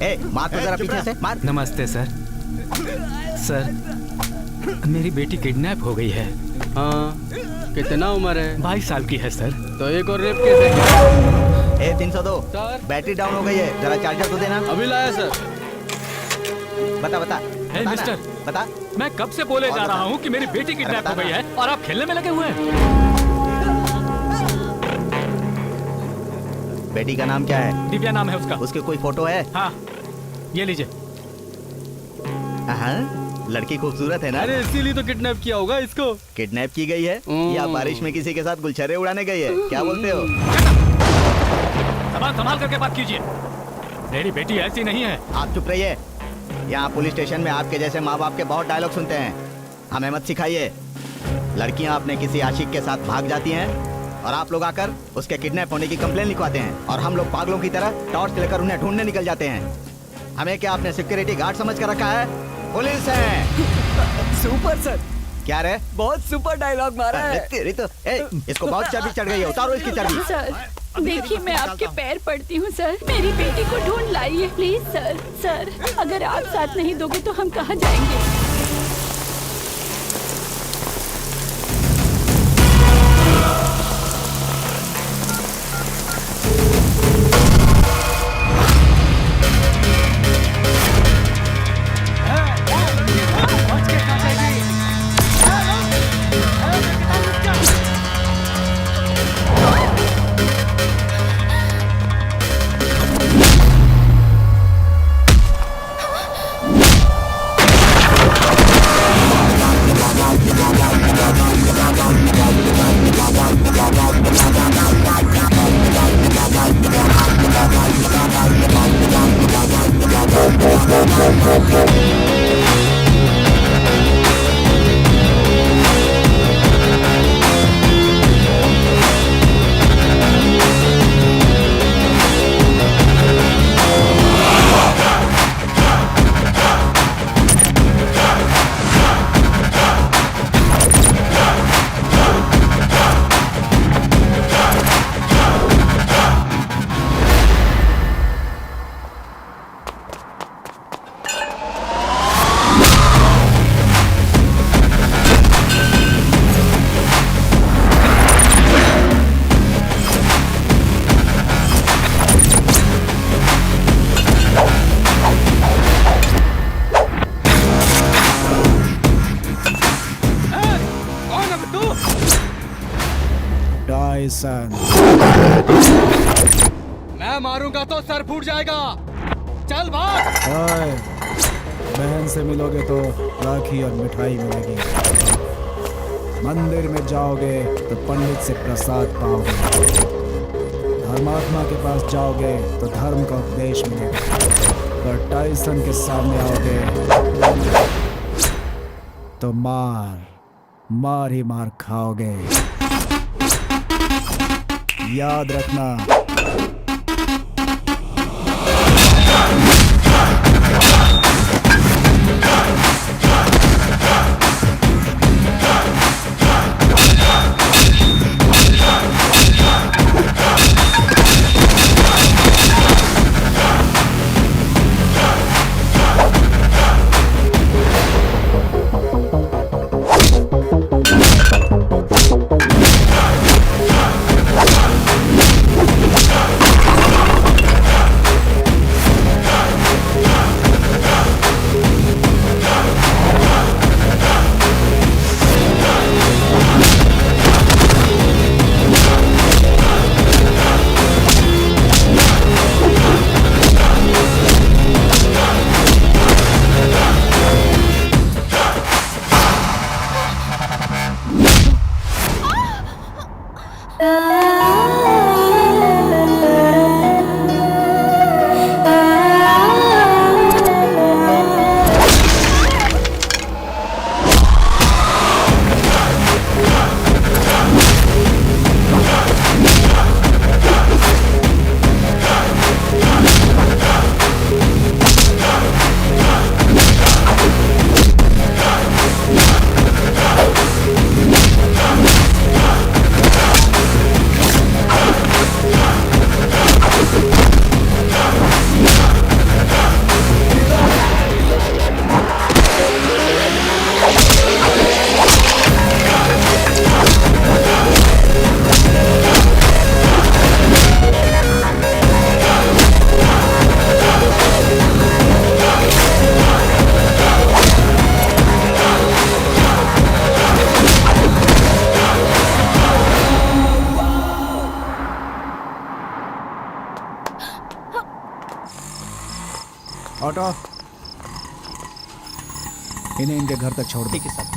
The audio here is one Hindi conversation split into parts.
ए, मार तो जरा पीछे से मार। नमस्ते सर। सर मेरी बेटी किडनैप हो गई है। हाँ, कितना उम्र है? 22 साल की है सर। तो एक और रेप केस है। 302 सर बैटरी डाउन हो गई है, जरा चार्जर तो देना। अभी लाया सर। बता बता हे बता मिस्टर, ना, बता। मैं कब से बोले जा रहा हूँ कि मेरी बेटी किडनैप हो गई है और आप खेलने में लगे हुए हैं। बेटी का नाम क्या है? दिव्या नाम है उसका। उसकी कोई फोटो है? हाँ, ये लीजिए। हाँ, लड़की खूबसूरत है ना? अरे इसीलिए तो किडनैप किया होगा इसको। किडनैप की गई है या बारिश में किसी के साथ गुलछरे उड़ाने गई है? क्या बोलते हो? संभाल करके बात कीजिए। मेरी बेटी ऐसी नहीं है। आप चुप रहिए। यहाँ पुलिस स्टेशन में आपके जैसे माँ बाप के बहुत डायलॉग सुनते हैं, हमें मत सिखाइए। लड़कियाँ अपने किसी आशिक के साथ भाग जाती हैं और आप लोग आकर उसके किडनैप होने की कंप्लेन लिखवाते हैं और हम लोग पागलों की तरह टॉर्च लेकर उन्हें ढूंढने निकल जाते हैं। हमें क्या आपने सिक्योरिटी गार्ड समझ कर रखा है? पुलिस है। सुपर सर, क्या रे? बहुत सुपर डायलॉग मारा है। तेरी तो इसको बहुत चर्बी चढ़ गई है, उतारो इसकी चर्बी। सर देखिए, मैं आपके पैर पड़ती हूँ सर, मेरी बेटी को ढूंढ लाइए प्लीज सर। सर अगर आप साथ नहीं दोगे तो हम कहाँ जाएंगे? मैं मारूंगा तो सर फूट जाएगा। चल भाग। बहन से मिलोगे तो राखी और मिठाई मिलेगी। मंदिर में जाओगे तो पंडित से प्रसाद पाओगे। धर्मात्मा के पास जाओगे तो धर्म का उपदेश मिलेगा। पर टाइसन के सामने आओगे तो मार ही मार खाओगे। याद रखना। ऑटो इन्हें इनके घर तक छोड़ दो। ठीक है सर।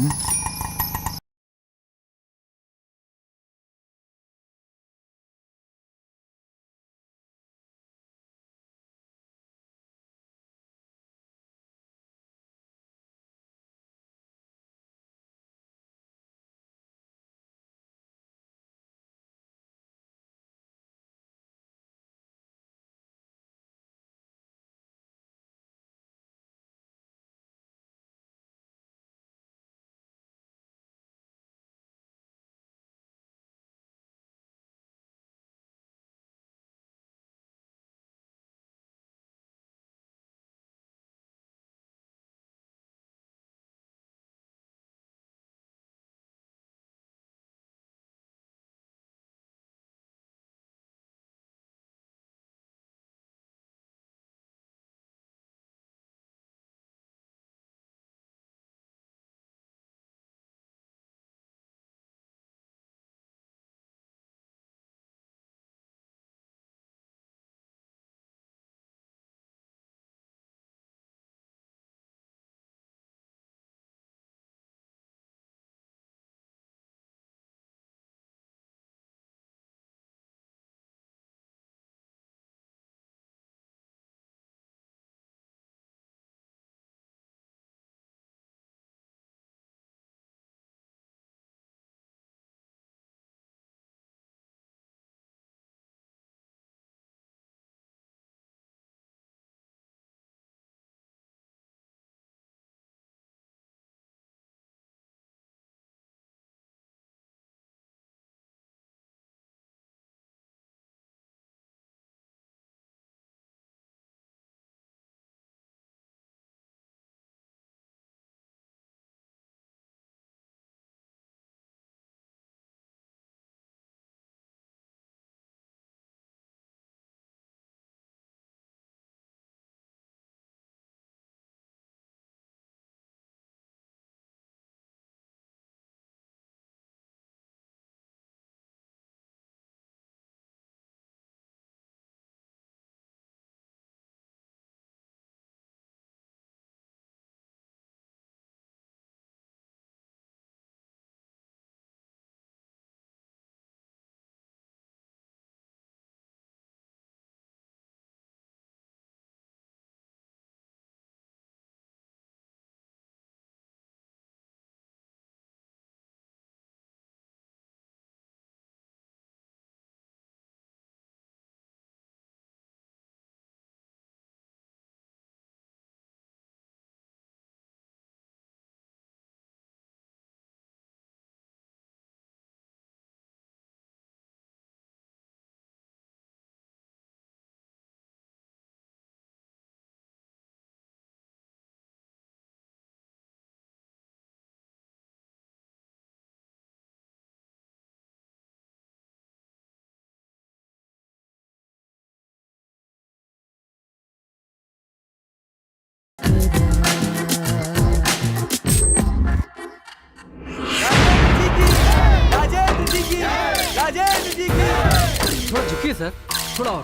थोड़ा झुकिए सर, थोड़ा और।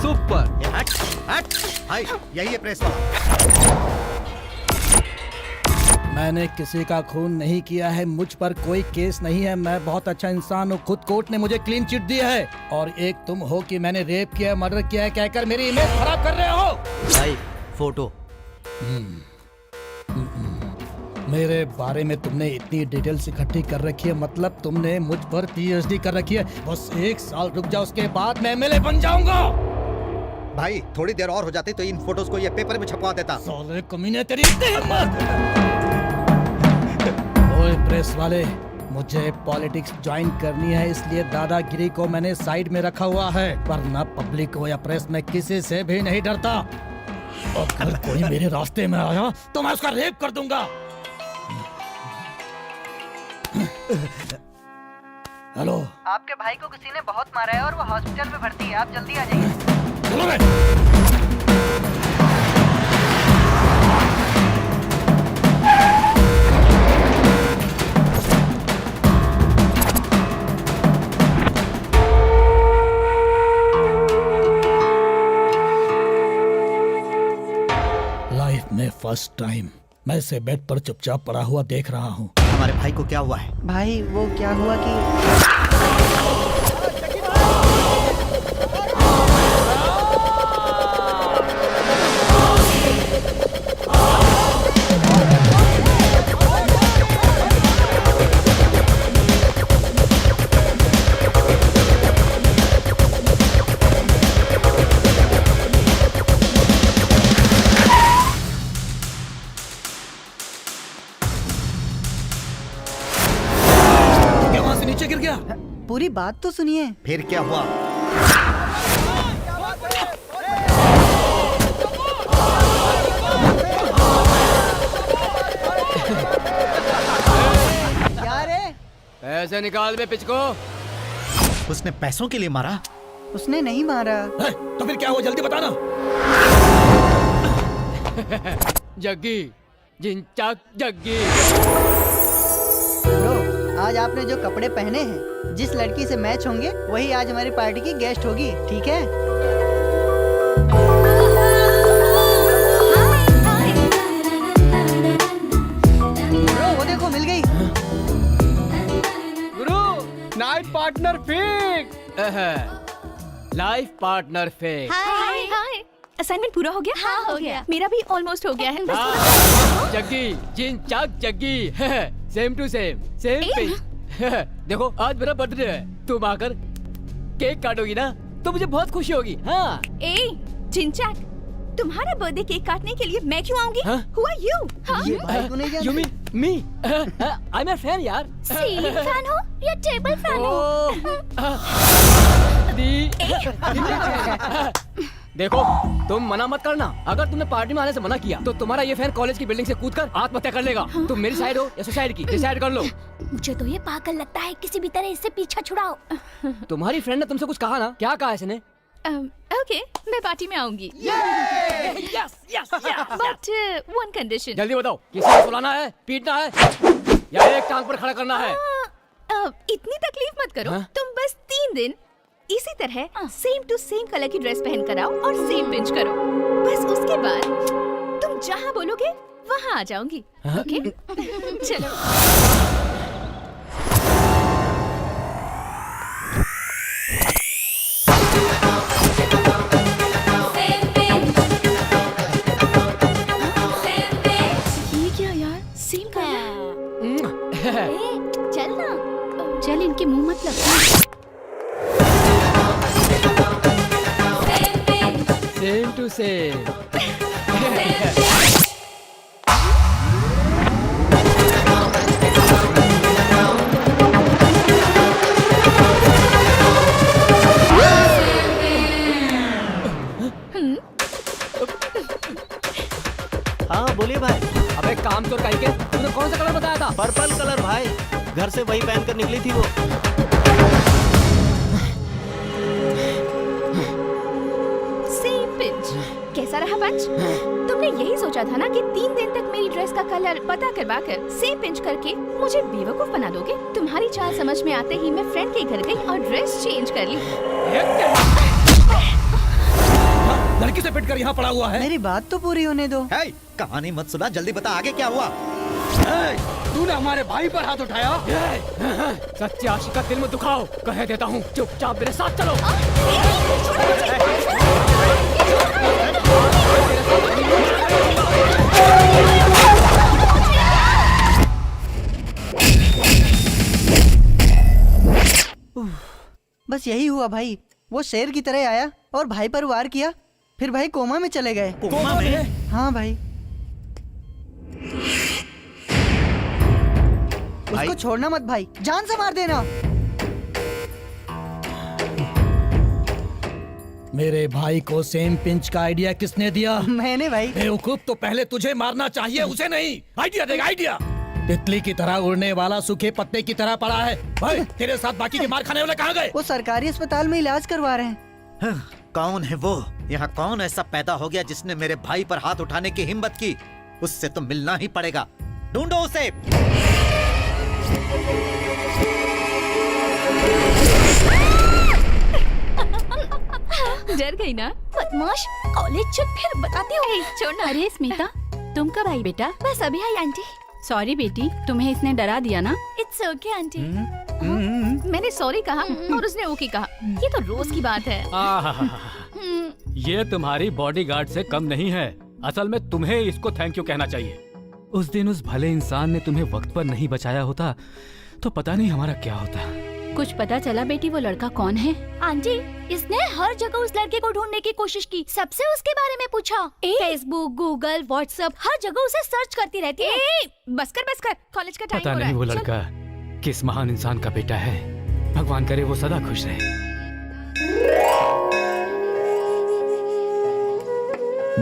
सुपर। ये हट हट भाई, यही है प्रेस वाला। मैंने किसी का खून नहीं किया है, मुझ पर कोई केस नहीं है, मैं बहुत अच्छा इंसान हूँ, खुद कोर्ट ने मुझे क्लीन चिट दी है। और एक तुम हो कि मैंने रेप किया, मर्डर किया है कहकर मेरी इमेज खराब कर रहे हो। भाई फोटो। मेरे बारे में तुमने इतनी डिटेल्स इकट्ठी कर रखी है, मतलब तुमने मुझ पर पीएचडी कर रखी है। बस 1 साल रुक जाओ, उसके बाद मैं एमएलए बन जाऊंगा। भाई थोड़ी देर और हो जाती तो इन फोटोज को ये पेपर में छपवा देता। साले कमीने, तेरी हिम्मत! ओए प्रेस वाले, मुझे पॉलिटिक्स ज्वाइन करनी है, इसलिए दादागिरी को मैंने साइड में रखा हुआ है, वरना पब्लिक हो या प्रेस में किसी से भी नहीं डरता। और अगर कोई मेरे रास्ते में आया तो मैं उसका रेप कर दूंगा। हेलो, आपके भाई को किसी ने बहुत मारा है और वो हॉस्पिटल में भर्ती है, आप जल्दी आ जाइए। चलो बे। लाइफ में फर्स्ट टाइम मैं इसे बेड पर चुपचाप पड़ा हुआ देख रहा हूँ। हमारे भाई को क्या हुआ है? भाई वो क्या हुआ कि क्या वहाँ से नीचे गिर गया? पूरी बात तो सुनिए। फिर क्या हुआ? क्या रे? ऐसे निकाल बे पिच को। उसने पैसों के लिए मारा? उसने नहीं मारा। है? तो फिर क्या हुआ जल्दी बताना। जग्गी, जिंचाक जग्गी। ब्रो, आज आपने जो कपड़े पहने हैं, जिस लड़की से मैच होंगे वही आज हमारी पार्टी की गेस्ट होगी, ठीक है? ब्रो, वो देखो मिल गई। गुरु, night partner fix. Life partner fix. हाय हाय असाइनमेंट पूरा हो गया? हाँ हो गया। मेरा भी ऑलमोस्ट हो गया है। जग्गी, जिंचाक Jaggi. Same to same, same pitch. देखो आज मेरा बर्थडे है, तुम आकर केक काटोगी ना तो मुझे बहुत खुशी होगी। हाँ। ए चिंचाक, तुम्हारा बर्थडे केक काटने के लिए मैं क्यों आऊंगी? हाँ? Who are you? हाँ? ये भाई को नहीं जानते? You mean me? I'm a fan यार। सीलिंग फैन हो या टेबल फैन हो? देखो तुम मना मत करना। अगर तुमने पार्टी में आने से मना किया तो तुम्हारा ये फैन कॉलेज की बिल्डिंग से कूदकर आत्महत्या कर लेगा। तुम मेरी साइड हो या सुसाइड की, डिसाइड कर लो। मुझे तो ये पागल लगता है, किसी भी तरह इससे पीछा छुड़ाओ। तुम्हारी फ्रेंड ने तुमसे कुछ कहा ना? क्या कहा इसने? ओके, मैं पार्टी में आऊंगी। Yes yes but one condition. जल्दी बताओ, किसी को सुलाना है, पीटना है या एक टांग पर खड़ा करना है? इतनी तकलीफ मत करो। हाँ? तुम बस 3 दिन इसी तरह सेम टू सेम कलर की ड्रेस पहन कर आओ और सेम पिंच करो। बस उसके बाद तुम जहाँ बोलोगे वहाँ आ जाऊंगी। ओके? चलो। ये क्या यार? Same colour. चल ना, चल इनके मुंह मत लग। Same to same. हाँ बोलिए भाई। अबे काम चोर कहीं के, तूने कौन सा कलर बताया था? पर्पल कलर भाई, घर से वही पहनकर निकली थी वो। Same pinch. कैसा रहा पंच? तुमने यही सोचा था ना कि 3 दिन तक मेरी ड्रेस का कलर पता करवा कर सेम पिंच करके मुझे बेवकूफ बना दोगे। तुम्हारी चाल समझ में आते ही मैं फ्रेंड के घर गई और ड्रेस चेंज कर ली। लड़की से पिट कर यहाँ पड़ा हुआ है। मेरी बात तो पूरी होने दो। है, कहानी मत सुना, जल्दी बता आगे क्या हुआ। तूने हमारे भाई पर हाथ उठाया। सच्चे आशिक का दिल में दुखाओ, कह देता हूँ चुपचाप मेरे साथ चलो। बस यही हुआ भाई। वो शेर की तरह आया और भाई पर वार किया, फिर भाई कोमा में चले गए। कोमा में? हाँ भाई। उसको छोड़ना मत भाई, जान से मार देना। मेरे भाई को सेम पिंच का आइडिया किसने दिया? मैंने भाई। बेवकूफ, तो पहले तुझे मारना चाहिए, उसे नहीं। आइडिया देगा आइडिया। तितली की तरह उड़ने वाला सूखे पत्ते की तरह पड़ा है। भाई तेरे साथ बाकी के मार खाने वाले कहाँ गए? वो सरकारी अस्पताल में इलाज करवा रहे हैं। कौन है वो? यहाँ कौन ऐसा पैदा हो गया जिसने मेरे भाई पर हाथ उठाने की हिम्मत की? उससे तो मिलना ही पड़ेगा। ढूंढो उसे। डर गई ना? बदमाश, कॉलेज चल फिर बताती हूँ। छोड़ना। अरे स्मिता, तुम कब आई बेटा? बस अभी आई आंटी। सॉरी बेटी, तुम्हें इसने डरा दिया ना? It's okay aunty. मैंने सॉरी कहा और उसने ओके कहा। ये तो रोज की बात है। ये तुम्हारी बॉडीगार्ड से कम नहीं है। असल में तुम्हें इसको थैंक यू कहना चाहिए। उस दिन उस भले इंसान ने तुम्हें वक्त पर नहीं बचाया होता तो पता नहीं हमारा क्या होता। कुछ पता चला बेटी वो लड़का कौन है? आंटी, इसने हर जगह उस लड़के को ढूंढने की कोशिश की, सबसे उसके बारे में पूछा। फेसबुक, गूगल, व्हाट्सएप, हर जगह उसे सर्च करती रहती है। बस कर, कॉलेज का टाइम पता हो रहा नहीं है। वो लड़का किस महान इंसान का बेटा है। भगवान करे वो सदा खुश रहे।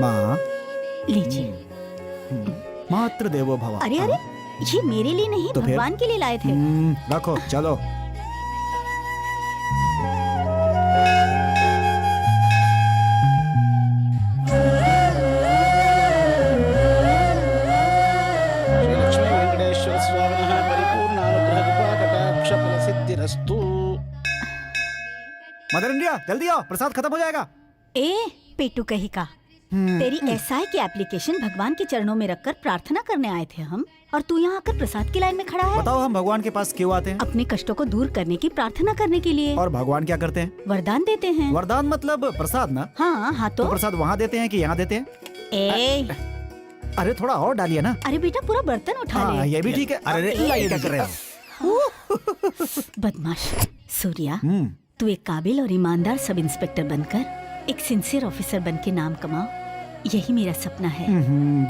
माँ, लीजिए। मातृ देवो भव। अरे अरे, ये मेरे लिए नहीं, तो फिर? भगवान के लिए लाए थे। रखो, चलो। लक्ष्मी वेंकटेश्वर स्वामिनः परिपूर्णानुग्रह कृपा कटाक्ष फल सिद्धिरस्तु। मदर इंडिया, जल्दी आओ, प्रसाद खत्म हो जाएगा। ए पेटू कही का, तेरी एसआई की एप्लीकेशन भगवान के चरणों में रखकर प्रार्थना करने आए थे हम, और तू यहाँ आकर प्रसाद की लाइन में खड़ा है। बताओ, हम भगवान के पास क्यों आते हैं? अपने कष्टों को दूर करने की प्रार्थना करने के लिए। और भगवान क्या करते हैं? वरदान देते हैं। वरदान मतलब प्रसाद ना? हाँ तो प्रसाद वहाँ देते हैं कि यहाँ देते हैं? अरे थोड़ा और डालिए ना। अरे बेटा, पूरा बर्तन उठा ले। ये भी ठीक है। अरे ये क्या कर रहे हो? बदमाश सूर्या, तू एक काबिल और ईमानदार सब इंस्पेक्टर बनकर एक सिंसियर ऑफिसर बन के नाम कमाओ, यही मेरा सपना है।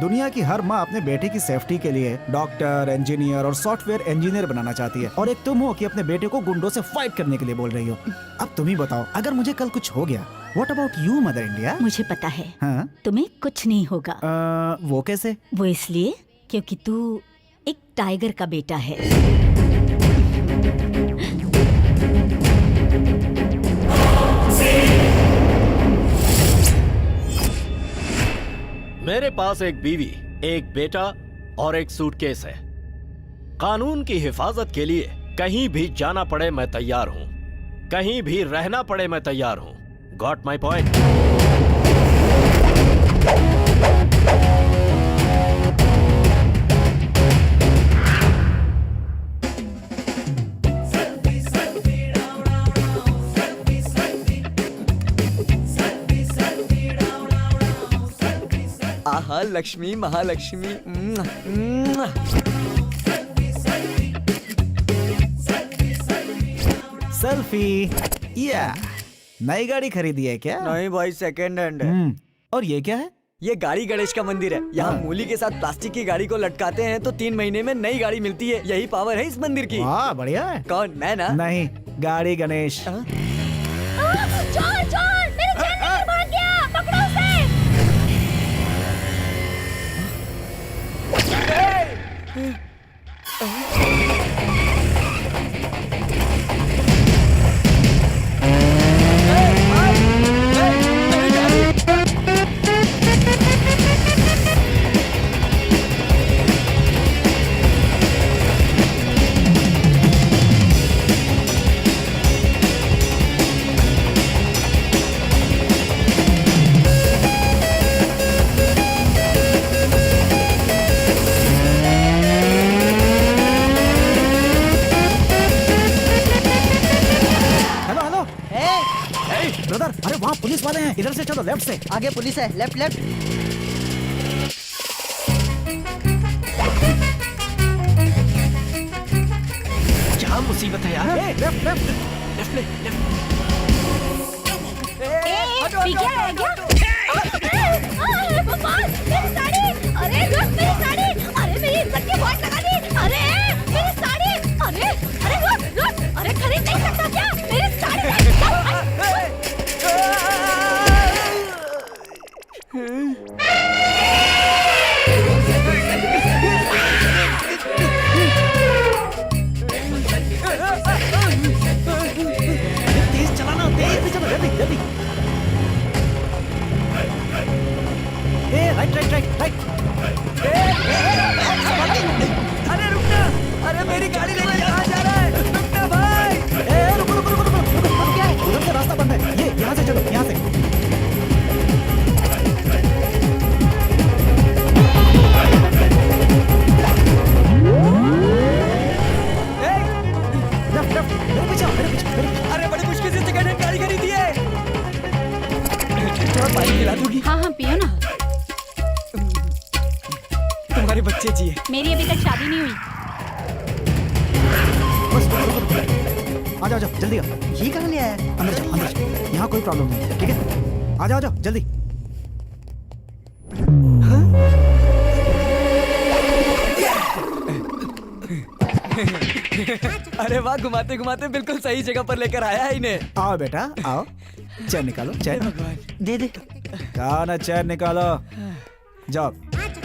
दुनिया की हर माँ अपने बेटे की सेफ्टी के लिए डॉक्टर, इंजीनियर और सॉफ्टवेयर इंजीनियर बनाना चाहती है, और एक तुम हो कि अपने बेटे को गुंडों से फाइट करने के लिए बोल रही हो। अब तुम ही बताओ, अगर मुझे कल कुछ हो गया, what about you mother India? मुझे पता है। हाँ? तुम्हें कुछ नहीं होगा। वो कैसे? वो इसलिए क्योंकि तू एक टाइगर का बेटा है। मेरे पास एक बीवी, एक बेटा और एक सूटकेस है। कानून की हिफाजत के लिए कहीं भी जाना पड़े मैं तैयार हूं, कहीं भी रहना पड़े मैं तैयार हूं। Got my point? आहा, लक्ष्मी महालक्ष्मी। सेल्फी। या नई गाड़ी खरीदी है क्या? नहीं भाई, सेकंड हैंड है। और ये क्या है? ये गाड़ी गणेश का मंदिर है। यहाँ मूली के साथ प्लास्टिक की गाड़ी को लटकाते हैं तो 3 महीने में नई गाड़ी मिलती है। यही पावर है इस मंदिर की। वाह, बढ़िया है। कौन, मैं ना? नहीं, गाड़ी गणेश। चोर, मेरे जेल में भाग गया, पकड़ो उसे। ब्रदर, अरे वहाँ पुलिस वाले हैं, इधर से चलो, लेफ्ट से। आगे पुलिस है, लेफ्ट लेफ्ट। क्या मुसीबत है यार? लेफ्ट लेफ्ट लेफ्ट ले, लेफ्ट। अरे भगवान, मेरी साड़ी! अरे रुक, मेरी साड़ी! अरे मेरी इज्जत की वाट लगा दी! अरे मेरी साड़ी! अरे अरे रुक, अरे खरीद नहीं सकता क्या? मेरी साड़ी! तेज चलाना, तेज चलो, जल्दी जल्दी। Right right right right. अरे रुकना, अरे मेरी गाड़ी लेके कहाँ जा रहा है? रुकना भाई। रुको रुको रुको रुको, अब क्या है? उधर से रास्ता बंद है। ये यहाँ से चलो, यहाँ से। हमारे बच्चे चाहिए। मेरी अभी तक शादी नहीं हुई। आ जाओ जाओ जल्दी आओ। ये कहाँ ले आया? अंदर जाओ अंदर जाओ, यहाँ कोई प्रॉब्लम नहीं है, ठीक है? आ जाओ जल्दी। अरे वाह, घुमाते घुमाते बिल्कुल सही जगह पर लेकर आया है इन्हें। आओ बेटा आओ, चैन निकालो, चैन दे दे। कहा ना, चैन निकालो। जाओ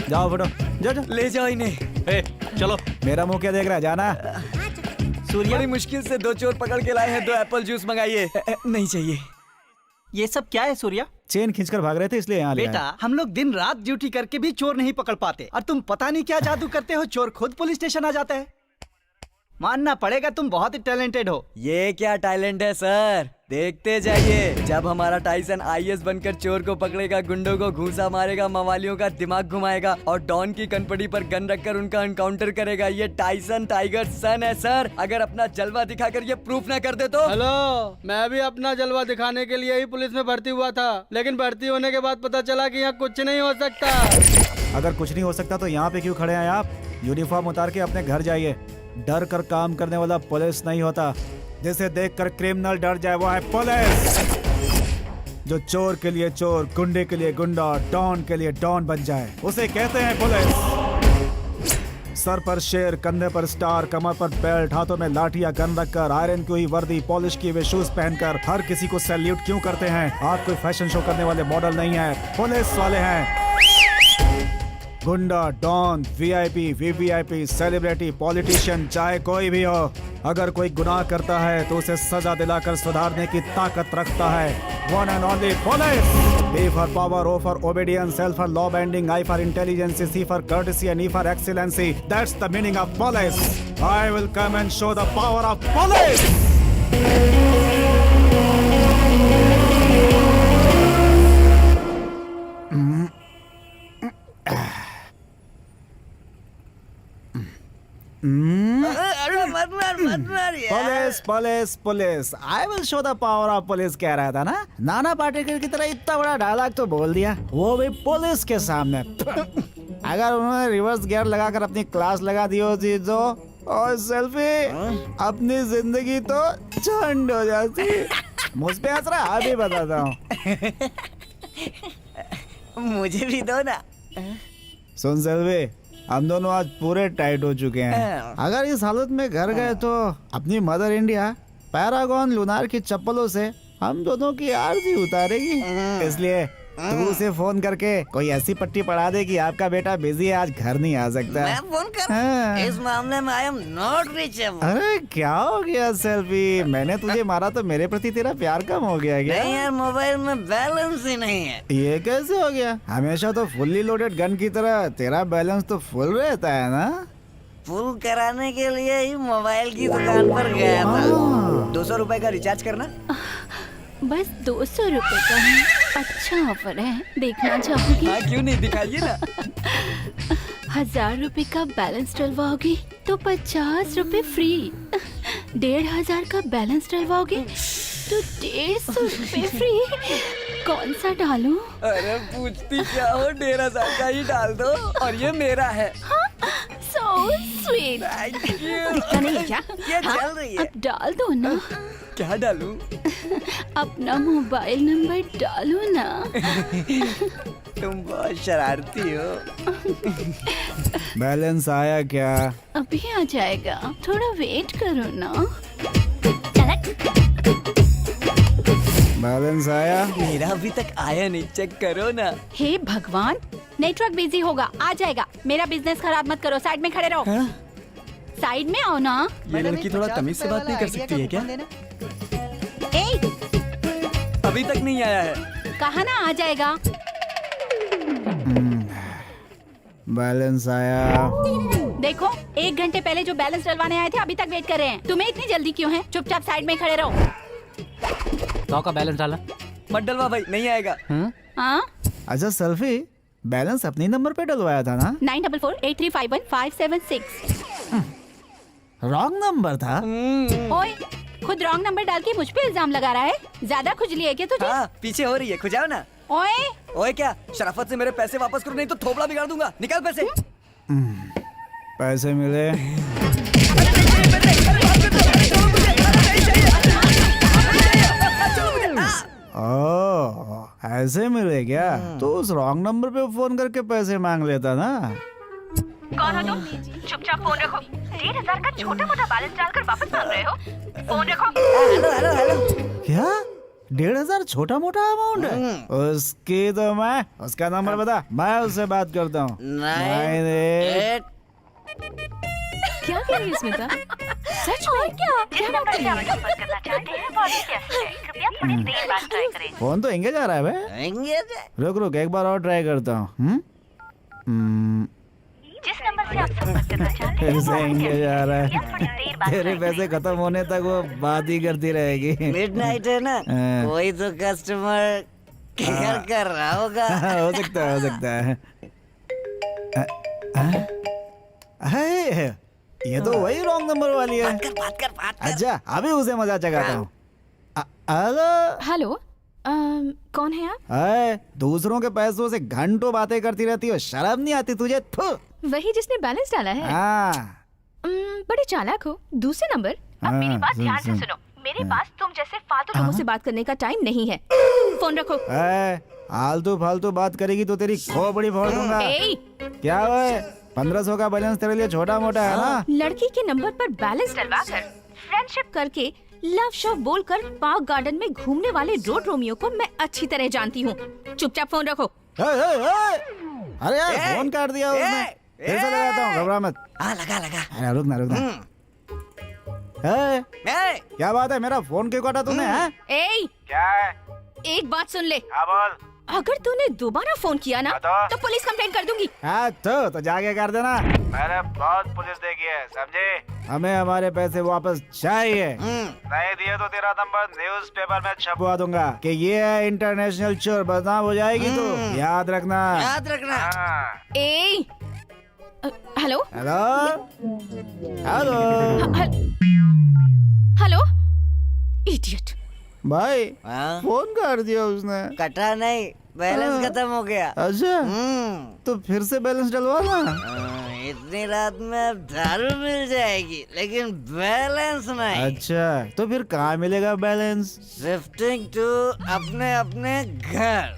जाओ फटो, जाओ ले जाओ इन्हें। ए, चलो। मेरा मुंह क्या देख रहा है, जाना। सूर्या, बड़ी मुश्किल से 2 चोर पकड़ के लाए हैं, 2 एप्पल जूस मंगाइए। नहीं चाहिए। ये सब क्या है सूर्या? चेन खींचकर भाग रहे थे इसलिए यहाँ ले आए। बेटा, हम लोग दिन रात ड्यूटी करके भी चोर नहीं पकड़ पाते, और तुम पता नहीं क्या जादू करते हो, चोर खुद पुलिस स्टेशन आ जाता है। मानना पड़ेगा तुम बहुत ही टैलेंटेड हो। ये क्या टैलेंट है सर, देखते जाइए। जब हमारा टाइसन आईएएस बनकर चोर को पकड़ेगा, गुंडों को घूंसा मारेगा, मवालियों का दिमाग घुमाएगा और डॉन की कनपटी पर गन रखकर उनका एनकाउंटर करेगा। ये टाइसन टाइगर सन है सर। अगर अपना जलवा दिखाकर ये प्रूफ ना कर दे तो। हेलो, मैं भी अपना जलवा दिखाने के लिए ही पुलिस में भर्ती हुआ था, लेकिन भर्ती होने के बाद पता चला कि यहाँ कुछ नहीं हो सकता। अगर कुछ नहीं हो सकता तो यहाँ पे क्यों खड़े हैं आप? यूनिफॉर्म उतार के अपने घर जाइए। डर कर काम करने वाला पुलिस नहीं होता, जिसे देखकर क्रिमिनल डर जाए वो है पुलिस। जो चोर के लिए चोर, गुंडे के लिए गुंडा, डॉन के लिए डॉन बन जाए, उसे कहते हैं पुलिस। सर पर शेर, कंधे पर स्टार, कमर पर बेल्ट, हाथों में लाठियां, गन रखकर, आयरन की हुई वर्दी, पॉलिश किए हुए शूज पहनकर हर किसी को सैल्यूट क्यों करते हैं? आप कोई फैशन शो करने वाले मॉडल नहीं है, पुलिस वाले हैं। गुंडा, don, VIP, VVIP, celebrity, politician, चाहे कोई भी हो, अगर कोई गुनाह करता है तो उसे सजा दिलाकर सुधारने की ताकत रखता है one and only police. B for power, O for obedience, L for law bending, I for intelligence, C for courtesy and E for excellency. That's the meaning of police. I will come and show the power of police. Police police police, I will show the power of police कह रहा था ना। नाना पाटेकर की तरह इतना बड़ा डायलॉग तो बोल दिया, वो भी पुलिस के सामने। अगर उन्होंने रिवर्स गियर लगाकर अपनी क्लास लगा दी होती तो, और सेल्फी, अपनी जिंदगी तो झंड हो जाती। मुझ पे हंस रहा, अभी बताता हूँ। मुझे भी दो ना। सुन सेल्फी, हम दोनों आज पूरे टाइट हो चुके हैं। अगर इस हालत में घर गए तो अपनी मदर इंडिया पैरागॉन लूनार की चप्पलों से हम दोनों की आरती उतारेगी। इसलिए तू उसे फोन करके कोई ऐसी पट्टी पढ़ा दे कि आपका बेटा बिजी है, आज घर नहीं आ सकता। मैं फोन कर? इस मामले में आई एम नॉट रीचेबल। अरे क्या हो गया सेल्फी, मैंने तुझे मारा तो मेरे प्रति तेरा प्यार कम हो गया क्या? नहीं यार, मोबाइल में बैलेंस ही नहीं है। ये कैसे हो गया? हमेशा तो फुल्ली लोडेड गन की तरह तेरा बैलेंस तो फुल रहता है ना। फुल कराने के लिए ही मोबाइल की दुकान पर गया था। 200 रुपए का रिचार्ज करना। बस 200 रुपए का है। अच्छा ऑफर है, देखना चाहोगी? हाँ, क्यों नहीं, दिखाइए ना। 1000 रुपए का बैलेंस डलवाओगी तो 50 रुपए फ्री। 1500 का बैलेंस डलवाओगे तो 150 रुपए फ्री। कौन सा डालूं? अरे पूछती क्या हो, 1500 का ही डाल दो, और ये मेरा है। So sweet। दिखता नहीं क्या? ये चल रही है। अब डाल दो ना। क्या डालूं? अपना मोबाइल नंबर डालो ना। तुम बहुत शरारती हो। बैलेंस आया क्या? अभी आ जाएगा, थोड़ा वेट करो ना। बैलेंस आया? मेरा अभी तक आया नहीं, चेक करो ना। हे भगवान, नेटवर्क बिजी होगा, आ जाएगा। मेरा बिजनेस खराब मत करो, साइड में खड़े रहो। साइड में आओ ना। ये लड़की थोड़ा तमीज से बात नहीं कर सकती है क्या? ए, अभी तक नहीं आया है। कहा ना आ जाएगा। बैलेंस आया। देखो, 1 घंटे पहले जो बैलेंस डलवाने आए थे अभी तक वेट कर रहे हैं। तुम्हें इतनी जल्दी क्यों है? चुपचाप साइड में खड़े रहो। 100 का बैलेंस डाला। मत डलवा भाई, नहीं आएगा। हाँ? अच्छा सेल्फी, बैलेंस अपने नंबर पे डलवाया था ना? 9448351576। रॉन्ग नंबर था। ओए, खुद रॉन्ग नंबर डाल के मुझ पे इल्जाम लगा रहा है। ज्यादा खुजली है क्या तुझे? हाँ, पीछे हो रही है, खुजाओ ना। ओए, ओए क्या, शराफत से मेरे पैसे वापस करो, नहीं तो थोबड़ा बिगाड़ दूंगा। निकाल पैसे। पैसे मिले? ओह, ऐसे मिले क्या? तो उस रॉन्ग नंबर पे फोन करके पैसे मांग लेता ना। कौन हो तुम? चुपचाप फोन रखो। 1,500 का छोटा मोटा बैलेंस डालकर वापस मांग रहे हो? फोन रखो। क्या 1,500 छोटा मोटा अमाउंट है? उसकी तो मैं, उसका नंबर बता, मैं उससे बात करता हूँ। 9 क्या कह रही है स्मिता? सच में क्या? जिस नंबर से आप संपर्क करना चाहते हैं वो अभी व्यस्त है। कृपया थोड़ी देर बाद ट्राई करें। फोन तो एंगेज आ रहा है बे। एंगेज? रुक रुक, एक बार और ट्राई करता हूँ। जिस नंबर से आप संपर्क करना चाहते हैं फिर से एंगेज आ रहा है। थोड़ी देर बाद तेरे पैसे खत्म होने तक वो बात ही करती रहेगी। मिडनाइट है ना, कोई तो कस्टमर केयर कर रहा होगा। हो सकता है, हो सकता है। है, ये तो वही रॉन्ग नंबर वाली है। बात कर। अच्छा, अभी उसे मजा चखाता हूँ। हेलो हेलो, कौन है आप? अरे, दूसरों के पैसों से घंटों बातें करती रहती हो, शर्म नहीं आती तुझे? वही जिसने बैलेंस डाला है? हाँ। बड़े चालाक हो। दूसरे नंबर? अब मेरी बात ध्यान से सुनो। मेरे पास तुम जैसे फालतू लोगों से बात करने का टाइम नहीं है। फोन रखो। आलतू फालतू बात करेगी तो तेरी खोपड़ी फोड़ दूंगा। क्या है? 1500 का बैलेंस तेरे लिए छोटा मोटा है ना? लड़की के नंबर पर बैलेंस डलवा कर फ्रेंडशिप करके लव शो बोलकर पार्क गार्डन में घूमने वाले रोड रोमियो को मैं अच्छी तरह जानती हूँ। चुपचाप फोन रखो। अरे यार, फोन काट दिया उसने। फिर से लगाता हूँ, घबरा मत। लगा। रुकना। क्या बात है, मेरा फोन क्यों काटा तूने? क्या है? एक बात सुन ले। हाँ बोल। अगर तूने दोबारा फोन किया ना तो पुलिस कंप्लेंट कर दूंगी। हाँ तो जाके कर देना। मैंने बहुत पुलिस देखी है, समझे? हमें हमारे पैसे वापस चाहिए। नहीं दिए तो तेरा नंबर न्यूज़पेपर में छपवा दूंगा कि ये है इंटरनेशनल चोर, बदनाम हो जाएगी तो याद रखना। हेलो हेलो इडियट भाई, फोन कर दिया उसने। कटा नहीं, बैलेंस खत्म हो गया। अच्छा, तो फिर से बैलेंस डलवा ना। इतनी रात में दारू मिल जाएगी लेकिन बैलेंस नहीं। अच्छा, तो फिर कहाँ मिलेगा बैलेंस? शिफ्टिंग टू अपने घर।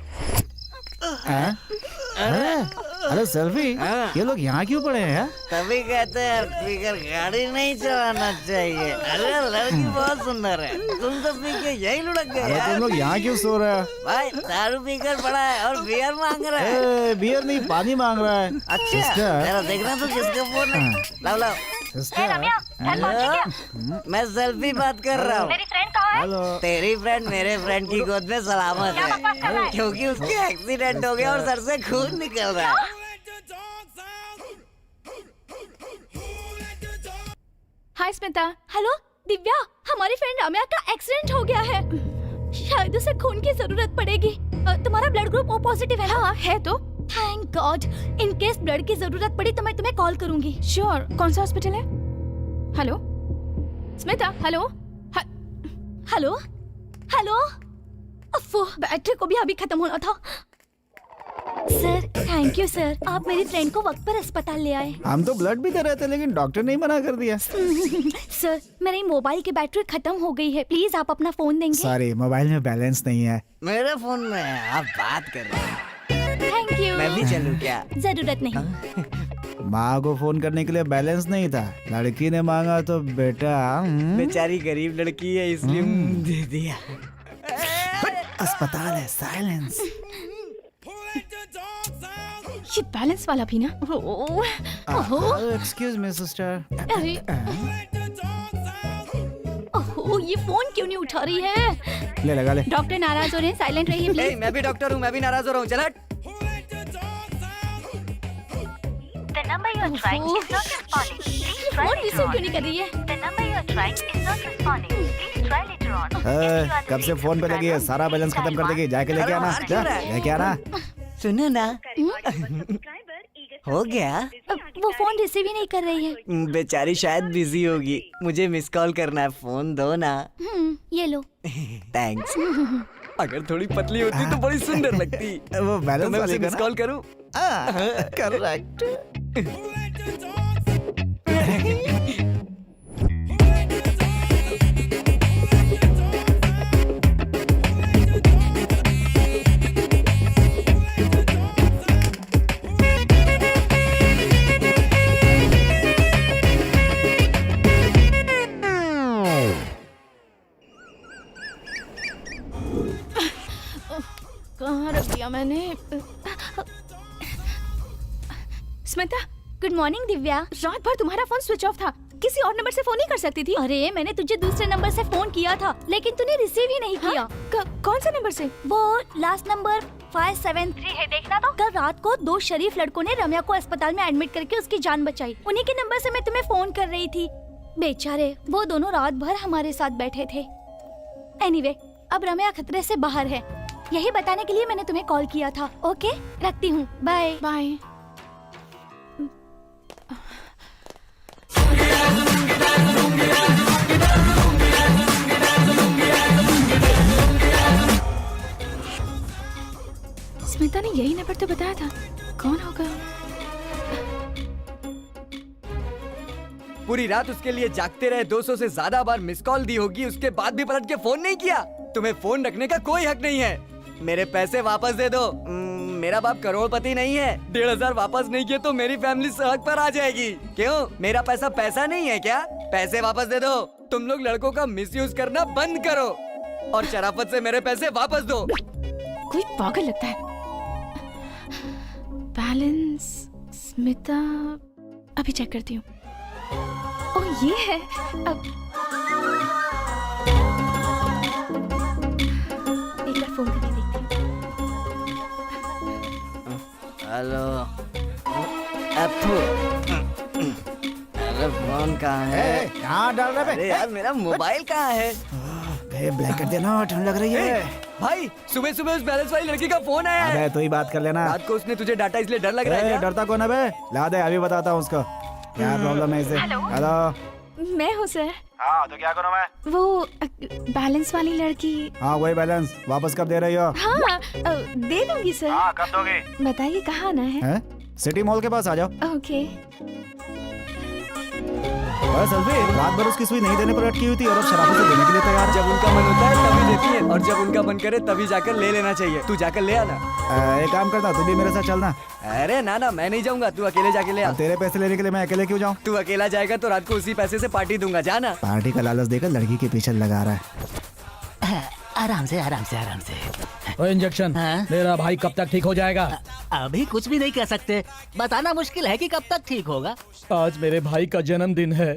अरे सेल्फी, ये लोग यहाँ क्यों पड़े हैं? तभी कहते हैं पीकर गाड़ी नहीं चलाना चाहिए। अरे लड़की बहुत सुंदर है, तुम तो पी के यही लुढ़क गए। अरे तुम लोग यहाँ क्यों सो रहे हो? भाई दारू पीकर पड़ा है और बियर मांग रहा है। बियर नहीं, पानी मांग रहा है। अच्छा, तेरा देखना तो किसका फोन है। लाओ। हेलो, मैं सेल्फी बात कर रहा हूँ। मेरी फ्रेंड कहाँ है? हेलो, तेरी फ्रेंड मेरे फ्रेंड की गोद में सलामत है, क्योंकि उसके एक्सीडेंट हो गया और सर से खून निकल रहा है। हाय स्मिता। हेलो दिव्या, हमारी फ्रेंड रम्या का एक्सीडेंट हो गया है। शायद उसे खून की जरूरत पड़ेगी। तुम्हारा ब्लड ग्रुप ओ पॉजिटिव है? हाँ है। तो thank God. In case blood की जरूरत पड़ी तो मैं तुम्हें कॉल करूंगी। श्योर। कौन सा हॉस्पिटल है? हेलो स्मिता। हेलो अफ़ो, बैटरी को भी अभी खत्म होना था। सर थैंक यू सर, आप मेरी फ्रेंड को वक्त पर अस्पताल ले आए। हम तो ब्लड भी दे रहे थे लेकिन डॉक्टर ने मना कर दिया। सर मेरी मोबाइल की बैटरी खत्म हो गई है, प्लीज आप अपना फोन देंगे? सॉरी, मोबाइल में बैलेंस नहीं है। मेरे फोन में है, आप बात कर रहे हैं। Thank you. मैं भी चलूं क्या? जरूरत नहीं। माँ को फोन करने के लिए बैलेंस नहीं था, लड़की ने मांगा तो बेटा। बेचारी गरीब लड़की है इसलिए दे दिया। अस्पताल है, साइलेंस। ये बैलेंस वाला भी ना। Excuse me sister. अरे ओह, ये फोन क्यों नहीं उठा रही है? ले लगा ले। डॉक्टर नाराज हो रहे हैं, साइलेंट रहिए प्लीज। मैं भी डॉक्टर हूँ, मैं भी नाराज हो रहा हूँ। चल हट। The number you are trying is not responding. Please try later on. Receive क्यों नहीं कर रही है? The number you are trying is not responding. Please try later on. कब से फोन पे लगी है, सारा बैलेंस खत्म कर देगी। जाके लेके आना, जा लेके आना। सुनो ना, हो गया। वो फोन रिसीव ही नहीं कर रही है। बेचारी शायद बिजी होगी, मुझे मिस कॉल करना है, फोन दो ना। ये लो। थैंक्स। अगर थोड़ी पतली होती तो बड़ी सुंदर लगती। वो बैलेंस तो मैं वाली उसे मिस कॉल करूं? करेक्ट। कहाँ रख दिया मैंने? Smita, good morning Divya. रात भर तुम्हारा फोन स्विच ऑफ था, किसी और नंबर से फोन नहीं कर सकती थी? अरे मैंने तुझे दूसरे नंबर से फोन किया था लेकिन तूने रिसीव ही नहीं किया। कौन सा नंबर से? वो लास्ट नंबर 573 है, देखना तो। कल रात को 2 शरीफ लड़कों ने रम्या को अस्पताल में एडमिट करके उसकी जान बचाई। उन्हीं के नंबर से मैं तुम्हें फोन कर रही थी। बेचारे, वो दोनों रात भर हमारे साथ बैठे थे। एनीवे, अब रम्या खतरे से बाहर है, यही बताने के लिए मैंने तुम्हें कॉल किया था। ओके, रखती हूँ, बाय बाय। स्मिता ने यही नंबर तो बताया था, कौन होगा? पूरी रात उसके लिए जागते रहे, 200 से ज्यादा बार मिस कॉल दी होगी, उसके बाद भी पलट के फोन नहीं किया। तुम्हें फोन रखने का कोई हक नहीं है। मेरे पैसे वापस दे दो। मेरा बाप करोड़पति नहीं है। 1,500 वापस नहीं किए तो मेरी फैमिली सड़क पर आ जाएगी। क्यों? मेरा पैसा पैसा नहीं है क्या? पैसे वापस दे दो। तुम लोग लड़कों का मिसयूज करना बंद करो और शराफत से मेरे पैसे वापस दो। कोई पागल लगता है। बैलेंस, स्मिता, अभी चेक करती हूँ। ओह, ये है। अब एक बार फोन करके देखती हूँ। हेलो, अरे फोन कहाँ है? कहाँ डाल रहे? अरे यार, मेरा मोबाइल कहाँ है? ब्लैक कर देना, ठंड लग रही है। भाई, सुबह सुबह उस बैलेंस वाली लड़की का फोन आया है। अबे तू ही बात कर लेना। रात को उसने तुझे डाटा इसलिए डर लग रहा है क्या? डरता कौन है बे? ला दे, अभी बताता हूँ उसको क्या प्रॉब्लम है इसे। हेलो, मैं हूँ सर। हाँ तो क्या करूँ मैं? वो बैलेंस वाली लड़की। हाँ वही बैलेंस वापस कब दे रही हो? हाँ, दे दूंगी सर। हाँ कब दोगे? बताइए कहाँ आना है? सिटी मॉल के पास आ जाओ। ओके। सेल्फी, रात भर उसकी सुई नहीं देने पर अटकी हुई थी और अब शराब से देने के लिए तैयार। जब उनका मन होता है तभी देती है और जब उनका मन करे तभी जाकर ले लेना चाहिए। तू जाकर ले आना। एक काम करना, तू भी मेरे साथ चलना। अरे ना ना, मैं नहीं जाऊंगा, तू अकेले जाके ले आ। तेरे पैसे लेने के लिए मैं अकेले क्यों जाऊँ? तू अकेला जाएगा तो रात को उसी पैसे से पार्टी दूंगा, जाना। पार्टी का लालच देकर लड़की के पीछे लगा रहा है। आराम से आराम से आराम से। इंजेक्शन, मेरा भाई कब तक ठीक हो जाएगा? अभी कुछ भी नहीं कह सकते, बताना मुश्किल है कि कब तक ठीक होगा। आज मेरे भाई का जन्मदिन है।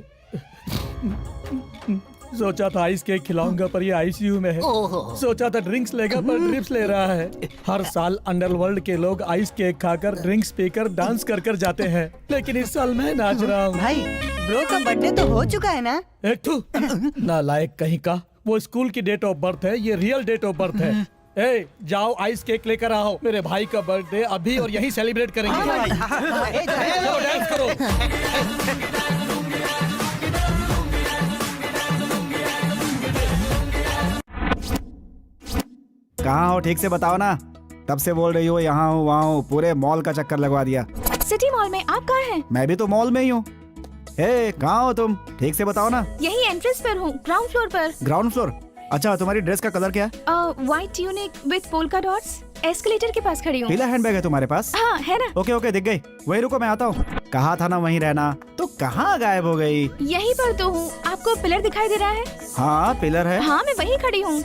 सोचा था आइस केक खिलाऊंगा पर ये आईसीयू में है। सोचा था ड्रिंक्स लेगा पर ड्रिप्स ले रहा है। हर साल अंडरवर्ल्ड के लोग आइस केक खाकर ड्रिंक्स पीकर डांस कर कर जाते हैं, लेकिन इस साल मैं नाच रहा हूँ। भाई, ब्रो का बर्थडे तो हो चुका है ना? नालायक कहीं का, वो स्कूल की डेट ऑफ बर्थ है, ये रियल डेट ऑफ बर्थ है। ए, जाओ आइस केक लेकर आओ, मेरे भाई का बर्थडे अभी और यहीं सेलिब्रेट करेंगे। चलो डांस करो। कहाँ हो ठीक से बताओ ना। तब से बोल रही हो यहाँ हूँ वहाँ हूँ, पूरे मॉल का चक्कर लगवा दिया। सिटी मॉल में, आप कहाँ हैं? मैं भी तो मॉल में ही हूँ। कहाँ हो तुम? ठीक से बताओ ना। यही एंट्रेंस पर हूँ, ग्राउंड फ्लोर पर। Ground floor? अच्छा, तुम्हारी ड्रेस का कलर क्या है? White tunic with polka dots. Escalator के पास खड़ी हूँ। पीला हैंडबैग है तुम्हारे पास? हाँ है ना। ओके ओके, दिख गई। वही रुको, मैं आता हूँ। कहा था ना वहीं रहना, तो कहाँ गायब हो गई? यहीं पर तो हूँ। आपको पिलर दिखाई दे रहा है? हाँ पिलर है। हाँ, मैं वहीं खड़ी हूँ।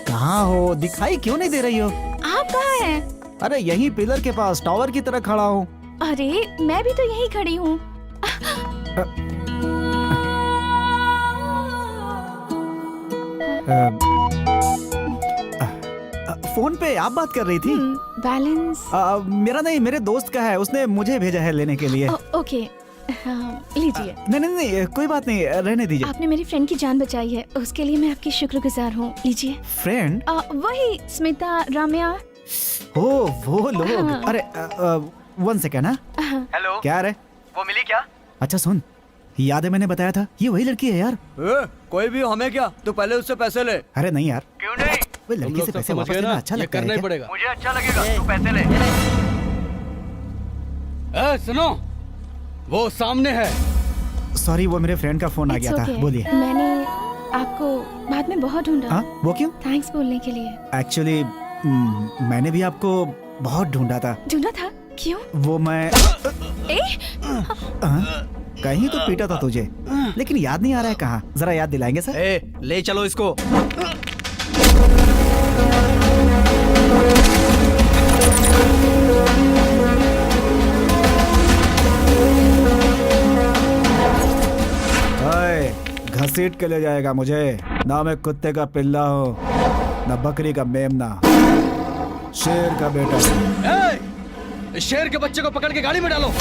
कहाँ हो? दिखाई क्यों नहीं दे रही हो? आप कहाँ हैं? अरे यहीं पिलर के पास टावर की तरह खड़ा हूँ। अरे मैं भी तो यहीं खड़ी हूँ। फोन पे आप बात कर रही थी? बैलेंस मेरा नहीं, मेरे दोस्त का है, उसने मुझे भेजा है लेने के लिए। ओके, लीजिए। नहीं, कोई बात नहीं, रहने दीजिए। आपने मेरी फ्रेंड की जान बचाई है, उसके लिए मैं आपकी शुक्रगुजार हूँ। लीजिए। फ्रेंड? वही स्मिता, रम्या। ओ वो लोग। हाँ। अरे 1 सेकेंड। हेलो, क्या रे? वो मिली क्या? अच्छा सुन, याद है मैंने बताया था, ये वही लड़की है यार। कोई भी हमें क्या, तू पहले उससे पैसे ले। अरे नहीं यार, क्यों नहीं? वो लड़की से पैसे वापस लेना अच्छा लगता है क्या? मुझे अच्छा लगेगा, तू पैसे ले। सुनो, वो सामने है। सॉरी, वो मेरे फ्रेंड का फोन आ गया था। बोलिए। मैंने आपको बाद में बहुत ढूंढा। हाँ, वो क्यों? थैंक्स बोलने के लिए। एक्चुअली मैंने भी आपको बहुत ढूंढा था। ढूंढा था? क्यों? वो मैं कहीं तो पीटा था तुझे, लेकिन याद नहीं आ रहा है कहाँ। जरा याद दिलाएंगे सर? ले चलो इसको। घसीट के ले जाएगा मुझे। ना मैं कुत्ते का पिल्ला हूँ, ना बकरी का मेमना, शेर का बेटा। शेर के बच्चे को पकड़ के गाड़ी में डालो।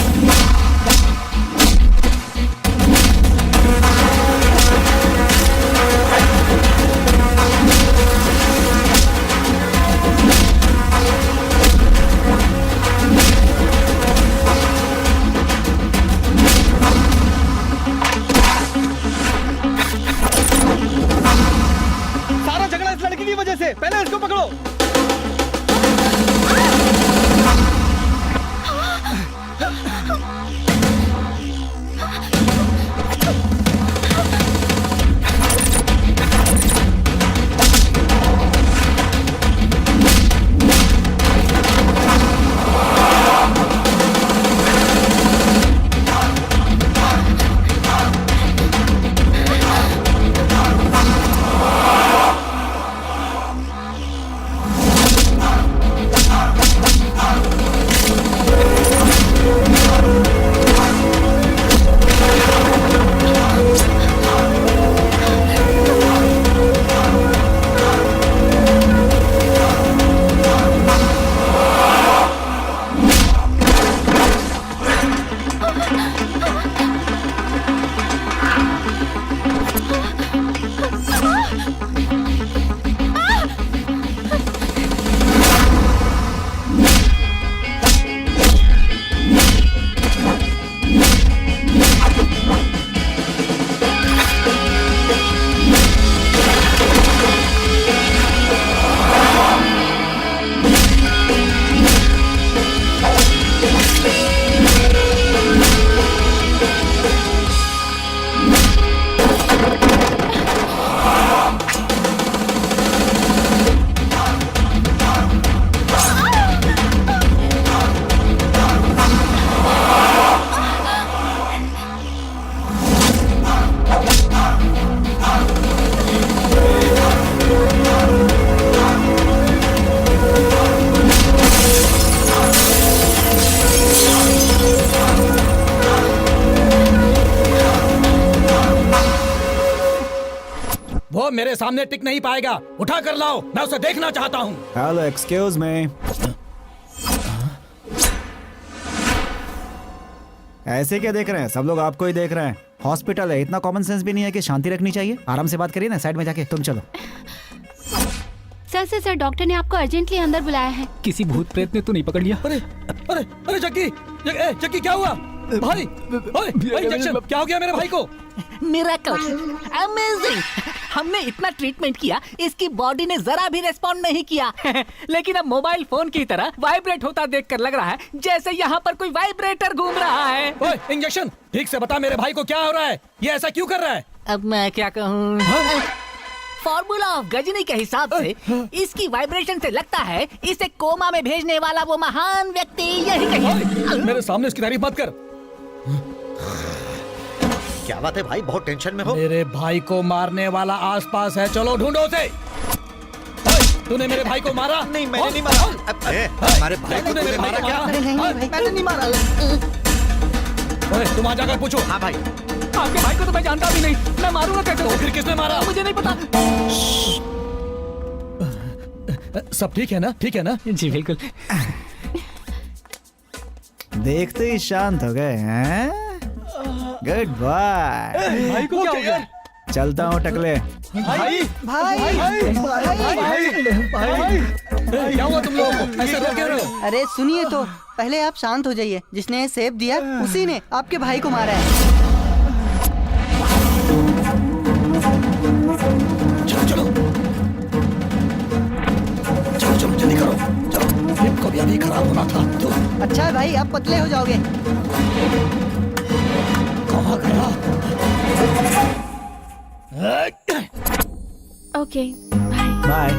सारा झगड़ा इस लड़की की वजह से। पहले इसको पकड़ो। वो मेरे सामने टिक नहीं पाएगा। उठा कर लाओ, मैं उसे देखना चाहता हूँ। Hello, excuse me. ऐसे क्या देख रहे हैं? सब लोग आपको ही देख रहे हैं। हॉस्पिटल है, इतना कॉमन सेंस भी नहीं है कि शांति रखनी चाहिए। आराम से बात करिए ना, साइड में जाके। तुम चलो। सर डॉक्टर ने आपको अर्जेंटली अंदर बुलाया है। किसी भूत प्रेत ने तो नहीं पकड़ लिया? अरे अरे अरे जग्गी, जग्गी क्या हुआ भाई? इंजेक्शन क्या हो गया मेरे भाई को? Miracle, amazing. हमने इतना ट्रीटमेंट किया, इसकी बॉडी ने जरा भी रिस्पॉन्ड नहीं किया। लेकिन अब मोबाइल फोन की तरह वाइब्रेट होता देखकर लग रहा है जैसे यहाँ पर कोई वाइब्रेटर घूम रहा है। ओए, इंजेक्शन ठीक से बता, मेरे भाई को क्या हो रहा है? ये ऐसा क्यों कर रहा है? अब मैं क्या कहूँ? फॉर्मूला ऑफ गजनी के हिसाब से इसकी वाइब्रेशन से लगता है इसे कोमा में भेजने वाला वो महान व्यक्ति यही कहीं। मेरे सामने उसकी तारीफ मत कर। क्या बात है भाई, बहुत टेंशन में हो? मेरे भाई को मारने वाला आसपास है, चलो ढूंढो उसे। तूने मेरे भाई को मारा? नहीं, मैंने नहीं मारा। हमारे भाई को मेरे भाई को क्या? मैंने नहीं मारा। तुम आ जाकर पूछो। हाँ भाई, आपके भाई को तो मैं जानता भी नहीं, मैं मारूंगा कैसे? तो फिर किसने मारा? मुझे नहीं पता। सब ठीक है ना? ठीक है ना? जी बिल्कुल। देखते ही शांत हो गए हैं। Goodbye. भाई को क्या हो गया? चलता हूँ टकले। भाई भाई क्या हुआ तुम लोगों को? ऐसे रो क्यों रहे हो? अरे सुनिए तो, पहले आप शांत हो जाइए। जिसने ये सेब दिया उसी ने आपके भाई को मारा है। चलो जल्दी करो, चलो। हिप को भी अभी खराब होना था तो। अच्छा है भाई, आप पतले हो जाओगे। Okay bye.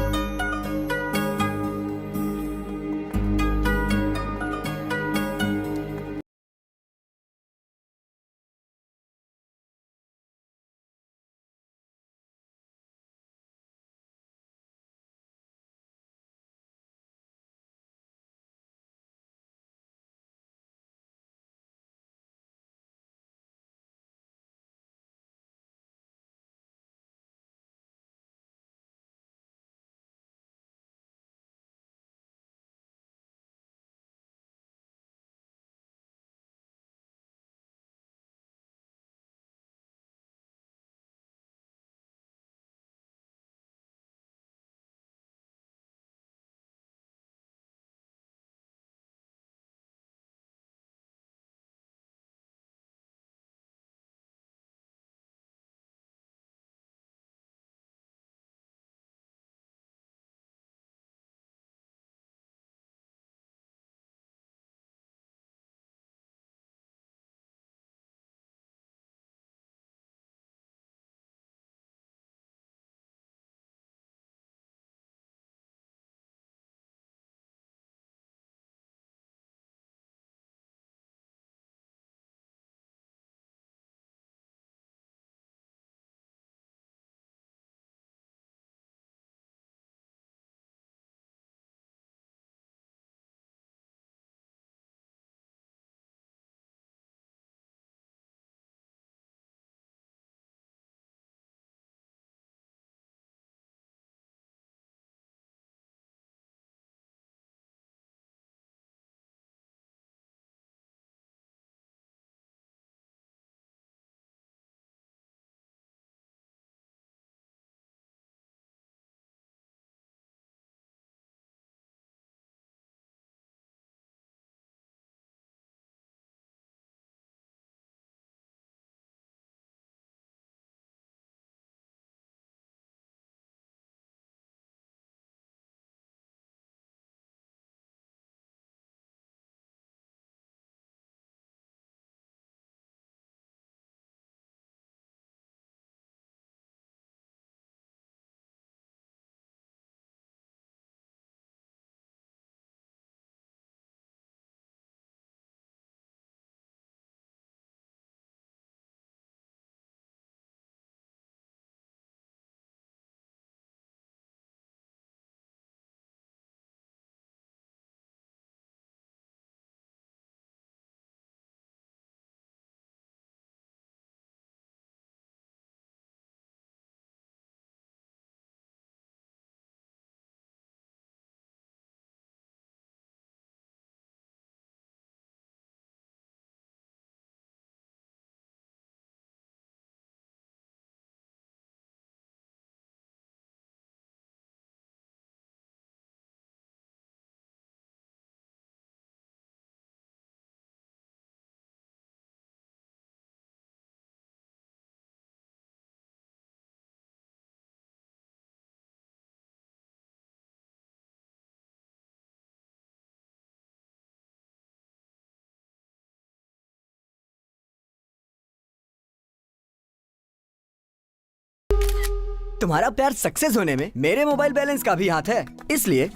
तुम्हारा प्यार सक्सेस होने में मेरे मोबाइल बैलेंस का भी हाथ है, इसलिए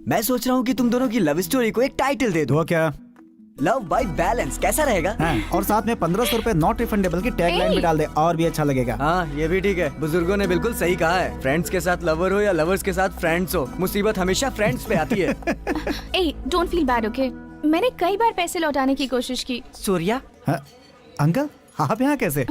मैं सोच रहा हूँ कि तुम दोनों की लव स्टोरी को एक टाइटल दे दो। वो क्या? लव बाय बैलेंस, कैसा रहेगा? हाँ, और साथ में 1500 रुपए नॉट रिफंडेबल की टैग लाइन भी डाल दे, और भी अच्छा लगेगा। हाँ, ये भी ठीक है। बुजुर्गों ने बिल्कुल सही कहा है, फ्रेंड्स के साथ लवर हो या लवर्स के साथ फ्रेंड्स हो, मुसीबत हमेशा फ्रेंड्स पे आती है। ए, डोंट फील बैड, ओके? मैंने कई बार पैसे लौटाने की कोशिश की। सूर्या, अंकल आप यहाँ कैसे?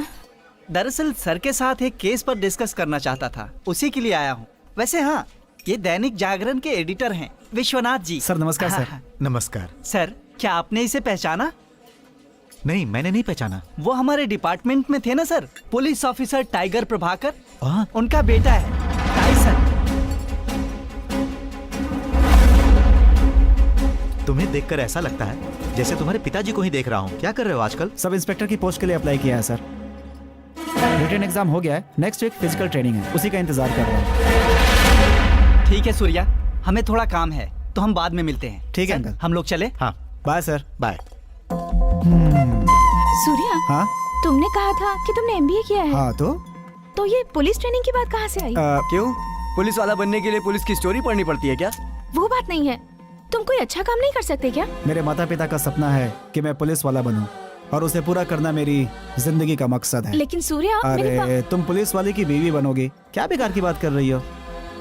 दरअसल सर के साथ एक केस पर डिस्कस करना चाहता था, उसी के लिए आया हूँ। वैसे हाँ, ये दैनिक जागरण के एडिटर हैं, विश्वनाथ जी। सर नमस्कार। हाँ, सर नमस्कार। सर, क्या आपने इसे पहचाना? नहीं, मैंने नहीं पहचाना। वो हमारे डिपार्टमेंट में थे ना sir, police officer tiger Prabhakar, उनका बेटा है टाइसन। तुम्हें देखकर ऐसा लगता है जैसे तुम्हारे पिताजी को ही देख रहा हूँ। क्या कर रहे हो आजकल? सब इंस्पेक्टर की पोस्ट के लिए अप्लाई किया है सर। रिटन एग्जाम हो गया है, नेक्स्ट वीक फिजिकल ट्रेनिंग है, उसी का इंतजार कर रहा हूँ। ठीक है सूर्या, हमें थोड़ा काम है तो हम बाद में मिलते हैं। ठीक है अंकल, हम लोग चले। हाँ बाय सर। बाय। सूर्या, हाँ तुमने कहा था कि तुमने एमबीए किया है। हाँ तो ये पुलिस ट्रेनिंग की बात कहाँ से आई? क्यों? पुलिस वाला बनने के लिए पुलिस की स्टोरी पढ़नी पड़ती है क्या? वो बात नहीं है, तुम कोई अच्छा काम नहीं कर सकते क्या? मेरे माता पिता का सपना है कि मैं पुलिस वाला बनूं और उसे पूरा करना मेरी जिंदगी का मकसद है। लेकिन सूर्या, अरे तुम पुलिस वाले की बीवी बनोगी, क्या बेकार की बात कर रही हो?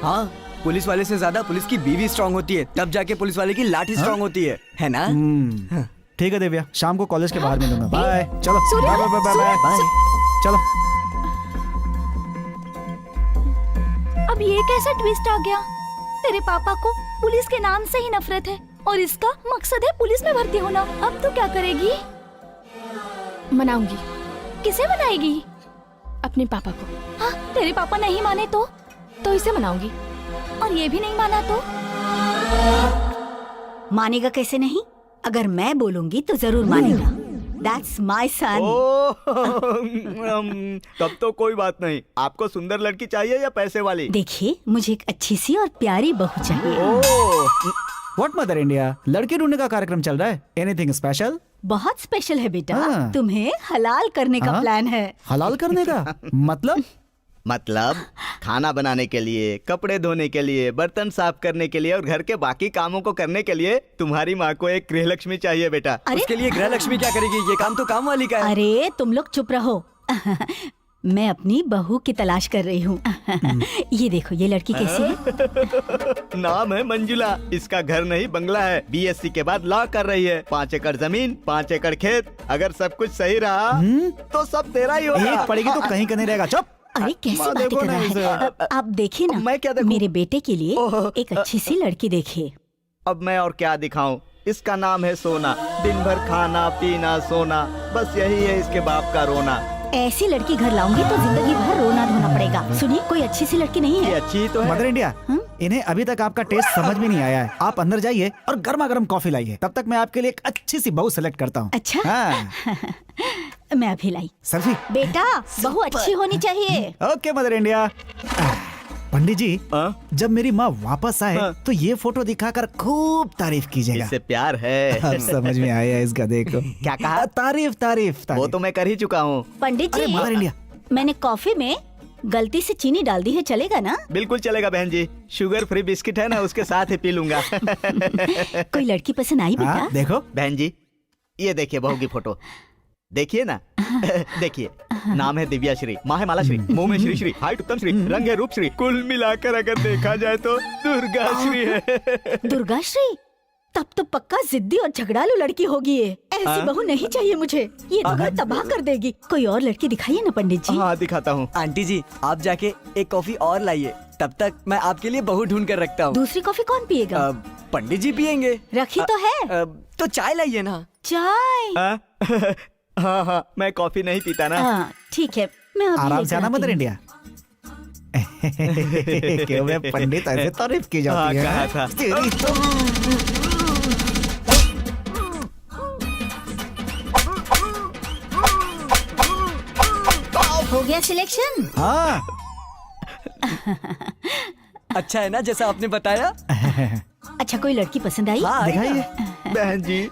हाँ, पुलिस वाले से ज्यादा पुलिस की बीवी स्ट्रांग होती है, तब जाके पुलिस वाले की लाठी स्ट्रांग होती है ना? ठीक है दिव्या, शाम को कॉलेज के बाहर मिलूंगा। बाय। चलो Surya, bye bye bye bye. चलो। अब ये कैसा ट्विस्ट आ गया? तेरे पापा को पुलिस के नाम से ही नफरत है और इसका मकसद है पुलिस में भर्ती होना। अब तू क्या करेगी? मनाऊंगी। किसे मनाएगी? अपने पापा को। हाँ, तेरे पापा नहीं माने तो इसे मनाऊंगी। और ये भी नहीं माना तो? मानेगा कैसे नहीं? अगर मैं बोलूंगी तो जरूर मानेगा। That's my son. तब तो कोई बात नहीं। आपको सुंदर लड़की चाहिए या पैसे वाली? देखिए, मुझे एक अच्छी सी और प्यारी बहू चाहिए। व्हाट मदर इंडिया, लड़की ढूंढने का कार्यक्रम चल रहा है? Anything special? बहुत स्पेशल है बेटा। तुम्हें हलाल करने का प्लान है। हलाल करने का मतलब खाना बनाने के लिए, कपड़े धोने के लिए, बर्तन साफ करने के लिए और घर के बाकी कामों को करने के लिए तुम्हारी माँ को एक गृहलक्ष्मी चाहिए बेटा। उसके लिए गृहलक्ष्मी क्या करेगी? ये काम तो काम वाली का है। अरे तुम लोग चुप रहो। मैं अपनी बहू की तलाश कर रही हूँ। ये देखो, ये लड़की कैसी है? नाम है मंजुला। इसका घर नहीं बंगला है। बीएससी के बाद लॉ कर रही है। 5 एकड़ जमीन, 5 एकड़ खेत। अगर सब कुछ सही रहा तो सब तेरा ही होगा। एक पड़ेगी तो कहीं का नहीं रहेगा। चुप। अरे कैसी बातें कर रहा है? आप देखिए ना, मैं क्या देखूं? मेरे बेटे के लिए एक अच्छी सी लड़की देखिए। अब मैं और क्या दिखाऊं? इसका नाम है सोना। दिन भर खाना पीना सोना, बस यही है इसके बाप का रोना। ऐसी लड़की घर लाऊंगी तो जिंदगी भर रोना धोना पड़ेगा। सुनिए, कोई अच्छी सी लड़की नहीं है? अच्छी तो है। मदर इंडिया, इन्हें अभी तक आपका टेस्ट समझ में नहीं आया है। आप अंदर जाइए और गर्मा गर्म कॉफी लाइए। तब तक मैं आपके लिए एक अच्छी सी बहू सेलेक्ट करता हूँ। अच्छा। हाँ। मैं अभी लाई। सेल्फी। बेटा, बहू अच्छी होनी चाहिए। Okay mother India. Pandit ji, जब मेरी माँ वापस आए तो ये फोटो दिखाकर खूब तारीफ कीजिएगा। इससे प्यार है। अब समझ में आया इसका। देखो क्या कहा? तारीफ तारीफ। वो तो मैं कर ही चुका हूँ। पंडित जी, मदर इंडिया, मैंने कॉफी में गलती से चीनी डाल दी है, चलेगा ना? बिल्कुल चलेगा बहन जी। शुगर फ्री बिस्किट है ना, उसके साथ ही पी लूंगा। कोई लड़की पसंद आई बेटा? देखो बहन जी, ये देखिए बहू की फोटो। देखिए ना। देखिए, नाम है दिव्या श्री, माँ है माला श्री, मुंह में श्री श्री, हाइट उत्तम श्री, रंग है रूप श्री, कुल मिलाकर अगर देखा जाए तो दुर्गा श्री है। दुर्गा श्री? तब तो पक्का जिद्दी और झगड़ालू लड़की होगी ये। ऐसी बहू नहीं चाहिए मुझे। ये तो घर तबाह कर देगी। कोई और लड़की दिखाइए ना पंडित जी। हाँ दिखाता हूँ। आंटी जी, आप जाके एक कॉफी और लाइए। तब तक मैं आपके लिए बहू ढूंढ कर रखता हूँ। दूसरी कॉफी कौन पिएगा? पंडित जी पियेंगे। रखी तो है। तो चाय लाइए ना। चाय? हाँ हाँ, मैं कॉफी नहीं पीता ना। हाँ ठीक है, मैं अभी आराम से आना मदर इंडिया। क्यों मैं पंडित ऐसे तारीफ की जाती है? कहा था। तेरी तो हो गया सिलेक्शन? हाँ। अच्छा है ना जैसा आपने बताया? अच्छा, कोई लड़की पसंद आई? हाँ, दिखाइए। बहन जी,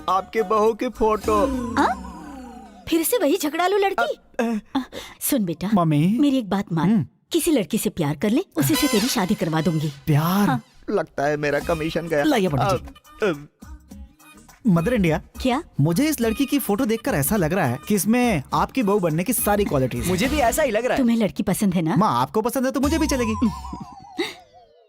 आपके बहू की फोटो। फिर से वही झगड़ालू लड़की? सुन बेटा, मम्मी, मेरी एक बात मान। किसी लड़की से प्यार कर ले, उसी से तेरी शादी करवा दूंगी। प्यार? हाँ। लगता है मेरा कमीशन गया। लाइए पंडित जी। मदर इंडिया, क्या? मुझे इस लड़की की फोटो देखकर ऐसा लग रहा है कि इसमें आपकी बहू बनने की सारी क्वालिटीज। मुझे भी ऐसा ही लग रहा है। तुम्हें लड़की पसंद है ना? माँ, आपको पसंद है तो मुझे भी चलेगी।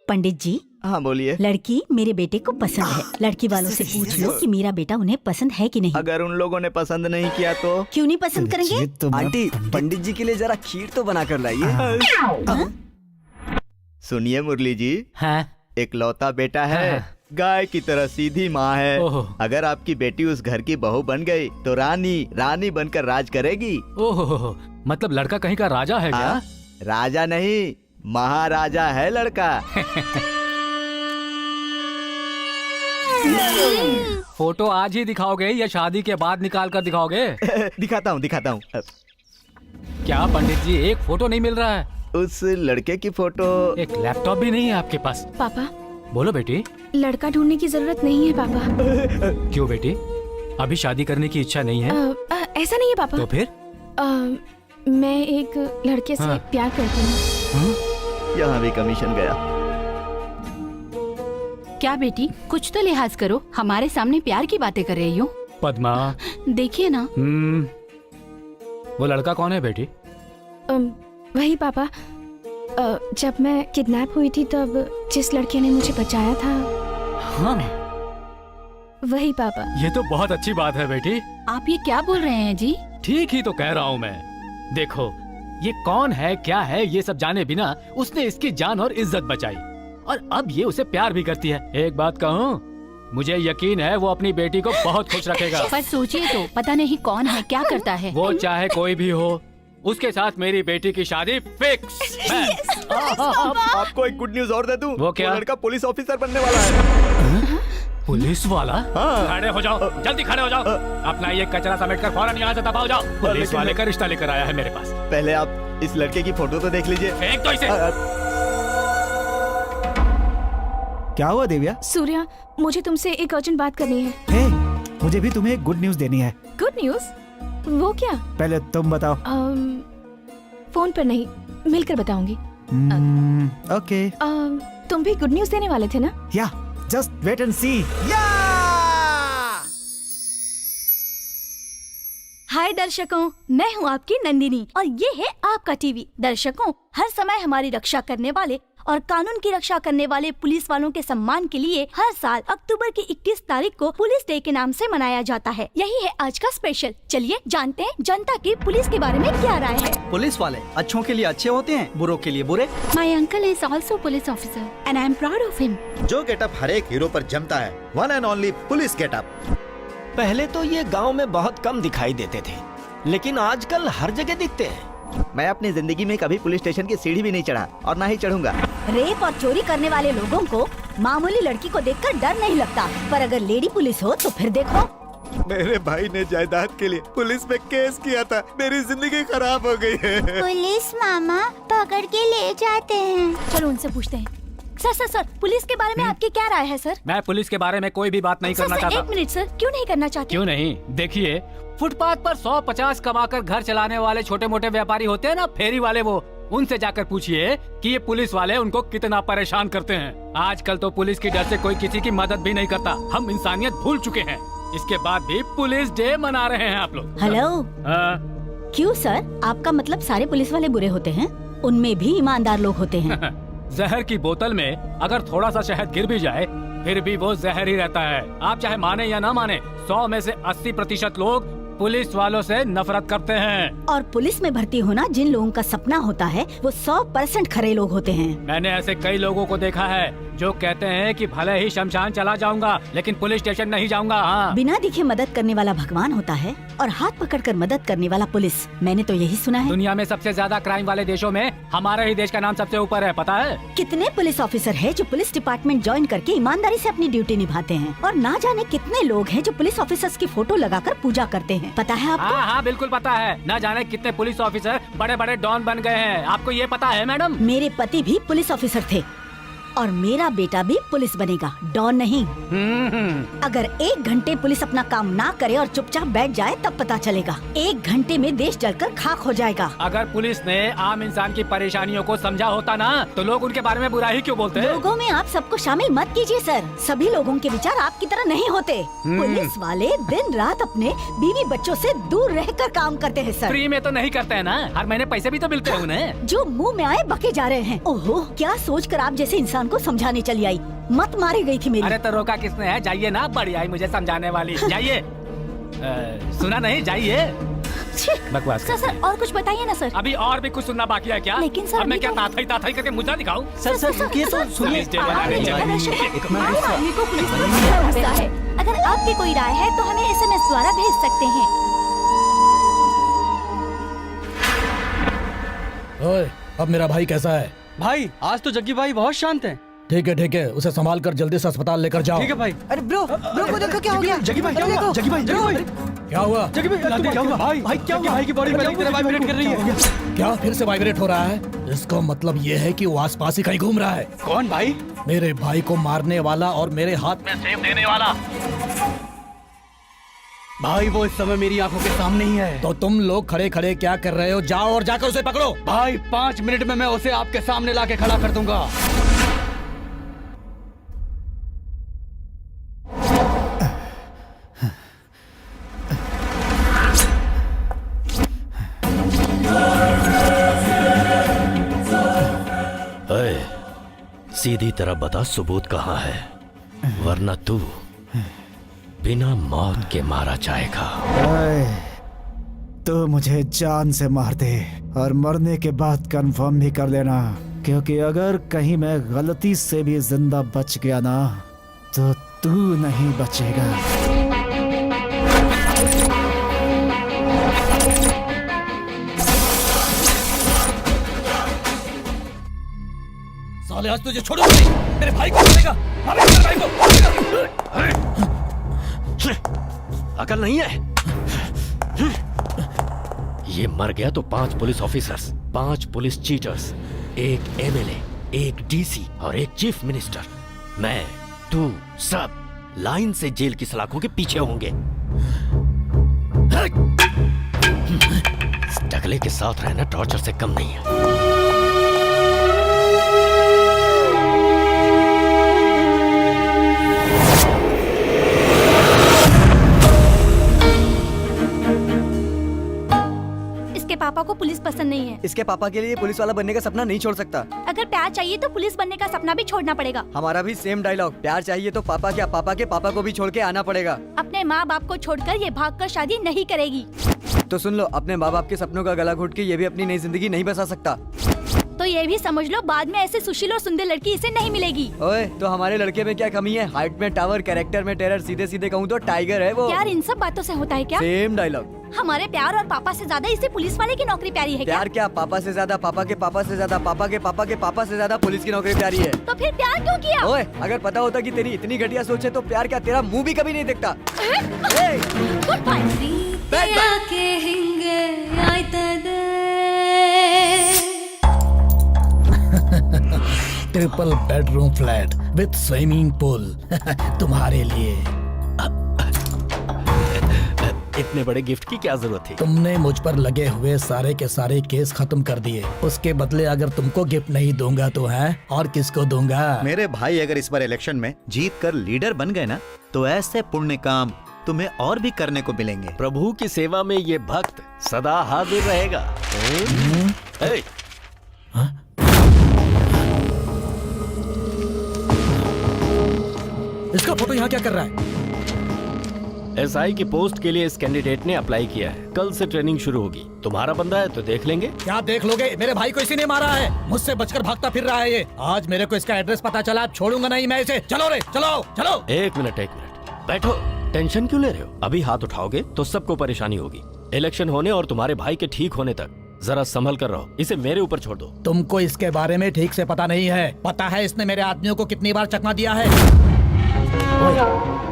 पंडित जी, हाँ बोलिए। लड़की मेरे बेटे को पसंद है। लड़की वालों से पूछ लो कि मेरा बेटा उन्हें पसंद है कि नहीं। अगर उन लोगों ने पसंद नहीं किया तो? क्यों नहीं पसंद करेंगे? आंटी, पंडित जी के लिए जरा खीर तो बना कर लाइए। सुनिए मुरली जी, एक लौता बेटा है, गाय की तरह सीधी माँ है। अगर आपकी बेटी उस घर की बहू बन गई तो रानी बनकर राज करेगी। ओहो, मतलब लड़का कहीं का राजा है क्या? राजा नहीं, महाराजा है लड़का। फोटो आज ही दिखाओगे या शादी के बाद निकाल कर दिखाओगे? दिखाता हूँ। क्या पंडित जी, एक फोटो नहीं मिल रहा है? उस लड़के की फोटो। एक लैपटॉप भी नहीं है आपके पास? पापा, बोलो बेटी। लड़का ढूंढने की जरूरत नहीं है पापा। क्यों बेटी? अभी शादी करने की इच्छा नहीं है? ऐसा नहीं है पापा। तो फिर? मैं एक लड़के से प्यार करती हूँ। यहाँ भी कमीशन गया। क्या बेटी, कुछ तो लिहाज करो, हमारे सामने प्यार की बातें कर रही हो। पद्मा, देखिए ना। वो लड़का कौन है बेटी? वही पापा, जब मैं किडनैप हुई थी तब जिस लड़के ने मुझे बचाया था। हाँ, वही पापा। ये तो बहुत अच्छी बात है बेटी। आप ये क्या बोल रहे हैं जी? ठीक ही तो कह रहा हूँ मैं। देखो, ये कौन है, क्या है, ये सब जाने बिना उसने इसकी जान और इज्जत बचाई, और अब ये उसे प्यार भी करती है। एक बात कहूँ, मुझे यकीन है वो अपनी बेटी को बहुत खुश रखेगा। पर सोचिए तो, पता नहीं कौन है, क्या करता है। वो चाहे कोई भी हो, उसके साथ मेरी बेटी की शादी फिक्स है। आपको एक गुड न्यूज और दे दूं? वो क्या? लड़का पुलिस ऑफिसर बनने वाला है। पुलिस वाला? खड़े हो जाओ, जल्दी खड़े हो जाओ। अपना ये कचरा समेट कर फौरन यहाँ से दबा हो जाओ। पुलिस वाले का रिश्ता लेकर आया है मेरे पास। पहले आप इस लड़के की फोटो तो देख लीजिए। फेंक दो इसे। क्या हुआ दिव्या? सूर्या, मुझे तुमसे एक अर्जेंट बात करनी है। हे, मुझे भी तुम्हें एक गुड न्यूज देनी है। Good news? वो क्या? पहले तुम बताओ। फोन पर नहीं, मिलकर बताऊंगी। ओके। तुम भी गुड न्यूज देने वाले थे ना? या, जस्ट वेट एंड सी। हाय दर्शकों, मैं हूँ आपकी नंदिनी और ये है आपका टीवी। दर्शकों, हर समय हमारी रक्षा करने वाले और कानून की रक्षा करने वाले पुलिस वालों के सम्मान के लिए हर साल अक्टूबर की 21 तारीख को पुलिस डे के नाम से मनाया जाता है। यही है आज का स्पेशल। चलिए जानते हैं जनता की पुलिस के बारे में क्या राय है। पुलिस वाले अच्छों के लिए अच्छे होते हैं, बुरों के लिए बुरे। My uncle is also police officer and I am proud of him. जो गेटअप हर एक हीरो पर जमता है, one and only police getup. पहले तो ये गांव में बहुत कम दिखाई देते थे, लेकिन आजकल हर जगह दिखते हैं। मैं अपनी जिंदगी में कभी पुलिस स्टेशन की सीढ़ी भी नहीं चढ़ा और ना ही चढ़ूंगा। रेप और चोरी करने वाले लोगों को मामूली लड़की को देखकर डर नहीं लगता, पर अगर लेडी पुलिस हो तो फिर देखो। मेरे भाई ने जायदाद के लिए पुलिस में केस किया था, मेरी जिंदगी खराब हो गई है। पुलिस मामा पकड़ के ले जाते हैं। चलो उनसे पूछते हैं। सर सर सर, पुलिस के बारे में आपकी क्या राय है सर? मैं पुलिस के बारे में कोई भी बात नहीं करना चाहता। एक मिनट सर, क्यों नहीं करना चाहते? क्यों नहीं? देखिए, फुटपाथ पर 100-50 कमाकर घर चलाने वाले छोटे मोटे व्यापारी होते हैं ना, फेरी वाले, वो उनसे जाकर पूछिए कि ये पुलिस वाले उनको कितना परेशान करते हैं। आजकल तो पुलिस की डर से कोई किसी की मदद भी नहीं करता। हम इंसानियत भूल चुके हैं। इसके बाद भी पुलिस डे मना रहे हैं आप लोग। हेलो। क्यों सर, आपका मतलब सारे पुलिस वाले बुरे होते हैं? उनमें भी ईमानदार लोग होते हैं। जहर की बोतल में अगर थोड़ा सा शहद गिर भी जाए फिर भी वो जहर ही रहता है। आप चाहे माने या ना माने, 100 में से 80% लोग पुलिस वालों से नफरत करते हैं। और पुलिस में भर्ती होना जिन लोगों का सपना होता है वो 100% खरे लोग होते हैं। मैंने ऐसे कई लोगों को देखा है जो कहते हैं कि भले ही शमशान चला जाऊंगा लेकिन पुलिस स्टेशन नहीं जाऊंगा। हाँ। बिना दिखे मदद करने वाला भगवान होता है और हाथ पकड़कर मदद करने वाला पुलिस। मैंने तो यही सुना है। दुनिया में सबसे ज्यादा क्राइम वाले देशों में हमारे ही देश का नाम सबसे ऊपर है, पता है? कितने पुलिस ऑफिसर हैं जो पुलिस डिपार्टमेंट ज्वाइन करके ईमानदारी से अपनी ड्यूटी निभाते हैं, और ना जाने कितने लोग हैं जो पुलिस ऑफिसर्स की फोटो लगाकर पूजा करते हैं। पता है आपको? हाँ हाँ बिल्कुल पता है। न जाने कितने पुलिस ऑफिसर बड़े बड़े डॉन बन गए हैं। आपको ये पता है मैडम? मेरे पति भी पुलिस ऑफिसर थे और मेरा बेटा भी पुलिस बनेगा, डॉन नहीं। अगर 1 घंटे पुलिस अपना काम ना करे और चुपचाप बैठ जाए तब पता चलेगा। 1 घंटे में देश जलकर खाक हो जाएगा। अगर पुलिस ने आम इंसान की परेशानियों को समझा होता ना तो लोग उनके बारे में बुरा ही क्यों बोलते हैं? लोगों में आप सबको शामिल मत कीजिए सर। सभी लोगों के विचार आपकी तरह नहीं होते। पुलिस वाले दिन रात अपने बीवी बच्चों से दूर रहकर काम करते हैं सर। फ्री में तो नहीं करते हैं ना, हर महीने पैसे भी तो मिलते हैं उन्हें। जो मुंह में आए बके जा रहे हैं। ओहो, क्या सोचकर आप जैसे इंसान को समझाने चली आई? मत मारी गई थी मेरी। अरे तो रोका किसने है? जाइए ना, बड़ी आई मुझे समझाने वाली। जाइए। सुना नहीं? जाइए। बकवास सर सर और कुछ बताइए ना सर। अभी और भी कुछ सुनना बाकी है क्या? लेकिन सर अब मैं क्या ताथाई करके मुद्दा दिखाऊं? सर रुकिए तो सुनिए। अगर आपकी कोई राय है तो हमें SMS द्वारा भेज सकते हैं। ओए, अब मेरा भाई कैसा है? भाई आज तो जग्गी भाई बहुत शांत हैं। ठीक है, उसे संभाल कर जल्दी से अस्पताल लेकर जाओ। ठीक है भाई। अरे ब्रो को देखो क्या हो गया। जगी भाई क्या हुआ? जगी भाई क्या हुआ? जग्गी भाई क्या हुआ? भाई क्या हुआ? भाई की बॉडी पहले की तरह वाइब्रेट कर रही है। क्या फिर से वाइब्रेट हो रहा है? इसका मतलब ये है कि वो आसपास ही कहीं घूम रहा है। कौन भाई? मेरे भाई को मारने वाला और मेरे हाथ में सेब देने वाला। भाई वो इस समय मेरी आंखों के सामने ही है। तो तुम लोग खड़े खड़े क्या कर रहे हो? जाओ और जाकर उसे पकड़ो। भाई 5 मिनट में मैं उसे आपके सामने लाके खड़ा कर दूंगा। सीधी तरह बता सबूत कहाँ है, वरना तू बिना मौत के मारा जाएगा। तो मुझे जान से मार दे और मरने के बाद कंफर्म भी कर लेना, क्योंकि अगर कहीं मैं गलती से भी जिंदा बच गया ना तो तू नहीं बचेगा। साले आज तुझे छोड़ूंगा नहीं। मेरे भाई को मारेगा, मारेगा मेरे भाई को। अकल नहीं है? ये मर गया तो 5 police officers, 5 police cheaters, 1 MLA, 1 DC और 1 चीफ मिनिस्टर, मैं, तू, सब लाइन से जेल की सलाखों के पीछे होंगे। इस टकले के साथ रहना टॉर्चर से कम नहीं है। पापा को पुलिस पसंद नहीं है। इसके पापा के लिए पुलिस वाला बनने का सपना नहीं छोड़ सकता। अगर प्यार चाहिए तो पुलिस बनने का सपना भी छोड़ना पड़ेगा। हमारा भी सेम डायलॉग, प्यार चाहिए तो पापा क्या, पापा के पापा को भी छोड़ के आना पड़ेगा। अपने माँ बाप को छोड़कर ये भागकर शादी नहीं करेगी। तो सुन लो, अपने माँ बाप के सपनों का गला घोट के ये भी अपनी नई जिंदगी नहीं बसा सकता। तो ये भी समझ लो, बाद में ऐसे सुशील और सुंदर लड़की इसे नहीं मिलेगी। ओए, तो हमारे लड़के में क्या कमी है? हाइट में टावर, कैरेक्टर में टेरर, सीधे सीधे कहूँ तो टाइगर है वो। यार इन सब बातों से होता है क्या? Same dialogue. हमारे प्यार और पापा से ज्यादा इसे पुलिस वाले की नौकरी प्यारी है। प्यार क्या? पापा से ज्यादा, पापा के पापा से ज्यादा, पापा के पापा के पापा से ज्यादा पुलिस की नौकरी प्यारी है। तो फिर प्यार क्यों किया? ओए, अगर पता होता कि तेरी इतनी घटिया सोच है तो प्यार क्या, तेरा मुंह भी कभी नहीं देखता। Triple bedroom flat with swimming pool तुम्हारे लिए। इतने बड़े गिफ्ट की क्या जरूरत थी? तुमने मुझ पर लगे हुए सारे के सारे केस खत्म कर दिए। उसके बदले अगर तुमको गिफ्ट नहीं दूंगा तो है और किसको दूंगा? मेरे भाई अगर इस बार इलेक्शन में जीत कर लीडर बन गए ना तो ऐसे पुण्य काम तुम्हें और भी करने को मिलेंगे। प्रभु की सेवा में ये भक्त सदा हाजिर रहेगा। इसका फोटो यहाँ क्या कर रहा है? एसआई की पोस्ट के लिए इस कैंडिडेट ने अप्लाई किया है। कल से ट्रेनिंग शुरू होगी। तुम्हारा बंदा है तो देख लेंगे। क्या देख लोगे? मेरे भाई को इसी ने मारा है। मुझसे बचकर भागता फिर रहा है ये। आज मेरे को इसका एड्रेस पता चला, छोड़ूंगा नहीं मैं इसे। चलो रे, चलो चलो। एक मिनट बैठो। टेंशन क्यों ले रहे हो? अभी हाथ उठाओगे तो सबको परेशानी होगी। इलेक्शन होने और तुम्हारे भाई के ठीक होने तक जरा संभल कर रहो। इसे मेरे ऊपर छोड़ दो। तुमको इसके बारे में ठीक से पता नहीं है। पता है इसने मेरे आदमियों को कितनी बार चकमा दिया है।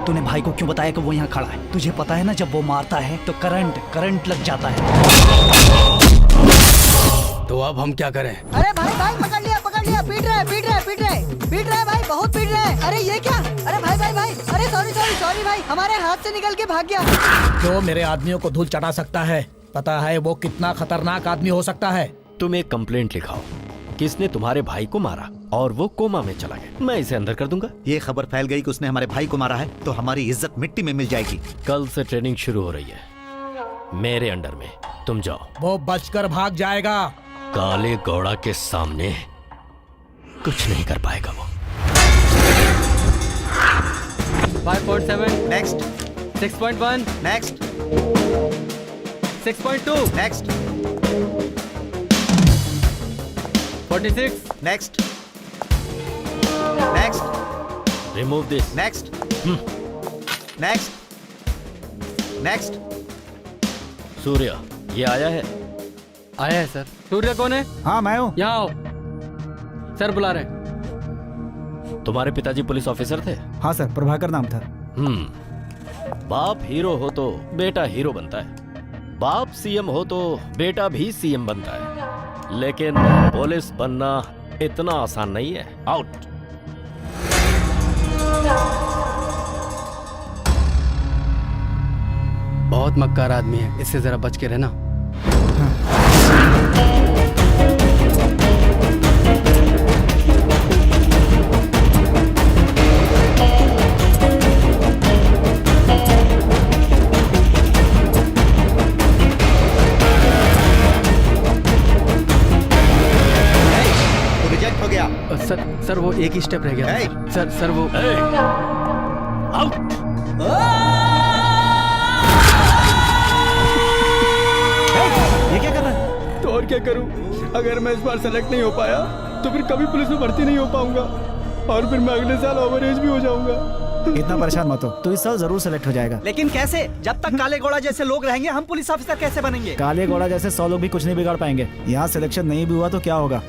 तूने भाई को क्यों बताया कि वो यहाँ खड़ा है? तुझे पता है ना, जब वो मारता है तो करंट लग जाता है। तो अब हम क्या करें? अरे भाई पकड़ लिया, पीट रहा है भाई, बहुत पीट रहा है। अरे ये क्या? अरे भाई, अरे सॉरी भाई, हमारे हाथ से निकल के भाग गया। जो मेरे आदमियों को धूल चटा सकता है, पता है वो कितना खतरनाक आदमी हो सकता है। तुम एक कंप्लेंट लिखाओ, किसने तुम्हारे भाई को मारा और वो कोमा में चला गया। मैं इसे अंदर कर दूंगा। ये खबर फैल गई कि उसने हमारे भाई को मारा है तो हमारी इज्जत मिट्टी में मिल जाएगी। कल से ट्रेनिंग शुरू हो रही है मेरे अंडर में। तुम जाओ। वो बचकर भाग जाएगा। काले गौड़ा के सामने कुछ नहीं कर पाएगा वो। 5.7 next, 6.1 next, 6.2 next, 46 next, next, remove this. Next, next, next. Surya ये आया है? आया है सर। सूर्य कौन है? हाँ मैं हूँ। यहाँ आओ, सर बुला रहे। तुम्हारे पिताजी पुलिस ऑफिसर थे? हाँ सर, प्रभाकर नाम था। बाप हीरो हो तो बेटा हीरो बनता है, बाप सीएम हो तो बेटा भी सीएम बनता है, लेकिन पुलिस बनना इतना आसान नहीं है। आउट। बहुत मक्कार आदमी है, इससे जरा बच के रहना। रिजेक्ट हो गया। सर वो एक ही स्टेप रह गया। सर वो आउट। ये क्या कर रहा है? तो और क्या करूं? अगर मैं इस बार सेलेक्ट नहीं हो पाया तो फिर कभी पुलिस में भर्ती नहीं हो पाऊंगा और फिर मैं अगले साल ओवर एज भी हो जाऊंगा। इतना परेशान मत हो, तो इस साल जरूर सेलेक्ट हो जाएगा। लेकिन कैसे? जब तक काले घोड़ा जैसे लोग रहेंगे हम पुलिस ऑफिसर कैसे बनेंगे? काले घोड़ा जैसे 100 लोग भी कुछ नहीं बिगाड़ पाएंगे। यहाँ सिलेक्शन नहीं भी हुआ तो क्या होगा,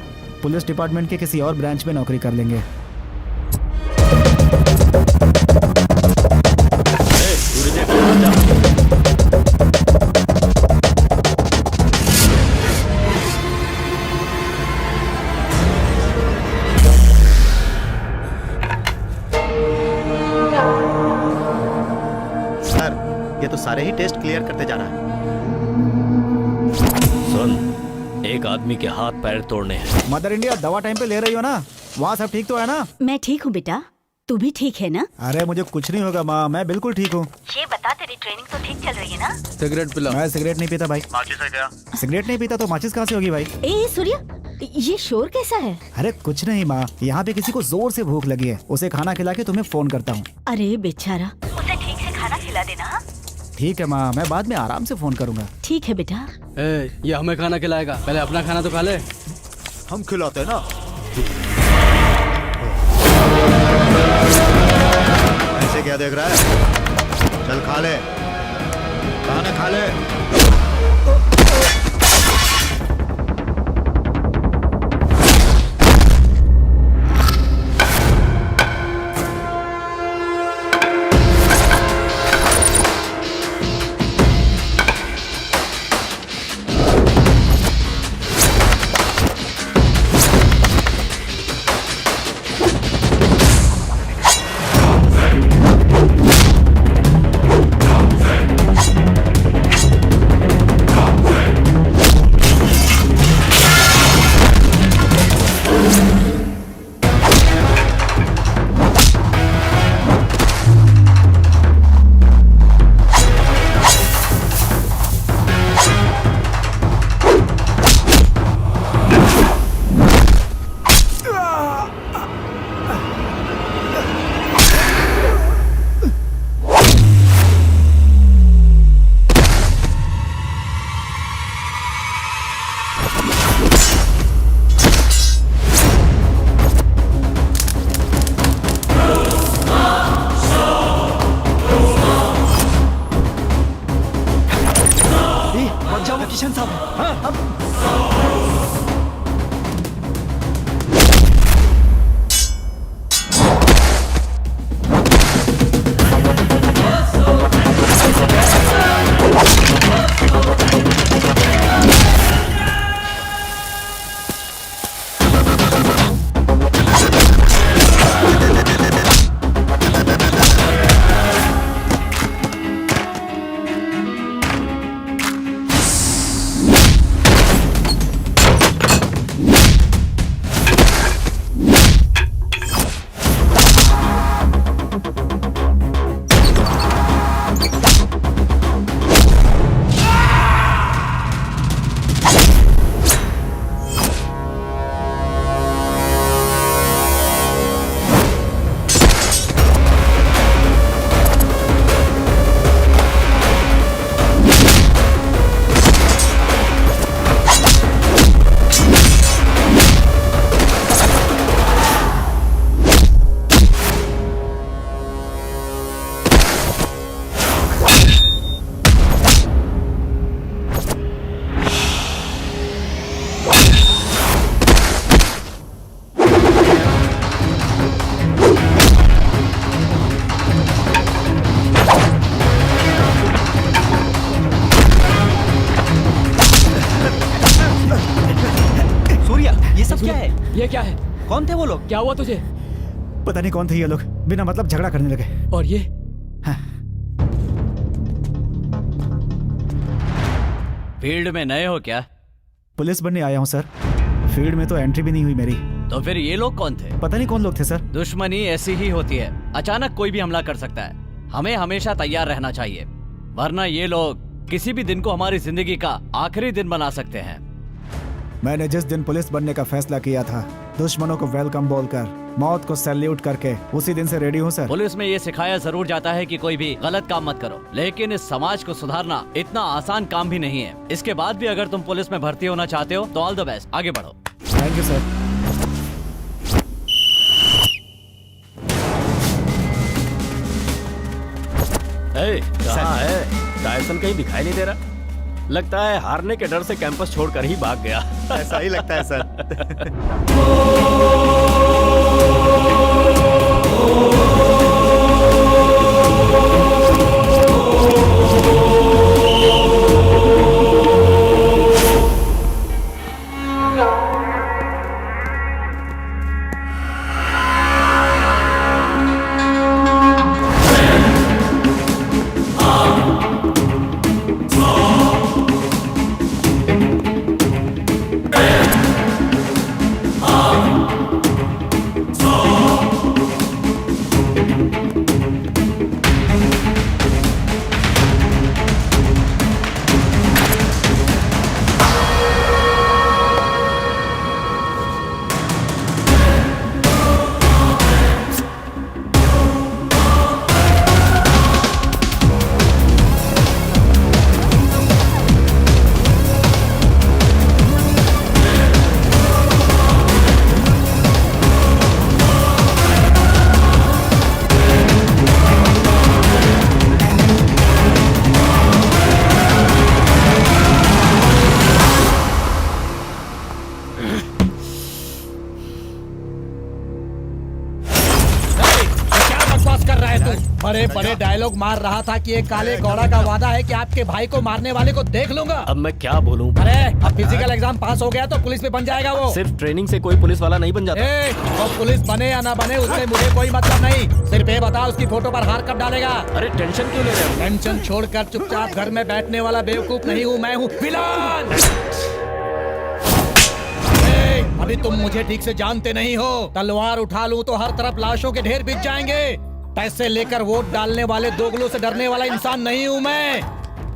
पुलिस डिपार्टमेंट के किसी और ब्रांच में नौकरी कर लेंगे। सर, ये तो सारे ही टेस्ट क्लियर करते जा रहा है। सुन, एक आदमी के हाथ पैर तोड़ने हैं। मदर इंडिया, दवा टाइम पे ले रही हो ना? वहाँ सब ठीक तो है ना? मैं ठीक हूँ बेटा, तू भी ठीक है ना? अरे मुझे कुछ नहीं होगा माँ, मैं बिल्कुल ठीक हूँ। ये बता, तेरी ट्रेनिंग तो ठीक चल रही है ना? सिगरेट पिला। मैं सिगरेट नहीं पीता भाई। माचिस है क्या? सिगरेट नहीं पीता तो माचिस कहाँ से होगी भाई? ए सूर्या, ये शोर कैसा है? अरे कुछ नहीं माँ, यहाँ पे किसी को जोर से भूख लगी है, उसे खाना खिला के तुम्हें फोन करता हूँ। अरे बेचारा, उसे ठीक से खाना खिला देना। ठीक है माँ, मैं बाद में आराम से फोन करूँगा। ठीक है बेटा। ये हमें खाना खिलाएगा, पहले अपना खाना तो खा ले। हम खिलाते हैं ना। ऐसे क्या देख रहा है? चल खा ले, खाना खा ले। किशन साहब। ये क्या है? कौन थे वो लोग? क्या हुआ तुझे? पता नहीं कौन थे ये लोग, बिना मतलब झगड़ा करने लगे। और ये? फील्ड में नए हो क्या? पुलिस बनने आया हूँ सर। फील्ड में तो एंट्री भी नहीं हुई मेरी। तो फिर ये लोग कौन थे? पता नहीं कौन लोग थे सर। दुश्मनी ऐसी ही होती है, अचानक कोई भी हमला कर सकता है। हमें हमेशा तैयार रहना चाहिए, वरना ये लोग किसी भी दिन को हमारी जिंदगी का आखिरी दिन बना सकते हैं। मैंने जिस दिन पुलिस बनने का फैसला किया था, दुश्मनों को वेलकम बोलकर, मौत को सैल्यूट करके, उसी दिन से रेडी हूँ सर। पुलिस में ये सिखाया जरूर जाता है कि कोई भी गलत काम मत करो, लेकिन इस समाज को सुधारना इतना आसान काम भी नहीं है। इसके बाद भी अगर तुम पुलिस में भर्ती होना चाहते हो तो ऑल द बेस्ट, आगे बढ़ो। Thank you sir. कहाँ है? टायसन कहीं दिखाई नहीं दे रहा। लगता है हारने के डर से कैंपस छोड़कर ही भाग गया। ऐसा ही लगता है सर। बड़े बड़े डायलॉग मार रहा था कि एक काले घोड़ा का वादा है कि आपके भाई को मारने वाले को देख लूंगा। अब मैं क्या बोलूं? अरे अब फिजिकल एग्जाम पास हो गया तो पुलिस में बन जाएगा वो। सिर्फ ट्रेनिंग से कोई पुलिस वाला नहीं बन जाता। वो पुलिस बने या ना बने उससे मुझे कोई मतलब नहीं। सिर्फ ये बता उसकी फोटो पर हार कब डालेगा? अरे टेंशन क्यों ले रहे हो? टेंशन छोड़कर चुपचाप घर में बैठने वाला बेवकूफ नहीं हूँ, मैं हूँ विलन। अभी तुम मुझे ठीक से जानते नहीं हो। तलवार उठा लूं तो हर तरफ लाशों के ढेर बिछ जाएंगे। पैसे लेकर वोट डालने वाले दोगलों से डरने वाला इंसान नहीं हूँ मैं।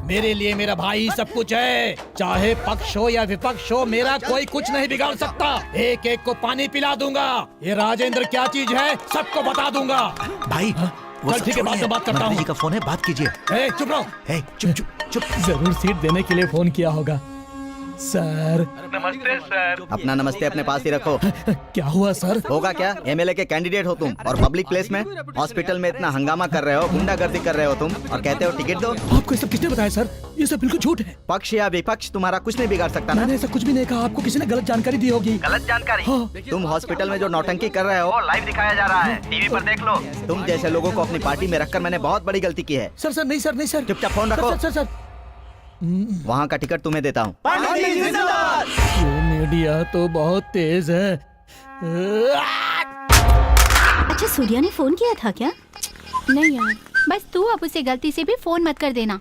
मेरे लिए मेरा भाई सब कुछ है। चाहे पक्ष हो या विपक्ष हो, मेरा कोई कुछ नहीं बिगाड़ सकता। एक एक को पानी पिला दूंगा। ये राजेंद्र क्या चीज है सबको बता दूंगा। भाई चल ठीक है, बाद में बात करता हूँ। जी का फोन है, बात कीजिए। चुप रहो। चुप चुप चुप। जरूर सीट देने के लिए फोन किया होगा। सर नमस्ते सर। अपना नमस्ते अपने पास ही रखो। क्या हुआ सर? होगा क्या, एमएलए के कैंडिडेट हो तुम और पब्लिक प्लेस में हॉस्पिटल में इतना हंगामा कर रहे हो, गुंडागर्दी कर रहे हो तुम और कहते हो टिकट दो। आपको ये सब किसने बताया सर? ये सब बिल्कुल झूठ है। पक्ष या विपक्ष तुम्हारा कुछ नहीं बिगाड़ सकता ना। मैंने ऐसा कुछ भी नहीं कहा, आपको किसी ने गलत जानकारी दी होगी। गलत जानकारी? हाँ। तुम हॉस्पिटल में जो नौटंकी कर रहे हो लाइव दिखाया जा रहा है, टीवी पर देख लो। तुम जैसे लोगों को अपनी पार्टी में रखकर मैंने बहुत बड़ी गलती की है। सर नहीं सर, नहीं सर। चुपचाप फोन रखो। सर वहाँ का टिकट तुम्हें देता हूँ। ये मीडिया तो बहुत तेज है। अच्छा सूर्या ने फोन किया था क्या? नहीं यार, बस तू अब उसे गलती से भी फोन मत कर देना।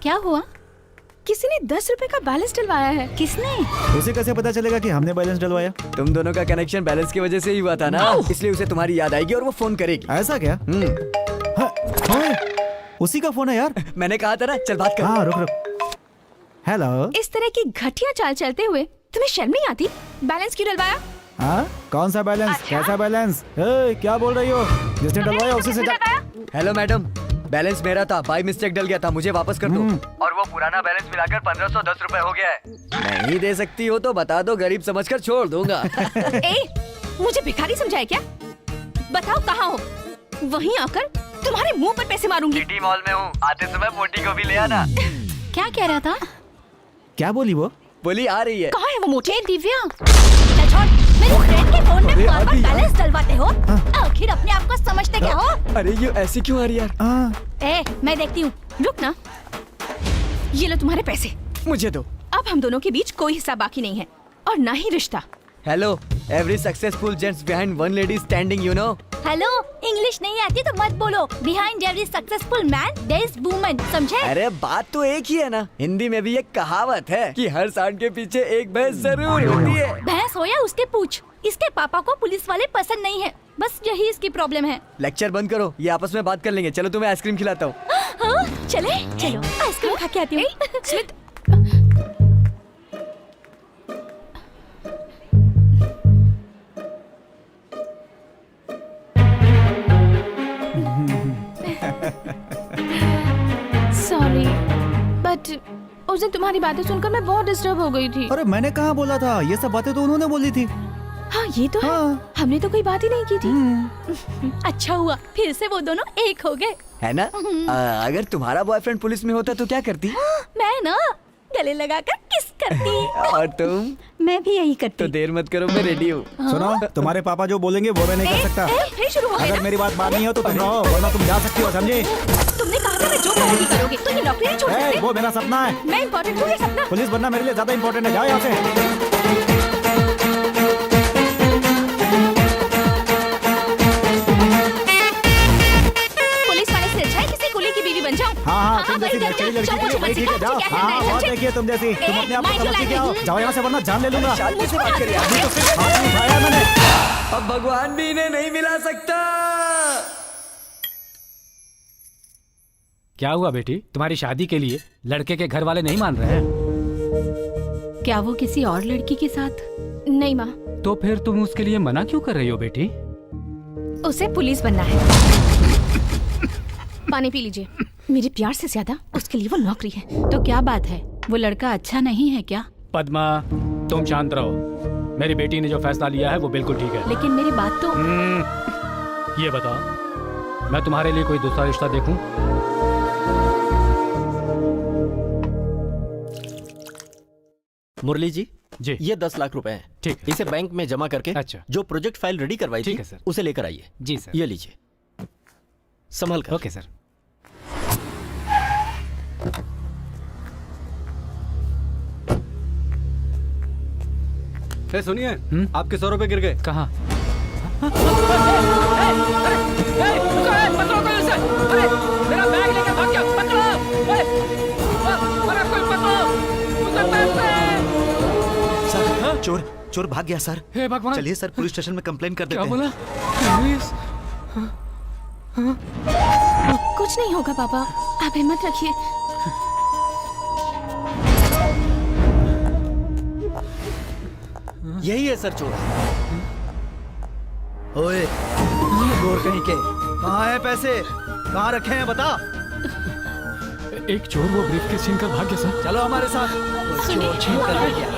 क्या हुआ? किसी ने 10 रुपए का बैलेंस डलवाया है। किसने? उसे कैसे पता चलेगा कि हमने बैलेंस डलवाया? तुम दोनों का कनेक्शन बैलेंस की वजह से ही हुआ था ना, इसलिए उसे तुम्हारी याद आएगी और वो फोन करेगी। ऐसा क्या? उसी का फोन है यार। मैंने कहा था ना, चल बात कर। हाँ रुक। हेलो। इस तरह की घटिया चाल चलते हुए तुम्हें शर्म नहीं आती? बैलेंस क्यों डलवाया? हाँ कौन सा बैलेंस? अच्छा? कैसा बैलेंस? क्या बोल रही हो? जिसने डलवाया उसी से हेलो मैडम, बैलेंस मेरा था, बाई मिस्टेक डल गया था, मुझे वापस कर दो। और वो पुराना बैलेंस मिलाकर 1510 रुपए हो गया है। नहीं दे सकती हो तो बता दो, गरीब समझकर छोड़ दूंगा। मुझे भिखारी समझाए क्या? बताओ कहाँ हो, वहीं आकर तुम्हारे मुंह पर पैसे मारूंगी। सिटी मॉल में हूँ, आते समय मोटी को भी ले आना। क्या कह रहा था? क्या बोली वो? बोली आ रही है। कहाँ है वो मोटी? दिव्या मेरे फ्रेंड के फोन में बार-बार बैलेंस डलवाते हो। आखिर अपने आप को समझते क्या हो? अरे ये ऐसी क्यों आ रही यार? मैं देखती हूँ, रुक ना। ये लो तुम्हारे पैसे, मुझे दो। अब हम दोनों के बीच कोई हिस्सा बाकी नहीं है और ना ही रिश्ता। Hello, every successful gents behind one lady standing, you know. Hello, English नहीं आती तो मत बोलो। Behind every successful man there is woman, समझे? अरे बात तो एक ही है ना। हिंदी में भी एक कहावत है कि हर सांड के पीछे एक भैंस जरूर होती है। भैंस हो या उसके पूछ, इसके पापा को पुलिस वाले पसंद नहीं है, बस यही इसकी प्रॉब्लम है। लेक्चर बंद करो, ये आपस में बात कर लेंगे। चलो तुम्हें आइसक्रीम खिलाता हूँ। हाँ, चले चलो आइसक्रीम खा के आती हूँ। स्मिथ सॉरी बट उस दिन तुम्हारी बातें सुनकर मैं बहुत डिस्टर्ब हो गई थी। अरे मैंने कहाँ बोला था, ये सब बातें तो उन्होंने बोली थी। हाँ ये तो है, हमने तो कोई बात ही नहीं की थी। अच्छा हुआ फिर से वो दोनों एक हो गए, है ना? अगर तुम्हारा बॉयफ्रेंड पुलिस में होता तो क्या करती? मैं ना गले लगाकर किस करती। और तुम? मैं भी यही करती। तो देर मत करो, मैं रेडी हूँ। सुनो, तुम्हारे पापा जो बोलेंगे वो मैं नहीं कर सकता। फिर शुरू हो गया अगर ना? मेरी बात माननी हो तो तुम रहो, वरना तुम जा सकती हो, समझी? तुमने कहा था मैं जो करोगी करोगे, तो ये नौकरी नहीं छोड़ सकते। वो मेरा सपना है। मैं इम्पोर्टेंट हूँ, ये सपना। पुलिस बनना मेरे लिए ज्यादा इम्पोर्टेंट है। जाओ यहाँ से। हाँ, तुम जैसी नेचुरल लड़की के लिए वही ठीक है। जाओ। हाँ, बहुत देखिए तुम जैसी। तुम अपने आप को समझती क्या हो? जाओ यहाँ से, वरना जान ले लूंगा। शांति से बात करिए। अभी तो सिर्फ हाथ नहीं उठाया मैंने। अब भगवान भी इन्हें नहीं मिला सकता। क्या हुआ बेटी, तुम्हारी शादी के लिए लड़के के घर वाले नहीं मान रहे हैं? क्या वो किसी और लड़की के साथ? नहीं माँ। तो फिर तुम उसके लिए मना क्यों कर रही हो बेटी? उसे पुलिस बनना है। पानी पी लीजिए। मेरे प्यार से ज्यादा उसके लिए वो नौकरी है। तो क्या बात है, वो लड़का अच्छा नहीं है क्या? पद्मा, तुम शांत रहो। मेरी बेटी ने जो फैसला लिया है वो बिल्कुल ठीक है। लेकिन मेरी बात तो ये बताओ, मैं तुम्हारे लिए कोई दूसरा रिश्ता देखूं? मुरली जी, जी ये 10 लाख रुपए हैं। ठीक, इसे बैंक में जमा करके अच्छा, जो प्रोजेक्ट फाइल रेडी करवाई ठीक थी है सर, उसे लेकर आइए। जी सर। ये लीजिए, संभल कर। Okay sir. सुनिए, आपके 100 रुपए गिर गए। कहाँ? मेरा बैग लेकर भाग गया, पकड़ो! कोई पकड़ो! सर, चोर भाग गया सर। हे भगवान! चलिए सर, पुलिस स्टेशन में कंप्लेन कर देते हैं। क्या बोला? कुछ नहीं होगा पापा, आप हिम्मत रखिए। यही है सर चोर। ओए, चोर कहीं के, कहाँ है पैसे? कहाँ रखे हैं बता। एक चोर वो ब्रीफकेस छीन कर भाग गया सर। चलो हमारे साथ। चोर छीन कर ले गया।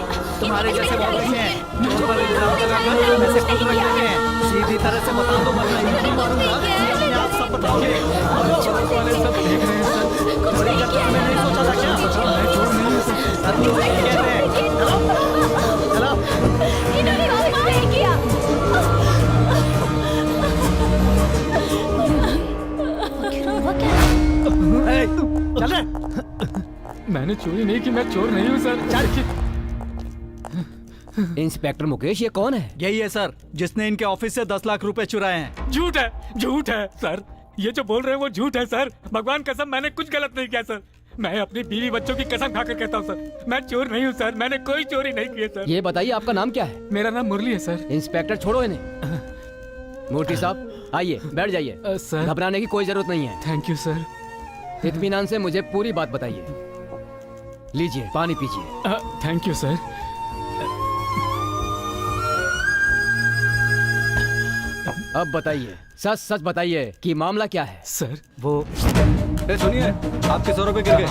तुम्हारे जैसे बहुत अच्छे हैं। चोर पर इल्जाम लगाकर पैसे खुद रख लेते हैं। सीधी तरह से बता दो, वरना नहीं मारूंगा। आप सब बताओगे। चोर वाले सब देख रहे हैं सर। चोरी का तो मैंने नहीं सोचा था क्या? मैं चोर नहीं हूँ सर। सब लोग कहते हैं। चलो। इन्होंने कुछ नहीं किया। चल रहे। मैंने चोरी नहीं की, मैं चोर नहीं हूँ सर। इंस्पेक्टर मुकेश, ये कौन है? यही है सर, जिसने इनके ऑफिस से 10 लाख रुपए चुराए हैं। झूठ है, झूठ है सर। ये जो बोल रहे हैं वो झूठ है सर। भगवान कसम, मैंने कुछ गलत नहीं किया सर। मैं अपनी बीवी बच्चों की कसम खाकर कहता हूँ सर, मैं चोर नहीं हूँ सर। मैंने कोई चोरी नहीं की है सर। ये बताइए आपका नाम क्या है? मेरा नाम मुरली है सर। इंस्पेक्टर छोड़ो इन्हें। मूर्ति साहब आइए, बैठ जाइए। सर, घबराने की कोई जरूरत नहीं है। Thank you sir. इत्मीनान से मुझे पूरी बात बताइए। लीजिए, पानी पीजिए। Thank you sir. अब बताइए, सच सच बताइए कि मामला क्या है? सर वो सुनिए, आपके 100 रुपए गिर गए।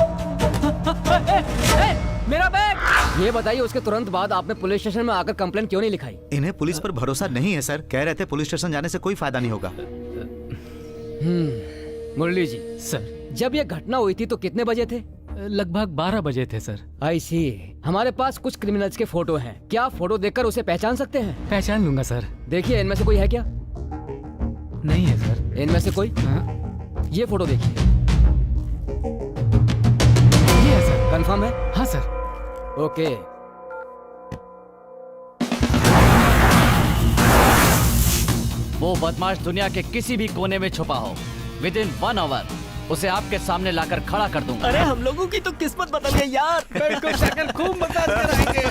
मेरा बैग! ये बताइए, उसके तुरंत बाद आपने पुलिस स्टेशन में आकर कंप्लेंट क्यों नहीं लिखाई? इन्हें पुलिस पर भरोसा नहीं है सर। कह रहे थे पुलिस स्टेशन जाने से कोई फायदा नहीं होगा। मुरली जी सर, जब ये घटना हुई थी तो कितने बजे थे? लगभग 12 बजे थे सर। आई सी। हमारे पास कुछ क्रिमिनल्स के फोटो हैं। क्या फोटो देखकर उसे पहचान सकते हैं? पहचान लूंगा सर। देखिए, इनमें से कोई है क्या? नहीं है सर। इनमें से कोई? ये फोटो देखिए। ये है सर। कंफर्म है? हाँ सर। ओके। वो बदमाश दुनिया के किसी भी कोने में छुपा हो, विदिन 1 आवर उसे आपके सामने लाकर खड़ा कर दूंगा। अरे हम लोगों की तो किस्मत बदल गई यार। बिल्कुल शक्ल खूब मसाज कराएंगे।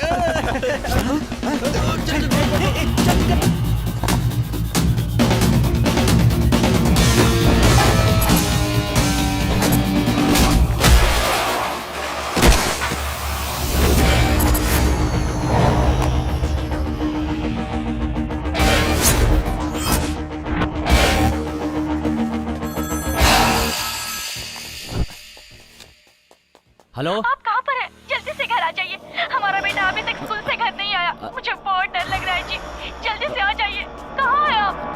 हेलो, आप कहाँ पर हैं? जल्दी से घर आ जाइए। हमारा बेटा अभी तक स्कूल से घर नहीं आया। मुझे बहुत डर लग रहा है जी। जल्दी से आ जाइए। कहाँ हैं आप?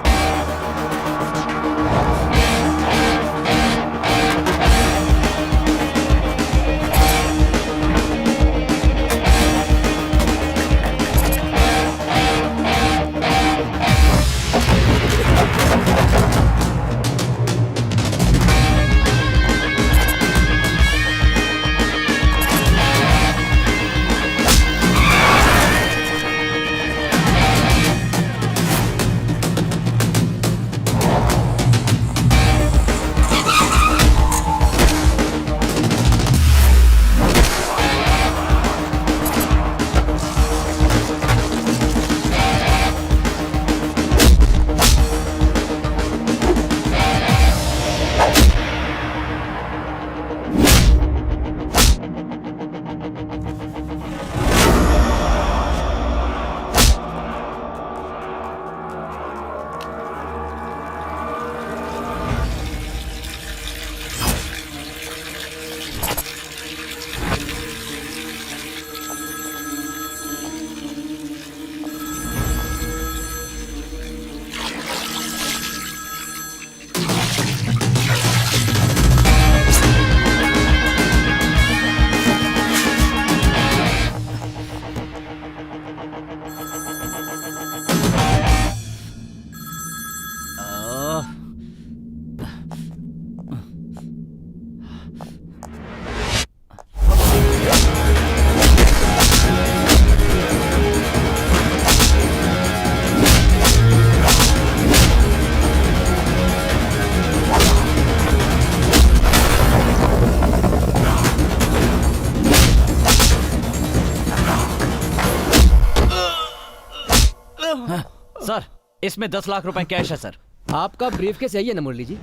सर इसमें 10 लाख रुपए कैश है सर। आपका ब्रीफकेस यही है ना मुरली जी?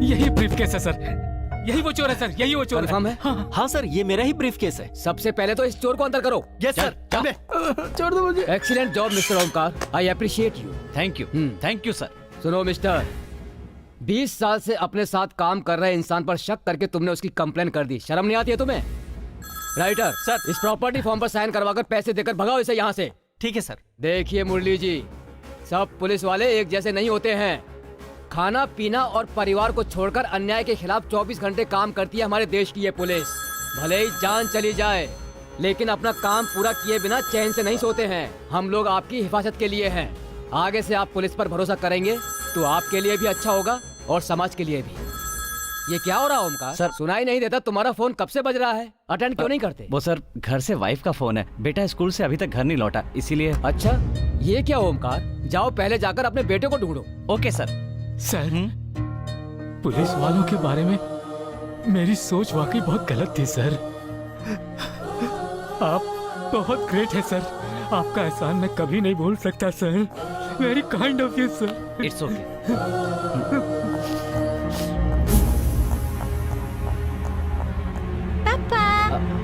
यही ब्रीफकेस है सर। यही वो चोर है सर। यही वो चोर कंफर्म है? हाँ सर, ये मेरा ही ब्रीफकेस है। सबसे पहले तो इस चोर को अंदर करो। Yes sir. छोड़ दो मुझे। Excellent job mister Omkar, I appreciate you. Thank you sir. सुनो मिस्टर, 20 साल से अपने साथ काम कर रहे इंसान पर शक करके तुमने उसकी कंप्लेन कर दी। शर्म नहीं आती है तुम्हें? राइटर सर, इस प्रॉपर्टी फॉर्म पर साइन करवाकर पैसे देकर भगाओ इसे यहाँ से। ठीक है सर। देखिए मुरली जी, सब पुलिस वाले एक जैसे नहीं होते हैं। खाना पीना और परिवार को छोड़कर अन्याय के खिलाफ 24 घंटे काम करती है हमारे देश की ये पुलिस। भले ही जान चली जाए, लेकिन अपना काम पूरा किए बिना चैन से नहीं सोते हैं। हम लोग आपकी हिफाजत के लिए हैं। आगे से आप पुलिस पर भरोसा करेंगे तो आपके लिए भी अच्छा होगा और समाज के लिए भी। ये क्या हो रहा है ओमकार? सर, सुनाई नहीं देता? तुम्हारा फोन कब से बज रहा है? अटेंड क्यों नहीं करते? वो सर घर से वाइफ का फोन है। बेटा स्कूल से अभी तक घर नहीं लौटा, इसीलिए। अच्छा, ये क्या ओमकार? जाओ पहले जाकर अपने बेटे को ढूंढो। Okay sir. सर, पुलिस वालों के बारे में मेरी सोच वाकई बहुत गलत थी सर। आप बहुत ग्रेट है सर। आपका एहसान मैं कभी नहीं भूल सकता sir. Very kind of you sir. It's okay.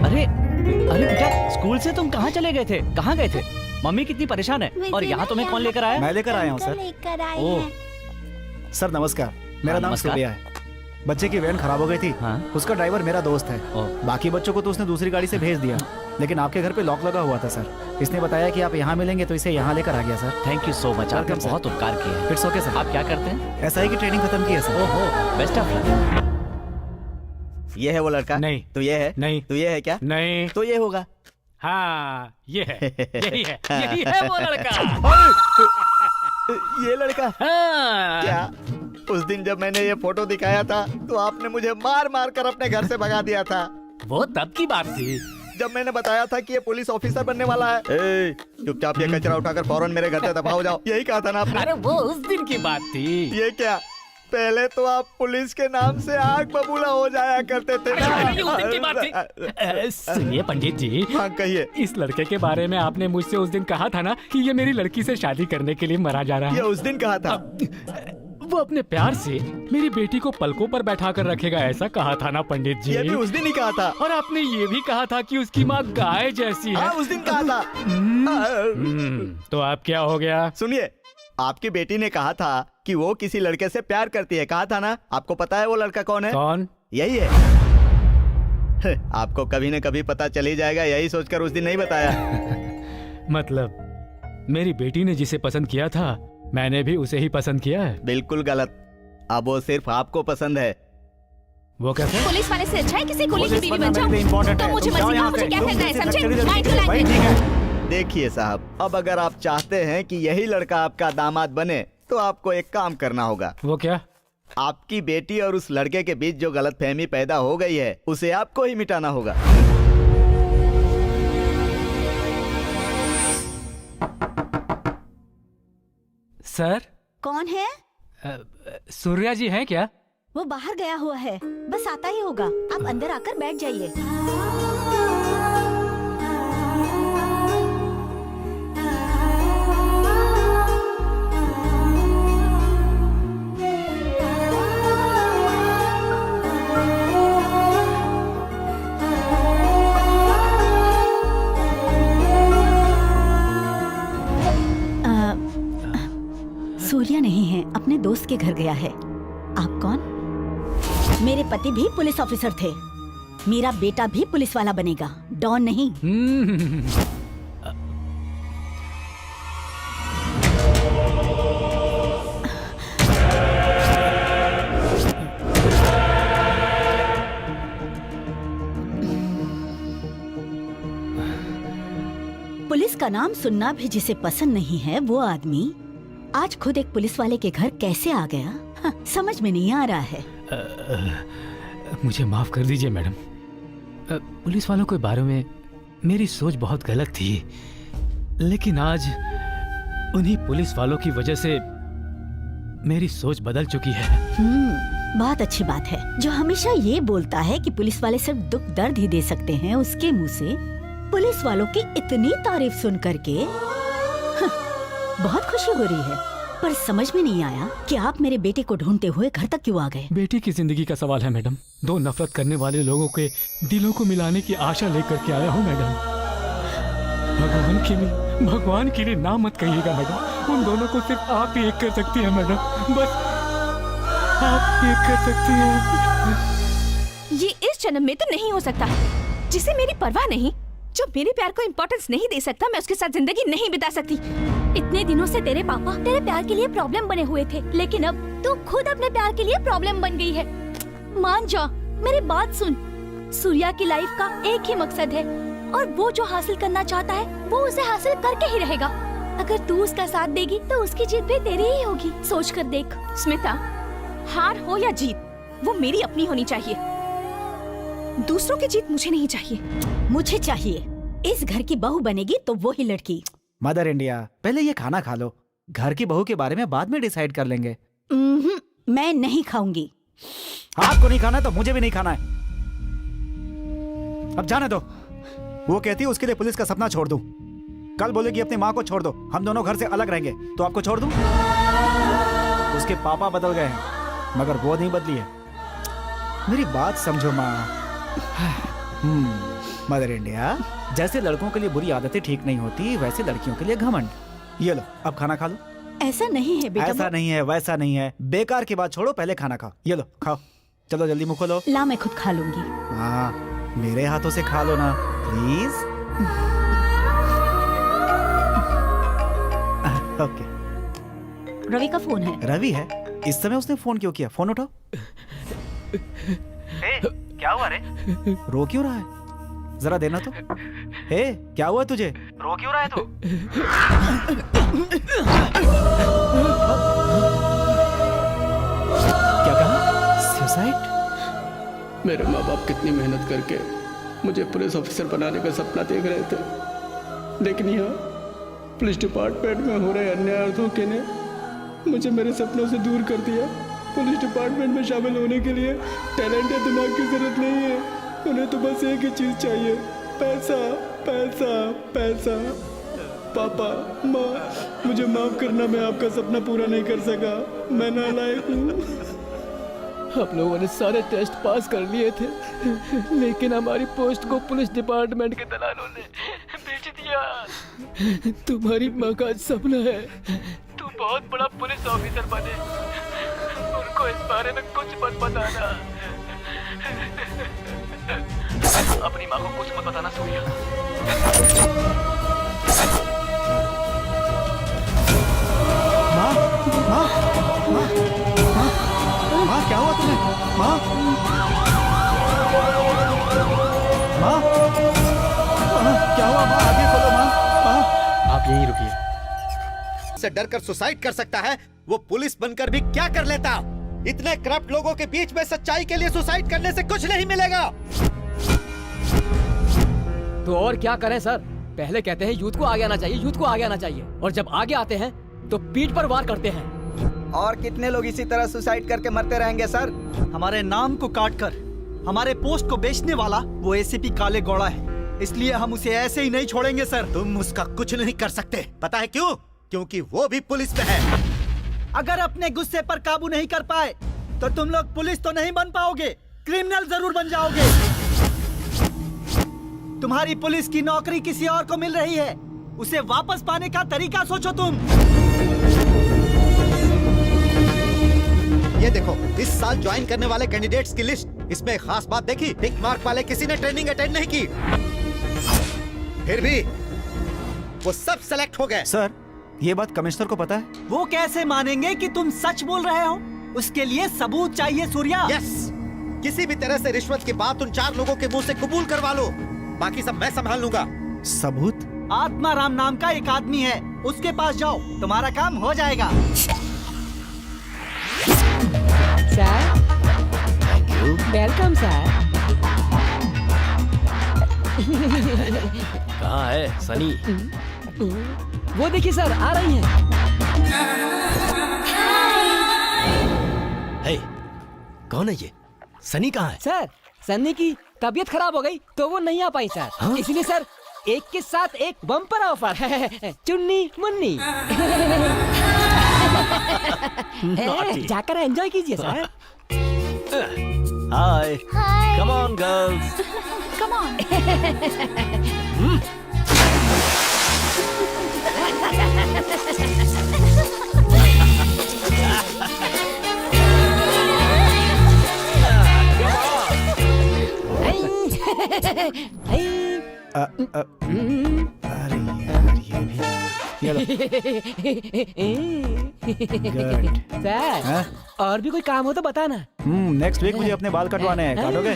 अरे अरे बेटा, स्कूल से तुम कहाँ चले गए थे? कहाँ गए थे? मम्मी कितनी परेशान है। और यहाँ तुम्हें कौन लेकर आया? मैं लेकर आया हूँ सर। लेकर आए ओह, सर नमस्कार, मेरा नाम नमस्कार। सूर्या है। बच्चे की वैन खराब हो गई थी। उसका ड्राइवर मेरा दोस्त है। बाकी बच्चों को तो उसने दूसरी गाड़ी से भेज दिया, लेकिन आपके घर पे लॉक लगा हुआ था सर। इसने बताया कि आप यहाँ मिलेंगे तो इसे यहाँ लेकर आ गया sir. Thank you so much, आपने बहुत उपकार किया। It's okay sir. आप क्या करते हैं? SI की ट्रेनिंग खत्म की है सर। ओहो, बेस्ट ऑफ लक। ये है वो लड़का? नहीं। तो ये है? नहीं। तो ये है क्या? नहीं। तो ये होगा? हाँ, ये है। यही है। यही है वो लड़का। ये लड़का? हाँ। क्या उस दिन जब मैंने ये फोटो दिखाया था तो आपने मुझे मार मार कर अपने घर से भगा दिया था? वो तब की बात थी। जब मैंने बताया था कि ये पुलिस ऑफिसर बनने वाला है। चुपचाप ये कचरा उठाकर फौरन मेरे घर से दफा हो जाओ। यही कहा था ना आपने? अरे वो उस दिन की बात थी। ये क्या, पहले तो आप पुलिस के नाम से आग बबूला हो जाया करते थे ना। ये उस दिन की बात थी। सुनिए पंडित जी, हाँ कहिए। इस लड़के के बारे में आपने मुझसे उस दिन कहा था ना कि ये मेरी लड़की से शादी करने के लिए मरा जा रहा है। ये उस दिन कहा था। वो अपने प्यार से मेरी बेटी को पलकों पर बैठा कर रखेगा, ऐसा कहा था ना पंडित जी? ये भी उस दिन ही कहा था। और आपने ये भी कहा था कि उसकी माँ गाय जैसी है। हाँ, उस दिन कहा था। तो आप क्या हो गया? सुनिए, आपकी बेटी ने कहा था कि वो किसी लड़के से प्यार करती है, कहा था ना? आपको पता है वो लड़का कौन है? कौन? यही है। आपको कभी न कभी पता चल ही जाएगा, यही सोचकर उस दिन नहीं बताया। मतलब मेरी बेटी ने जिसे पसंद किया था, मैंने भी उसे ही पसंद किया है। बिल्कुल गलत। अब वो सिर्फ आपको पसंद है। वो कैसे? पुलिस वाले से अच्छा है किसी कुली की बीवी बन जाऊं। तो मुझे मर्जी का मुझे क्या करना है, समझे? Mind to language. देखिए साहब, अब अगर आप चाहते हैं कि यही लड़का आपका दामाद बने तो आपको एक काम करना होगा। वो क्या? आपकी बेटी और उस लड़के के बीच जो गलतफहमी पैदा हो गई है उसे आपको ही मिटाना होगा। सर? कौन है? सूर्या जी हैं क्या? वो बाहर गया हुआ है, बस आता ही होगा। आप अंदर आकर बैठ जाइए। सूर्या नहीं है, अपने दोस्त के घर गया है। आप कौन? मेरे पति भी पुलिस ऑफिसर थे, मेरा बेटा भी पुलिस वाला बनेगा, डॉन नहीं। पुलिस का नाम सुनना भी जिसे पसंद नहीं है, वो आदमी आज खुद एक पुलिस वाले के घर कैसे आ गया? हाँ, समझ में नहीं आ रहा है। मुझे माफ कर दीजिए मैडम, पुलिस वालों के बारे में मेरी सोच बहुत गलत थी, लेकिन आज उन्हीं पुलिस वालों की वजह से मेरी सोच बदल चुकी है। बहुत अच्छी बात है। जो हमेशा ये बोलता है कि पुलिस वाले सिर्फ दुख दर्द ही दे सकते हैं, उसके मुंह से पुलिस वालों की इतनी तारीफ सुन करके बहुत खुशी हो रही है। पर समझ में नहीं आया कि आप मेरे बेटे को ढूंढते हुए घर तक क्यों आ गए? बेटी की जिंदगी का सवाल है मैडम। दो नफरत करने वाले लोगों के दिलों को मिलाने की आशा लेकर के आया हूँ मैडम। भगवान के लिए ना मत कहिएगा मैडम, उन दोनों को सिर्फ आप ही एक कर सकती है मैडम, बस आप एक कर सकती हैं। ये इस जन्म में तो नहीं हो सकता। जिसे मेरी परवाह नहीं, जो मेरे प्यार को इम्पोर्टेंस नहीं दे सकता, मैं उसके साथ जिंदगी नहीं बिता सकती। इतने दिनों से तेरे पापा तेरे प्यार के लिए प्रॉब्लम बने हुए थे, लेकिन अब तू खुद अपने प्यार के लिए प्रॉब्लम बन गई है। मान जा, मेरी बात सुन। सूर्या की लाइफ का एक ही मकसद है और वो जो हासिल करना चाहता है वो उसे हासिल करके ही रहेगा। अगर तू उसका साथ देगी तो उसकी जीत भी तेरी ही होगी। सोच कर देख। स्मिता, हार हो या जीत, वो मेरी अपनी होनी चाहिए। दूसरों की जीत मुझे नहीं चाहिए। मुझे चाहिए। इस घर की बहू बनेगी तो वो ही लड़की। मदर इंडिया, पहले ये खाना खा लो, घर की बहू के बारे में बाद में डिसाइड कर लेंगे। मैं नहीं खाऊंगी। आपको नहीं खाना तो मुझे भी नहीं खाना है। अब जाने दो। वो कहती है उसके लिए पुलिस का सपना छोड़ दूं। कल बोलेगी अपनी माँ को छोड़ दो, हम दोनों घर से अलग रहेंगे, तो आपको छोड़ दूं? उसके पापा बदल गए हैं मगर वो नहीं बदली है। मेरी बात समझो माँ। मदर इंडिया, जैसे लड़कों के लिए बुरी आदतें ठीक नहीं होती, वैसे लड़कियों के लिए घमंड। ये लो, अब खाना खा लो। ऐसा नहीं है बेटा। ऐसा नहीं है, वैसा नहीं है। बेकार की बात छोड़ो, पहले खाना खाओ। ये लो, खाओ। चलो जल्दी मुंह खोलो। ला, मैं खुद खा लूंगी। हाँ, मेरे हाथों से खा लो ना प्लीज। ओके। रवि का फोन है। रवि है? इस समय उसने फोन क्यों किया? फोन उठाओ। क्या हुआ रे? रो क्यों रहा है? जरा देना तो। हे, क्या हुआ तुझे? रो क्यों रहा है तू? क्या कहा? सुसाइड? मेरे माँ बाप कितनी मेहनत करके मुझे पुलिस ऑफिसर बनाने का सपना देख रहे थे, लेकिन यहाँ पुलिस डिपार्टमेंट में हो रहे अन्याय और धोखे ने मुझे मेरे सपनों से दूर कर दिया। पुलिस डिपार्टमेंट में शामिल होने के लिए टैलेंट या दिमाग की जरूरत नहीं है, उन्हें तो बस एक ही चीज चाहिए, पैसा पैसा पैसा। पापा, माँ, मुझे माफ करना, मैं आपका सपना पूरा नहीं कर सका, मैं नालायक हूँ। हम लोगों ने सारे टेस्ट पास कर लिए थे, लेकिन हमारी पोस्ट को पुलिस डिपार्टमेंट के दलालों ने बेच दिया। तुम्हारी माँ का सपना है तू बहुत बड़ा पुलिस ऑफिसर बने, उनको इस बारे में कुछ मत बताना। अपनी माँ को कुछ मत बताना सूर्या। माँ, माँ, माँ, माँ, माँ, क्या हुआ तुम्हें? माँ, माँ, क्या हुआ? माँ, आगे खोलो माँ, माँ। आप यहीं रुकिए। से डर कर सुसाइड कर सकता है, वो पुलिस बनकर भी क्या कर लेता? इतने करप्ट लोगों के बीच में सच्चाई के लिए सुसाइड करने से कुछ नहीं मिलेगा। तो और क्या करें सर? पहले कहते हैं यूथ को आगे आना चाहिए, यूथ को आगे आना चाहिए, और जब आगे आते हैं तो पीठ पर वार करते हैं। और कितने लोग इसी तरह सुसाइड करके मरते रहेंगे सर? हमारे नाम को काटकर हमारे पोस्ट को बेचने वाला वो एसीपी काले गौड़ा है, इसलिए हम उसे ऐसे ही नहीं छोड़ेंगे सर। तुम उसका कुछ नहीं कर सकते, पता है क्यों? क्योंकि वो भी पुलिस में है। अगर अपने गुस्से पर काबू नहीं कर पाए तो तुम लोग पुलिस तो नहीं बन पाओगे, क्रिमिनल जरूर बन जाओगे। तुम्हारी पुलिस की नौकरी किसी और को मिल रही है, उसे वापस पाने का तरीका सोचो तुम। ये देखो, इस साल ज्वाइन करने वाले कैंडिडेट्स की लिस्ट, इसमें एक खास बात देखी, टिक मार्क वाले किसी ने ट्रेनिंग अटेंड नहीं की, फिर भी वो सब सेलेक्ट हो गए। सर, ये बात कमिश्नर को पता है? वो कैसे मानेंगे कि तुम सच बोल रहे हो? उसके लिए सबूत चाहिए सूर्या। यस, किसी भी तरह से रिश्वत की बात उन 4 लोगों के मुंह से कबूल करवा लो, बाकी सब मैं संभाल लूंगा। सबूत? आत्माराम नाम का एक आदमी है, उसके पास जाओ, तुम्हारा काम हो जाएगा। Sir, welcome sir. कहाँ है सनी? वो देखिए सर, आ रही हैं। हे, कौन है ये? सनी कहाँ है? सर, सन्नी की तबीयत खराब हो गई तो वो नहीं आ पाई सर। हाँ? इसलिए सर एक के साथ एक बम्पर ऑफर है, चुन्नी मुन्नी। जाकर एंजॉय कीजिए sir. Hi, come on girls, come on. अरे यार, ये भी गुड। सर, और भी कोई काम हो तो बताना। नेक्स्ट वीक मुझे अपने बाल कटवाने हैं, काटोगे?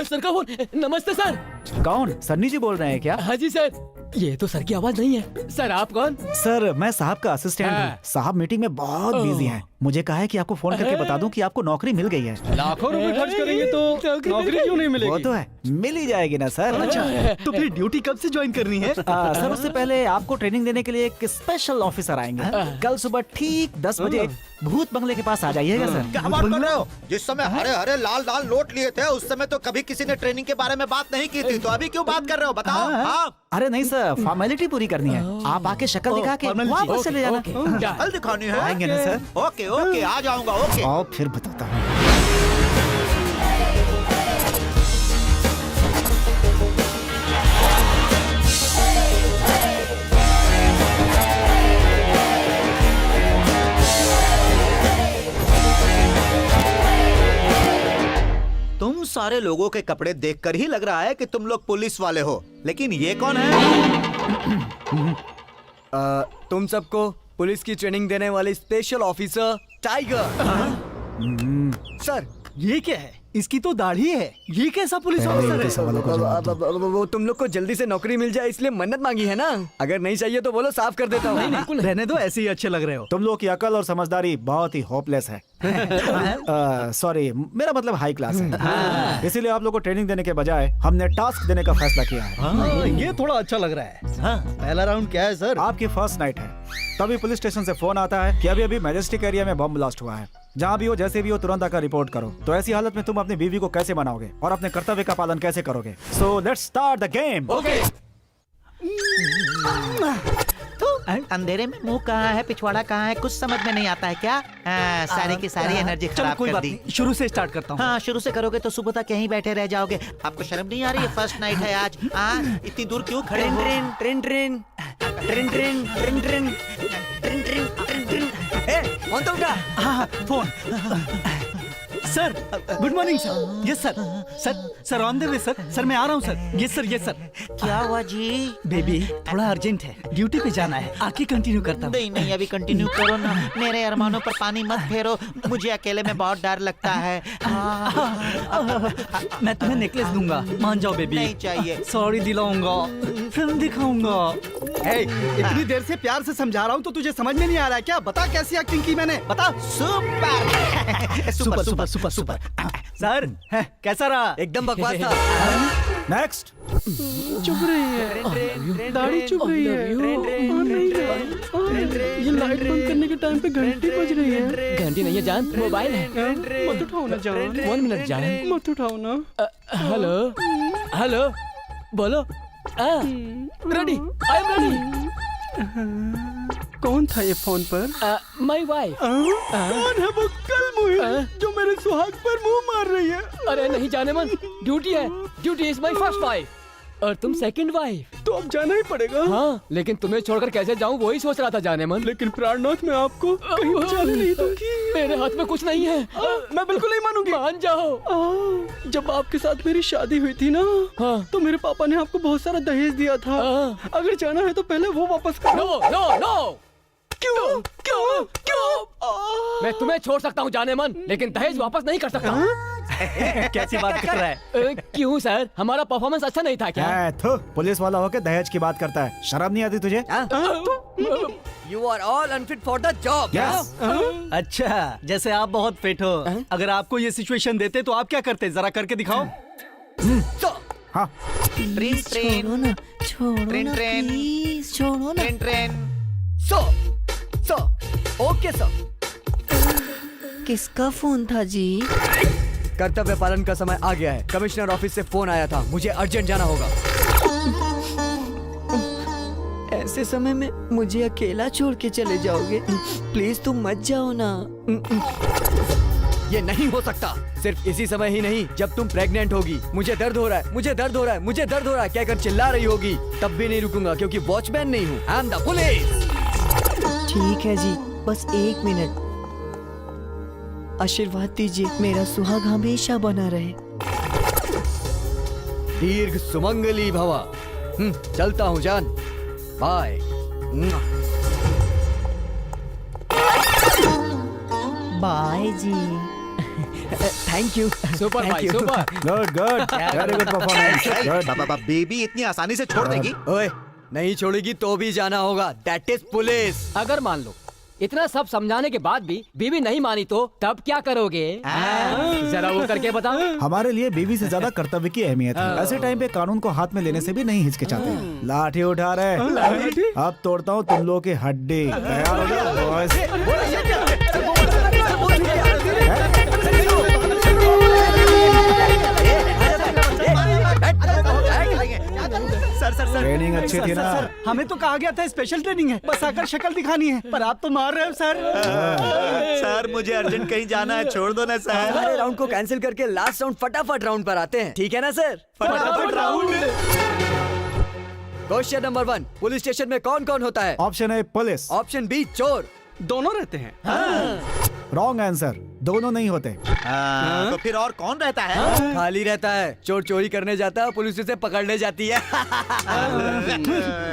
सर का फोन। नमस्ते सर। कौन? सन्नी जी बोल रहे हैं क्या? हाँ जी सर। ये तो सर की आवाज नहीं है। सर आप कौन? सर, मैं साहब का असिस्टेंट हूँ। साहब मीटिंग में बहुत बिजी हैं। मुझे कहा है कि आपको फोन करके बता दूं कि आपको नौकरी मिल गई है। लाखों रुपए खर्च करेंगे तो नौकरी क्यों नहीं मिलेगी? वो तो है, मिल ही जाएगी ना सर। अच्छा, तो फिर ड्यूटी कब से ज्वाइन करनी है? सर, उससे पहले आपको ट्रेनिंग देने के लिए एक स्पेशल ऑफिसर आएंगे। कल सुबह ठीक 10 बजे भूत बंगले के पास आ जाइएगा सर। क्या बात कर रहे हो? जिस समय हरे हरे लाल लाल नोट लिए थे, उस समय तो कभी किसी ने ट्रेनिंग के बारे में बात नहीं की थी, तो अभी क्यों बात कर रहे हो? बताओ। हाँ? अरे नहीं सर, फॉर्मेलिटी पूरी करनी है। आप आके शक्ल दिखा के वापस चले जाना। कल दिखानी है? आएंगे ना सर? ओके ओके, आ जाऊंगा। ओके, आओ फिर बताता हूँ। तुम सारे लोगों के कपड़े देखकर ही लग रहा है कि तुम लोग पुलिस वाले हो, लेकिन ये कौन है? तुम सबको पुलिस की ट्रेनिंग देने वाले स्पेशल ऑफिसर टाइगर। सर, ये क्या है? इसकी तो दाढ़ी है, ये कैसा पुलिस ऑफिसर है? वो तुम लोग को जल्दी से नौकरी मिल जाए इसलिए मन्नत मांगी है ना। अगर नहीं चाहिए तो बोलो, साफ कर देता हूँ। बिल्कुल रहने दो, ऐसे ही अच्छे लग रहे हो। तुम लोग की अकल और समझदारी बहुत ही होपलेस है। सॉरी, मेरा मतलब हाई क्लास है। इसीलिए आप लोग को ट्रेनिंग देने के बजाय हमने टास्क देने का फैसला किया है। ये थोड़ा अच्छा लग रहा है। पहला राउंड क्या है सर? आपकी फर्स्ट नाइट है। तभी पुलिस स्टेशन से फोन आता है कि अभी अभी मैजेस्टिक एरिया में बम ब्लास्ट हुआ है। जहाँ भी हो, जैसे भी हो, तुरंत आकर रिपोर्ट करो। तो ऐसी हालत में तुम अपनी बीवी को कैसे बनाओगे और अपने कर्तव्य का पालन कैसे करोगे? So let's start the game. अंधेरे में मुंह कहाँ है, पिछवाड़ा कहाँ है, कुछ समझ में नहीं आता है क्या? सारी की सारी एनर्जी खराब कर दी। शुरू से स्टार्ट करता हूँ। हाँ, शुरू से करोगे तो सुबह तक यहीं बैठे रह जाओगे। आपको शर्म नहीं आ रही है? फर्स्ट नाइट है आज। इतनी दूर क्यों खड़े हो? Train train train train train train train train train train train. Phone तो उठा। हाँ, phone. Sir, good morning sir. Yes sir. Sir on the way sir. Sir मैं आ रहा हूँ सर। Yes sir. क्या हुआ जी? बेबी थोड़ा अर्जेंट है, ड्यूटी पे जाना है। आके कंटिन्यू करता हूँ। नहीं, अभी कंटिन्यू करो ना। मेरे अरमानों पर पानी मत फेरो, मुझे अकेले में बहुत डर लगता है। मैं तुम्हें नेकलेस दूंगा, मान जाओ बेबी। नहीं चाहिए। सॉरी दिलाऊंगा, फिल्म दिखाऊंगा। इतनी देर से प्यार से समझा रहा हूँ तो तुझे समझ में नहीं आ रहा है क्या? बता कैसी एक्टिंग की मैंने, बता। सुपर। सर कैसा रहा? एकदम बकवास था। नेक्स्ट। चुप रही है, दाढ़ी चुप रही है। ये लाइट बंद करने के टाइम पे घंटी बज रही है। घंटी नहीं है जान, मोबाइल है। मत उठाओ ना जान। 1 मिनट जान, मत उठाओ ना। हेलो बोलो। Ready, I am ready. कौन था ये फोन पर? My wife. कौन है वो कल जो मेरे सुहाग पर मुंह मार रही है? अरे नहीं जाने मन, ड्यूटी है। Duty is my first wife और तुम सेकंड वाइफ। तो अब जाना ही पड़ेगा। हाँ, लेकिन तुम्हें छोड़कर कैसे जाऊँ वही सोच रहा था जाने मन। लेकिन प्राणनाथ मैं आपको कहीं जाने नहीं दूंगी। मेरे हाथ में कुछ नहीं है। मैं बिल्कुल नहीं मानूंगी। मान जाओ। जब आपके साथ मेरी शादी हुई थी ना, तो मेरे पापा ने आपको बहुत सारा दहेज दिया था। अगर जाना है तो पहले वो वापस करो। नो। क्यों? मैं तुम्हें छोड़ सकता हूँ जाने मन, लेकिन दहेज वापस नहीं कर सकता। कैसी बात कर रहा है? क्यों सर, हमारा परफॉर्मेंस अच्छा नहीं था क्या? पुलिस वाला होके दहेज की बात करता है, शर्म नहीं आती तुझे? You are all unfit for the job. Yes. अच्छा, जैसे आप बहुत फिट हो। अगर आपको ये सिचुएशन देते तो आप क्या करते? जरा करके दिखाओ। हाँ। छोड़ो ना, ट्रेन। So okay sir. किसका फोन था जी? कर्तव्य पालन का समय आ गया है। कमिश्नर ऑफिस से फोन आया था, मुझे अर्जेंट जाना होगा। ऐसे समय में मुझे अकेला छोड़ के चले जाओगे? प्लीज तुम मत जाओ ना। ये नहीं हो सकता। सिर्फ इसी समय ही नहीं, जब तुम प्रेग्नेंट होगी। मुझे दर्द हो रहा है कहकर चिल्ला रही होगी, तब भी नहीं रुकूंगा, क्योंकि वॉचमैन नहीं हूँ, आई एम द पुलिस। ठीक है जी, बस 1 मिनट। आशीर्वाद दीजिए, मेरा सुहाग हमेशा बना रहे। दीर्घ सुमंगली भवा। चलता हूँ जान, बाय। बाय जी। Thank you. सुपर भाई, super. Good very good performance. Baby इतनी आसानी से छोड़ देगी? ओए, नहीं छोड़ेगी तो भी जाना होगा, दैट इज पुलिस। अगर मान लो इतना सब समझाने के बाद भी बीवी नहीं मानी तो तब क्या करोगे? जरा वो करके बताओ। हमारे लिए बीवी से ज्यादा कर्तव्य की अहमियत है। ऐसे टाइम पे कानून को हाथ में लेने से भी नहीं हिचकिचाते। लाठी उठा रहे, अब तोड़ता हूँ तुम लोगों की हड्डी। तैयार हो जाओ बॉयज। सर ट्रेनिंग अच्छी थी ना? सर, हमें तो कहा गया था स्पेशल ट्रेनिंग है, बस आकर शक्ल दिखानी है, पर आप तो मार रहे हो सर। सर मुझे अर्जेंट कहीं जाना है, छोड़ दो ना सर। सारे राउंड को कैंसिल करके लास्ट राउंड फटाफट राउंड पर आते हैं, ठीक है ना सर? फटाफट round. Question number 1, police station में कौन कौन होता है? Option A police, option B चोर। दोनों रहते हैं। रॉन्ग आंसर, दोनों नहीं होते। तो फिर और कौन रहता है? खाली रहता है। चोर चोरी करने जाता है, पुलिस उसे पकड़ने जाती है।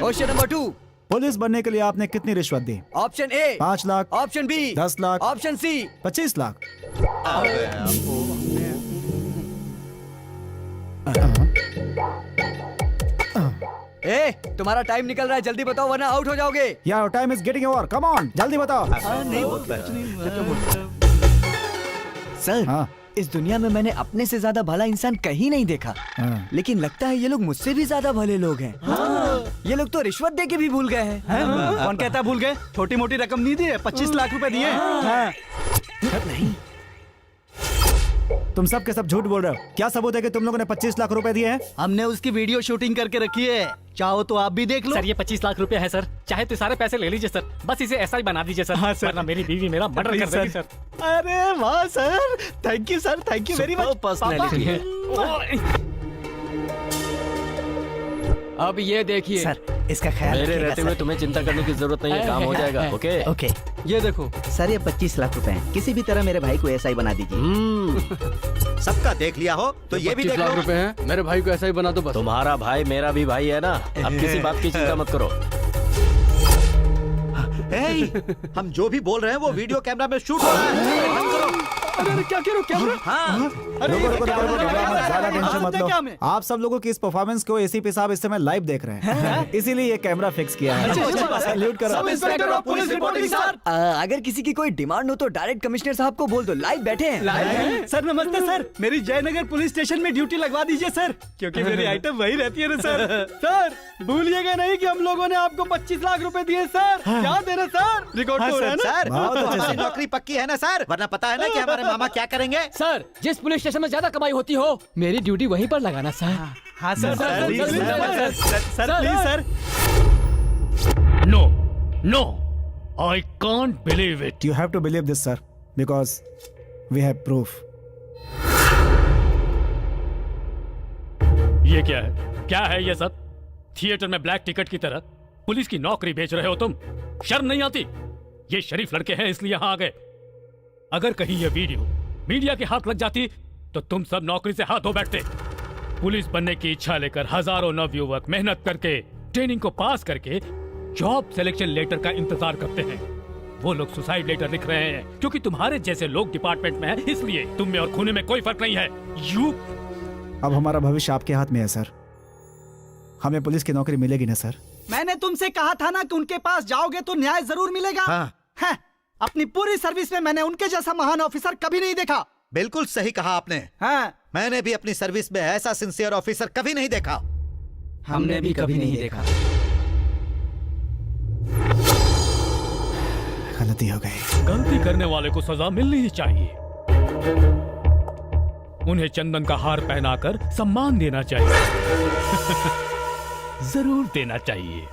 क्वेश्चन नंबर 2, पुलिस बनने के लिए आपने कितनी रिश्वत दी? Option A 5 lakh, option B 10 lakh, option C 25 lakh. ए, तुम्हारा टाइम निकल रहा है, जल्दी बताओ वरना आउट हो जाओगे। यार time is getting over, come on जल्दी बताओ। सर हाँ। इस दुनिया में मैंने अपने से ज्यादा भला इंसान कहीं नहीं देखा। हाँ। लेकिन लगता है ये लोग मुझसे भी ज्यादा भले लोग हैं। हाँ। ये लोग तो रिश्वत दे के भी भूल गए हैं। कौन कहता भूल गए? छोटी मोटी रकम नहीं दी है, 25 लाख रुपए दिए। हाँ। नहीं, तुम सब के सब झूठ बोल रहे हो। क्या सबूत है कि तुम लोगों ने 25 लाख रुपए दिए हैं? हमने उसकी वीडियो शूटिंग करके रखी है, चाहो तो आप भी देख लो। सर ये 25 लाख रुपए है सर, चाहे तो सारे पैसे ले लीजिए सर, बस इसे ऐसा ही बना दीजिए सर। हाँ, वरना मेरी बीवी मेरा मर्डर कर देगी सर। अरे वाह sir, thank you sir, thank you very much. Personality है। अब ये देखिए सर, इसका ख्याल मेरे रहते हुए तुम्हें चिंता करने की जरूरत नहीं है, काम हो जाएगा। Okay okay. ये देखो सर, ये 25 लाख रुपए हैं, किसी भी तरह मेरे भाई को ऐसा ही बना दीजिए। सबका देख लिया हो तो ये भी देख 25 लाख लो। रुपए हैं, मेरे भाई को ऐसा ही बना दो बस। तुम्हारा भाई मेरा भी भाई है ना, अब किसी बात की चिंता मत करो। हम जो भी बोल रहे हैं वो वीडियो कैमरा में शूट हो रहा है। बंद करो। अरे क्या करो कैमरा? हाँ। रुको, ज्यादा टेंशन मत लो। आप सब लोगों की इस परफॉर्मेंस को एसीपी साहब इस समय लाइव देख रहे हैं, इसीलिए ये कैमरा फिक्स किया है। सैल्यूट करो। Sub inspector of police reporting sir. अगर किसी की कोई डिमांड हो तो डायरेक्ट कमिश्नर साहब को बोल दो, लाइव बैठे हैं। सर नमस्ते सर, मेरी जयनगर पुलिस स्टेशन में ड्यूटी लगवा दीजिए सर, क्योंकि मेरी आइटम वही रहती है ना सर। सर भूलिएगा नहीं कि हम लोगों ने आपको 25 लाख रुपए दिए सर, याद है ना सर? रिकॉर्ड हो रहा है ना सर? हमारी नौकरी पक्की है ना सर? वरना पता है ना कि हमारे मामा क्या करेंगे। सर जिस पुलिस स्टेशन में ज्यादा कमाई होती हो, मेरी ड्यूटी वहीं पर लगाना सर। हाँ sir, sir, please sir, sir, please sir. No no, I can't believe it. You have to believe this, sir, because we have proof. ये क्या है? क्या है ये सब? थिएटर में ब्लैक टिकट की तरह पुलिस की नौकरी बेच रहे हो तुम? शर्म नहीं आती? ये शरीफ लड़के हैं इसलिए यहाँ आ गए। अगर कहीं ये वीडियो मीडिया के हाथ लग जाती तो तुम सब नौकरी से हाथ धो बैठते। पुलिस बनने की इच्छा लेकर हजारों नवयुवक मेहनत करके ट्रेनिंग को पास करके जॉब सिलेक्शन लेटर का इंतजार करते हैं। वो लोग सुसाइड लेटर लिख रहे हैं क्योंकि तुम्हारे जैसे लोग डिपार्टमेंट में हैं, इसलिए तुम में और खूने में कोई फर्क नहीं है। यू अब हमारा भविष्य आपके हाथ में है सर, हमें पुलिस की नौकरी मिलेगी ना सर? मैंने तुमसे कहा था ना कि उनके पास जाओगे तो न्याय जरूर मिलेगा। हाँ। अपनी पूरी सर्विस में मैंने उनके जैसा महान ऑफिसर कभी नहीं देखा। बिल्कुल सही कहा आपने। हाँ। मैंने भी अपनी सर्विस में ऐसा सिंसियर ऑफिसर कभी नहीं देखा। हमने भी कभी नहीं देखा। गलती हो गई। गलती करने वाले को सजा मिलनी ही चाहिए। उन्हें चंदन का हार पहनाकर सम्मान देना चाहिए। जरूर देना चाहिए।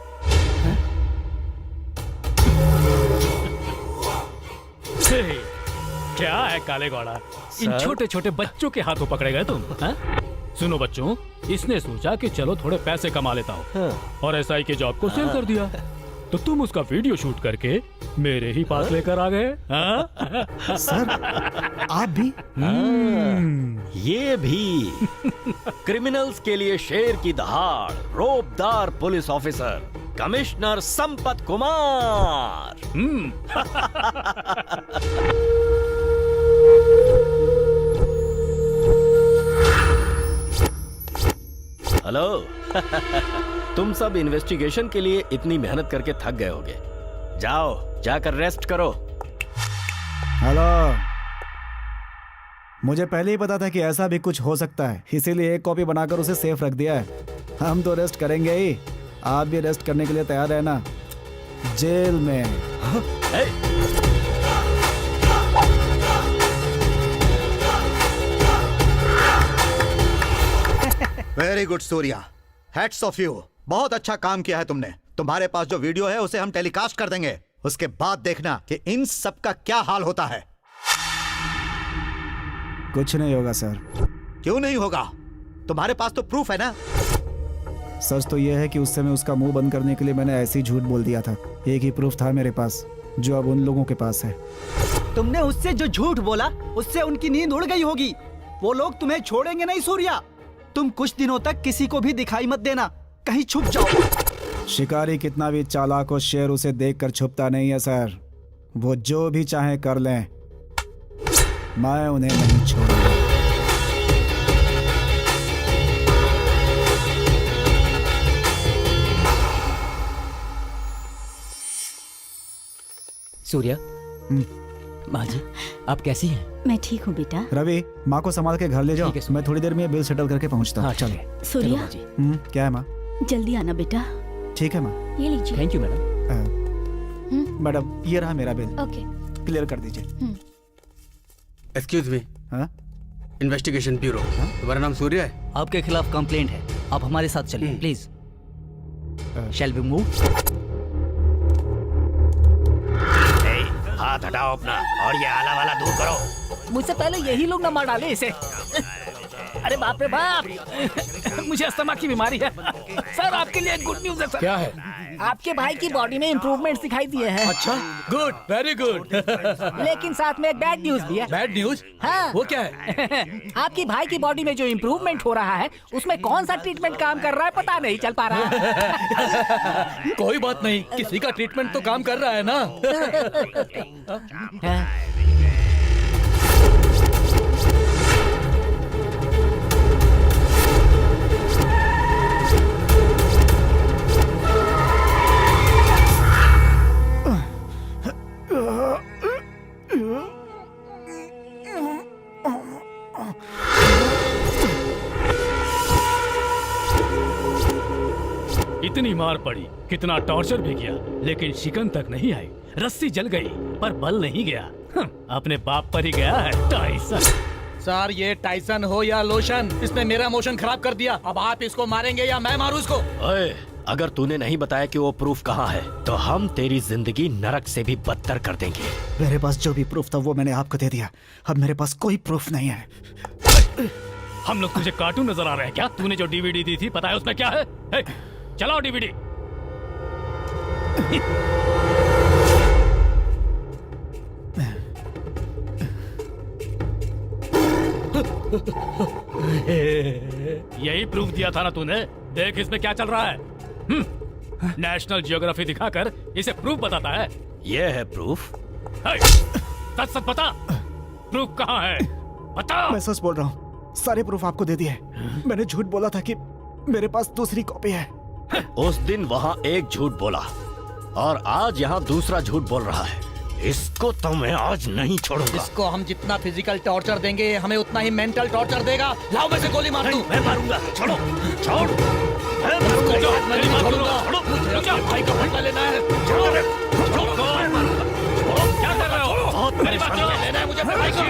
हे, क्या है काले घोड़ा, इन छोटे छोटे बच्चों के हाथों पकड़े गए तुम? सुनो बच्चों, इसने सोचा कि चलो थोड़े पैसे कमा लेता हूँ और एसआई के जॉब को सेव कर दिया, तो तुम उसका वीडियो शूट करके मेरे ही पास लेकर आ गए। सर आप भी? ये भी क्रिमिनल्स के लिए शेर की दहाड़, रोबदार police officer commissioner Sampath Kumar. Hello. तुम सब इन्वेस्टिगेशन के लिए इतनी मेहनत करके थक गए होगे, जाओ जाकर रेस्ट करो। हेलो, मुझे पहले ही पता था कि ऐसा भी कुछ हो सकता है, इसीलिए एक कॉपी बनाकर उसे सेफ रख दिया है। हम तो रेस्ट करेंगे ही, आप भी रेस्ट करने के लिए तैयार है ना? जेल में। Very good Surya, hats off you. बहुत अच्छा काम किया है तुमने। तुम्हारे पास जो वीडियो है उसे हम टेलीकास्ट कर देंगे, उसके बाद देखना कि इन सब का क्या हाल होता है। कुछ नहीं होगा सर। क्यों नहीं होगा? तुम्हारे पास तो प्रूफ है ना। सच तो यह है कि उस समय उसका मुंह बंद करने के लिए मैंने ऐसे ही झूठ बोल दिया था। एक ही प्रूफ था मेरे पास, जो अब उन लोगों के पास है। तुमने उससे जो झूठ बोला उससे उनकी नींद उड़ गई होगी। वो लोग तुम्हें छोड़ेंगे नहीं सूर्या। तुम कुछ दिनों तक किसी को भी दिखाई मत देना, कहीं छुप जाओ। शिकारी कितना भी चालाक हो, शेर उसे देखकर छुपता नहीं है सर। वो जो भी चाहे कर लें, मैं उन्हें नहीं छोड़ूंगा। सूर्या, माँ जी आप कैसी हैं? मैं ठीक हूँ बेटा। रवि, माँ को संभाल के घर ले जाओ। मैं थोड़ी देर में बिल सेटल करके पहुँचता हूँ। हाँ चलिए। सूर्या, क्या है माँ? जल्दी आना बेटा। ठीक है माँ। ये लीजिए। Thank you madam. मैडम ये रहा मेरा बिल। ओके। क्लियर कर दीजिए। Excuse me. हाँ? Investigation bureau. तुम्हारा नाम सूर्य है? आपके खिलाफ कंप्लेंट है, आप हमारे साथ चलिए प्लीज। Shall we move? हाथ हटाओ अपना और ये आला वाला दूर करो। मुझसे पहले यही लोग न मार डाले इसे। अरे बाप रे बाप, मुझे अस्थमा की बीमारी है। सर आपके लिए गुड न्यूज है सर। क्या है? आपके भाई की बॉडी में इम्प्रूवमेंट दिखाई दिए हैं। अच्छा, गुड, वेरी गुड। लेकिन साथ में एक बैड न्यूज भी है। Bad news? हाँ। वो क्या है? आपकी भाई की बॉडी में जो इम्प्रूवमेंट हो रहा है उसमें कौन सा ट्रीटमेंट काम कर रहा है पता नहीं चल पा रहा है। कोई बात नहीं, किसी का ट्रीटमेंट तो काम कर रहा है ना। इतनी मार पड़ी, कितना टॉर्चर भी किया, लेकिन शिकन तक नहीं आई। रस्सी जल गई पर बल नहीं गया। अपने बाप पर ही गया है टाइसन। सर ये टाइसन हो या लोशन, इसने मेरा मोशन खराब कर दिया। अब आप इसको मारेंगे या मैं मारूं इसको? ओए, अगर तूने नहीं बताया कि वो प्रूफ कहाँ है तो हम तेरी जिंदगी नरक से भी बदतर कर देंगे। मेरे पास जो भी प्रूफ था वो मैंने आपको दे दिया। अब मेरे पास कोई प्रूफ नहीं है। हम लोग तुझे कार्टून नजर आ रहे हैं क्या? तूने जो डीवीडी दी थी पता है उसमें क्या है? चलाओ डीवीडी। यही प्रूफ दिया था ना तूने? देख इसमें क्या चल रहा है। नेशनल जियोग्राफी दिखाकर इसे प्रूफ बताता है। ये है प्रूफ। सच सच बता, प्रूफ कहाँ है? बता। मैं सच बोल रहा हूँ, सारे प्रूफ आपको दे दिए। मैंने झूठ बोला था कि मेरे पास दूसरी कॉपी है। उस दिन वहाँ एक झूठ बोला और आज यहाँ दूसरा झूठ बोल रहा है। इसको तो मैं आज नहीं छोड़ूंगा। इसको हम जितना फिजिकल टॉर्चर देंगे हमें उतना ही मेंटल टॉर्चर देगा। लाओ मैं से गोली मार दूं। मैं मारूंगा। छोड़ो, छोड़। मैं नहीं छोड़ूंगा। मुझे भाई का बदला लेना है। छोड़ो, मैं मारूंगा। क्या कर रहे हो? बहुत मेरी बात लेना है मुझे। भाई का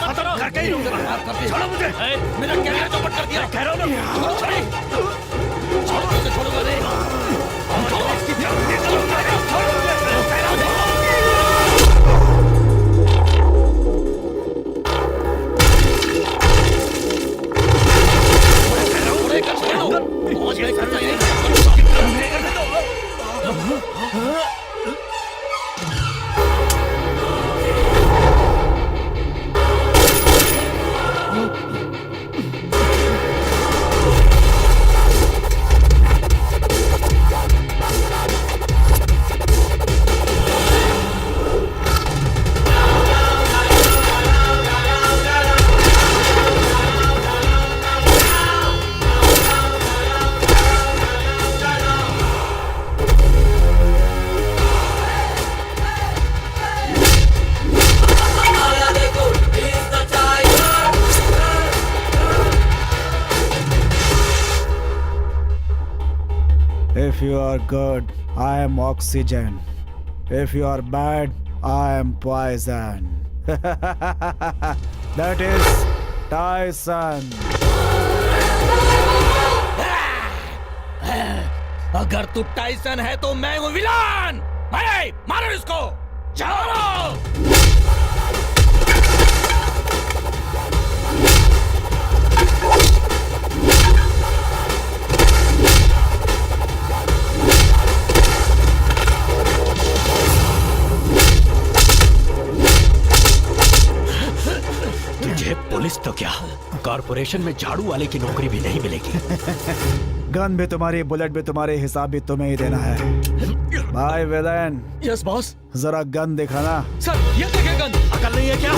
बदला करके ही रहूंगा। छोड़ो मुझे। मेरा कैरियर चौपट कर दिया। कह रहा हूं ना। छोड़ूंगा नहीं। If you are good, I am oxygen. If you are bad, I am poison. That is Tyson. अगर तू टाइसन है तो मैं हूँ विलन। मारो इसको। चलो। तुझे पुलिस तो क्या, कॉर्पोरेशन में झाड़ू वाले की नौकरी भी नहीं मिलेगी। गन भी तुम्हारी, बुलेट भी तुम्हारी, हिसाब भी तुम्हें ही देना है। भाई विलेन। Yes boss. जरा गन दिखाना। सर ये देखिए गन। अकल नहीं है क्या?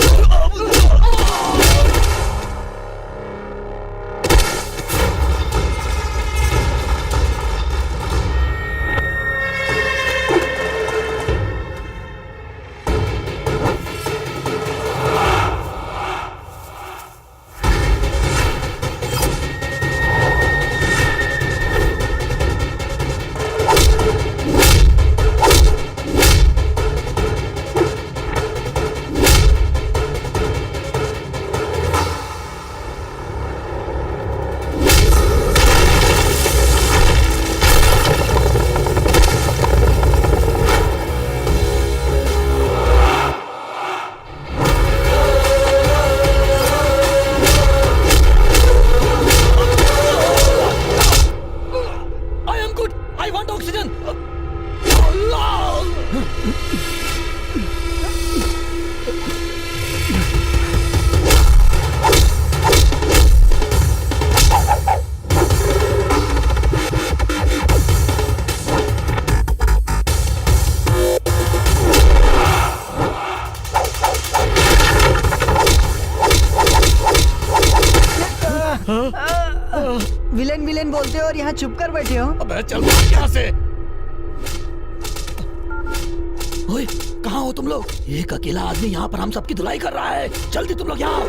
विलेन विलेन बोलते हो और यहाँ छुप कर बैठे हो। अबे चल यहाँ से। ओए, कहाँ हो तुम लोग? एक अकेला आदमी यहाँ पर हम सबकी धुलाई कर रहा है। जल्दी तुम लोग यहाँ आओ।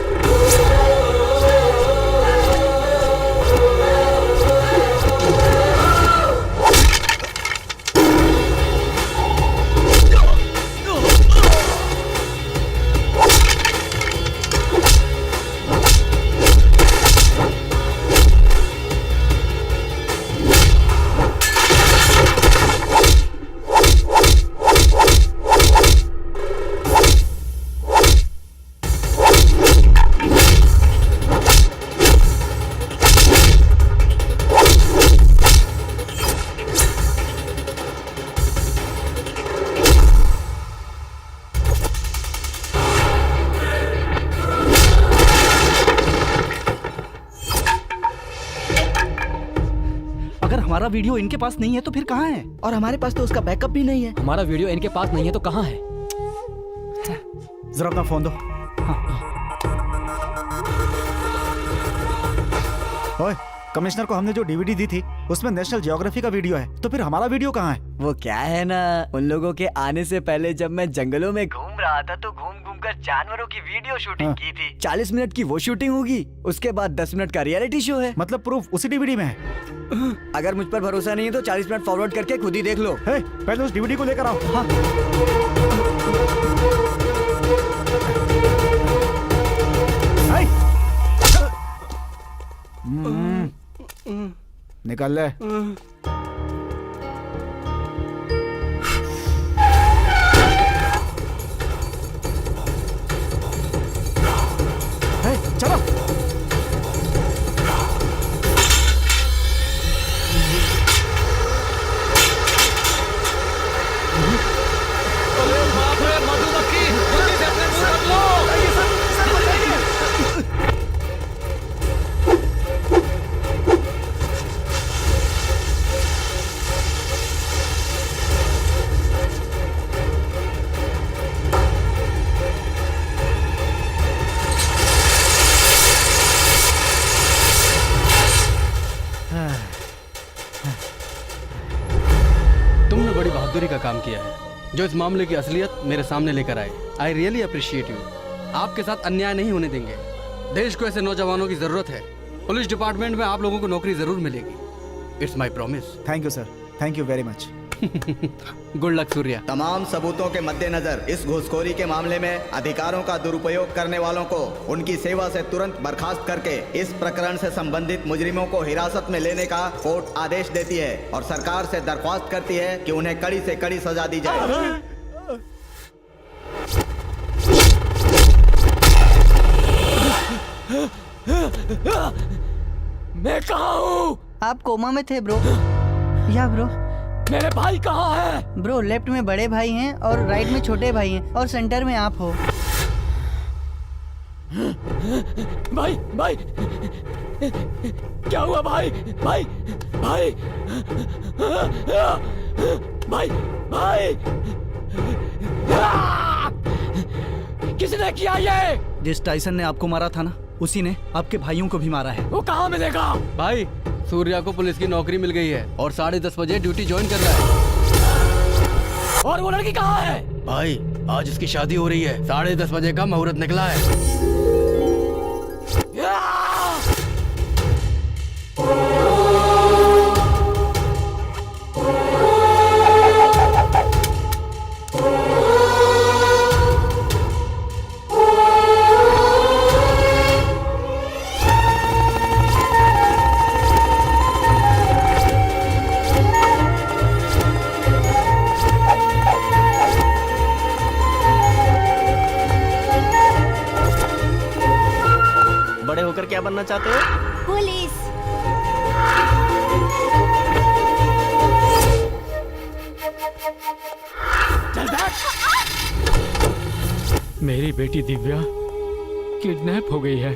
हमारा वीडियो इनके पास नहीं है तो फिर कहाँ है? और हमारे पास तो उसका बैकअप भी नहीं है। हमारा वीडियो इनके पास नहीं है तो कहाँ है? जरा अपना फोन दो। ओए, कमिश्नर को हमने जो डीवीडी दी थी उसमें नेशनल जियोग्राफी का वीडियो है, तो फिर हमारा वीडियो कहाँ है? वो क्या है ना, उन लोगों के आने से पहले जब मैं जंगलों में घूम रहा था तो घूम घूम कर जानवरों की वीडियो शूटिंग की थी। 40 मिनट की वो शूटिंग होगी, उसके बाद 10 मिनट का रियलिटी शो है। मतलब प्रूफ उसी डीवीडी में है? अगर मुझ पर भरोसा नहीं है तो 40 मिनट फॉरवर्ड करके खुद ही देख लो। पहले उस डीवीडी को लेकर आओ। हाँ। निकाल ले। चलो। तुमने बड़ी बहादुरी का काम किया है जो इस मामले की असलियत मेरे सामने लेकर आए। I really appreciate you. आपके साथ अन्याय नहीं होने देंगे। देश को ऐसे नौजवानों की जरूरत है। पुलिस डिपार्टमेंट में आप लोगों को नौकरी जरूर मिलेगी। It's my promise. Thank you sir, thank you very much. Good luck Surya. तमाम सबूतों के मद्देनजर इस घूसखोरी के मामले में अधिकारों का दुरुपयोग करने वालों को उनकी सेवा से तुरंत बर्खास्त करके इस प्रकरण से संबंधित मुजरिमों को हिरासत में लेने का कोर्ट आदेश देती है और सरकार से दरख्वास्त करती है कि उन्हें कड़ी से कड़ी सजा दी जाए। मैं कहाँ हूँ? आप कोमा में थे ब्रो। या ब्रो, मेरे भाई कहाँ है? ब्रो लेफ्ट में बड़े भाई हैं और राइट में छोटे भाई हैं और सेंटर में आप हो। भाई भाई क्या हुआ भाई? भाई भाई भाई भाई किसने किया ये? जिस टाइसन ने आपको मारा था ना, उसी ने आपके भाइयों को भी मारा है। वो कहाँ मिलेगा? भाई सूर्या को पुलिस की नौकरी मिल गई है और 10:30 बजे ड्यूटी ज्वाइन कर रहा है। और वो लड़की कहाँ है? भाई आज इसकी शादी हो रही है। 10:30 बजे का मुहूर्त निकला है। बड़े होकर क्या बनना चाहते हो? पुलिस। चल बैठ। मेरी बेटी दिव्या किडनैप हो गई है।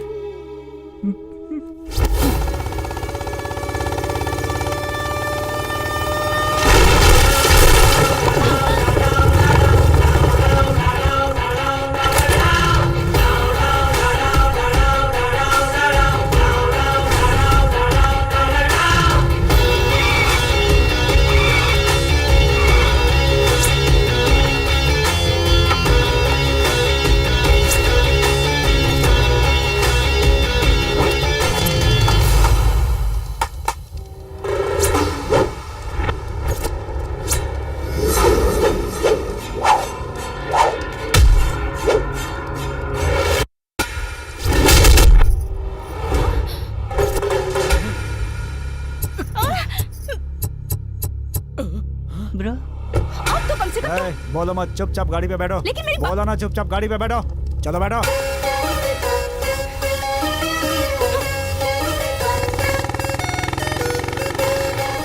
बोलो मत, चुपचाप गाड़ी पे बैठो। लेकिन मेरी बोलो ना, चुपचाप गाड़ी पे बैठो। चलो बैठो।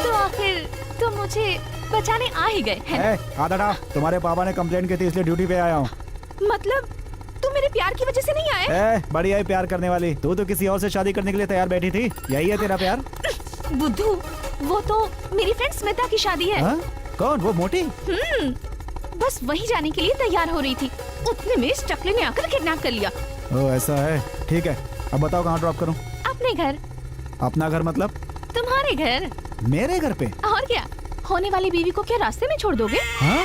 तो आखिर तुम मुझे बचाने आ ही गए हैं। हाथ हटाओ। तुम्हारे पापा ने कंप्लेंट की थी इसलिए ड्यूटी पे आया हूँ। मतलब तुम मेरे प्यार की वजह से नहीं आए? बढ़िया ही प्यार करने वाली। तू तो किसी और से शादी करने के लिए तैयार बैठी थी। यही है तेरा प्यार? बुद्धू, वो तो मेरी फ्रेंड स्मिता की शादी है। कौन, वो मोटी? बस वही जाने के लिए तैयार हो रही थी, उतने में इस टकले ने आकर किडनैप कर लिया। ओ ऐसा है, ठीक है। अब बताओ कहाँ ड्रॉप करूँ? अपने घर। अपना घर मतलब? तुम्हारे घर। मेरे घर पे? और क्या, होने वाली बीवी को क्या रास्ते में छोड़ दोगे? हाँ?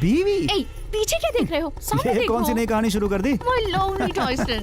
बीवी? पीछे क्या देख रहे हो? सामने ये देखो। कौन सी नई कहानी शुरू कर दी? My lonely Toyson।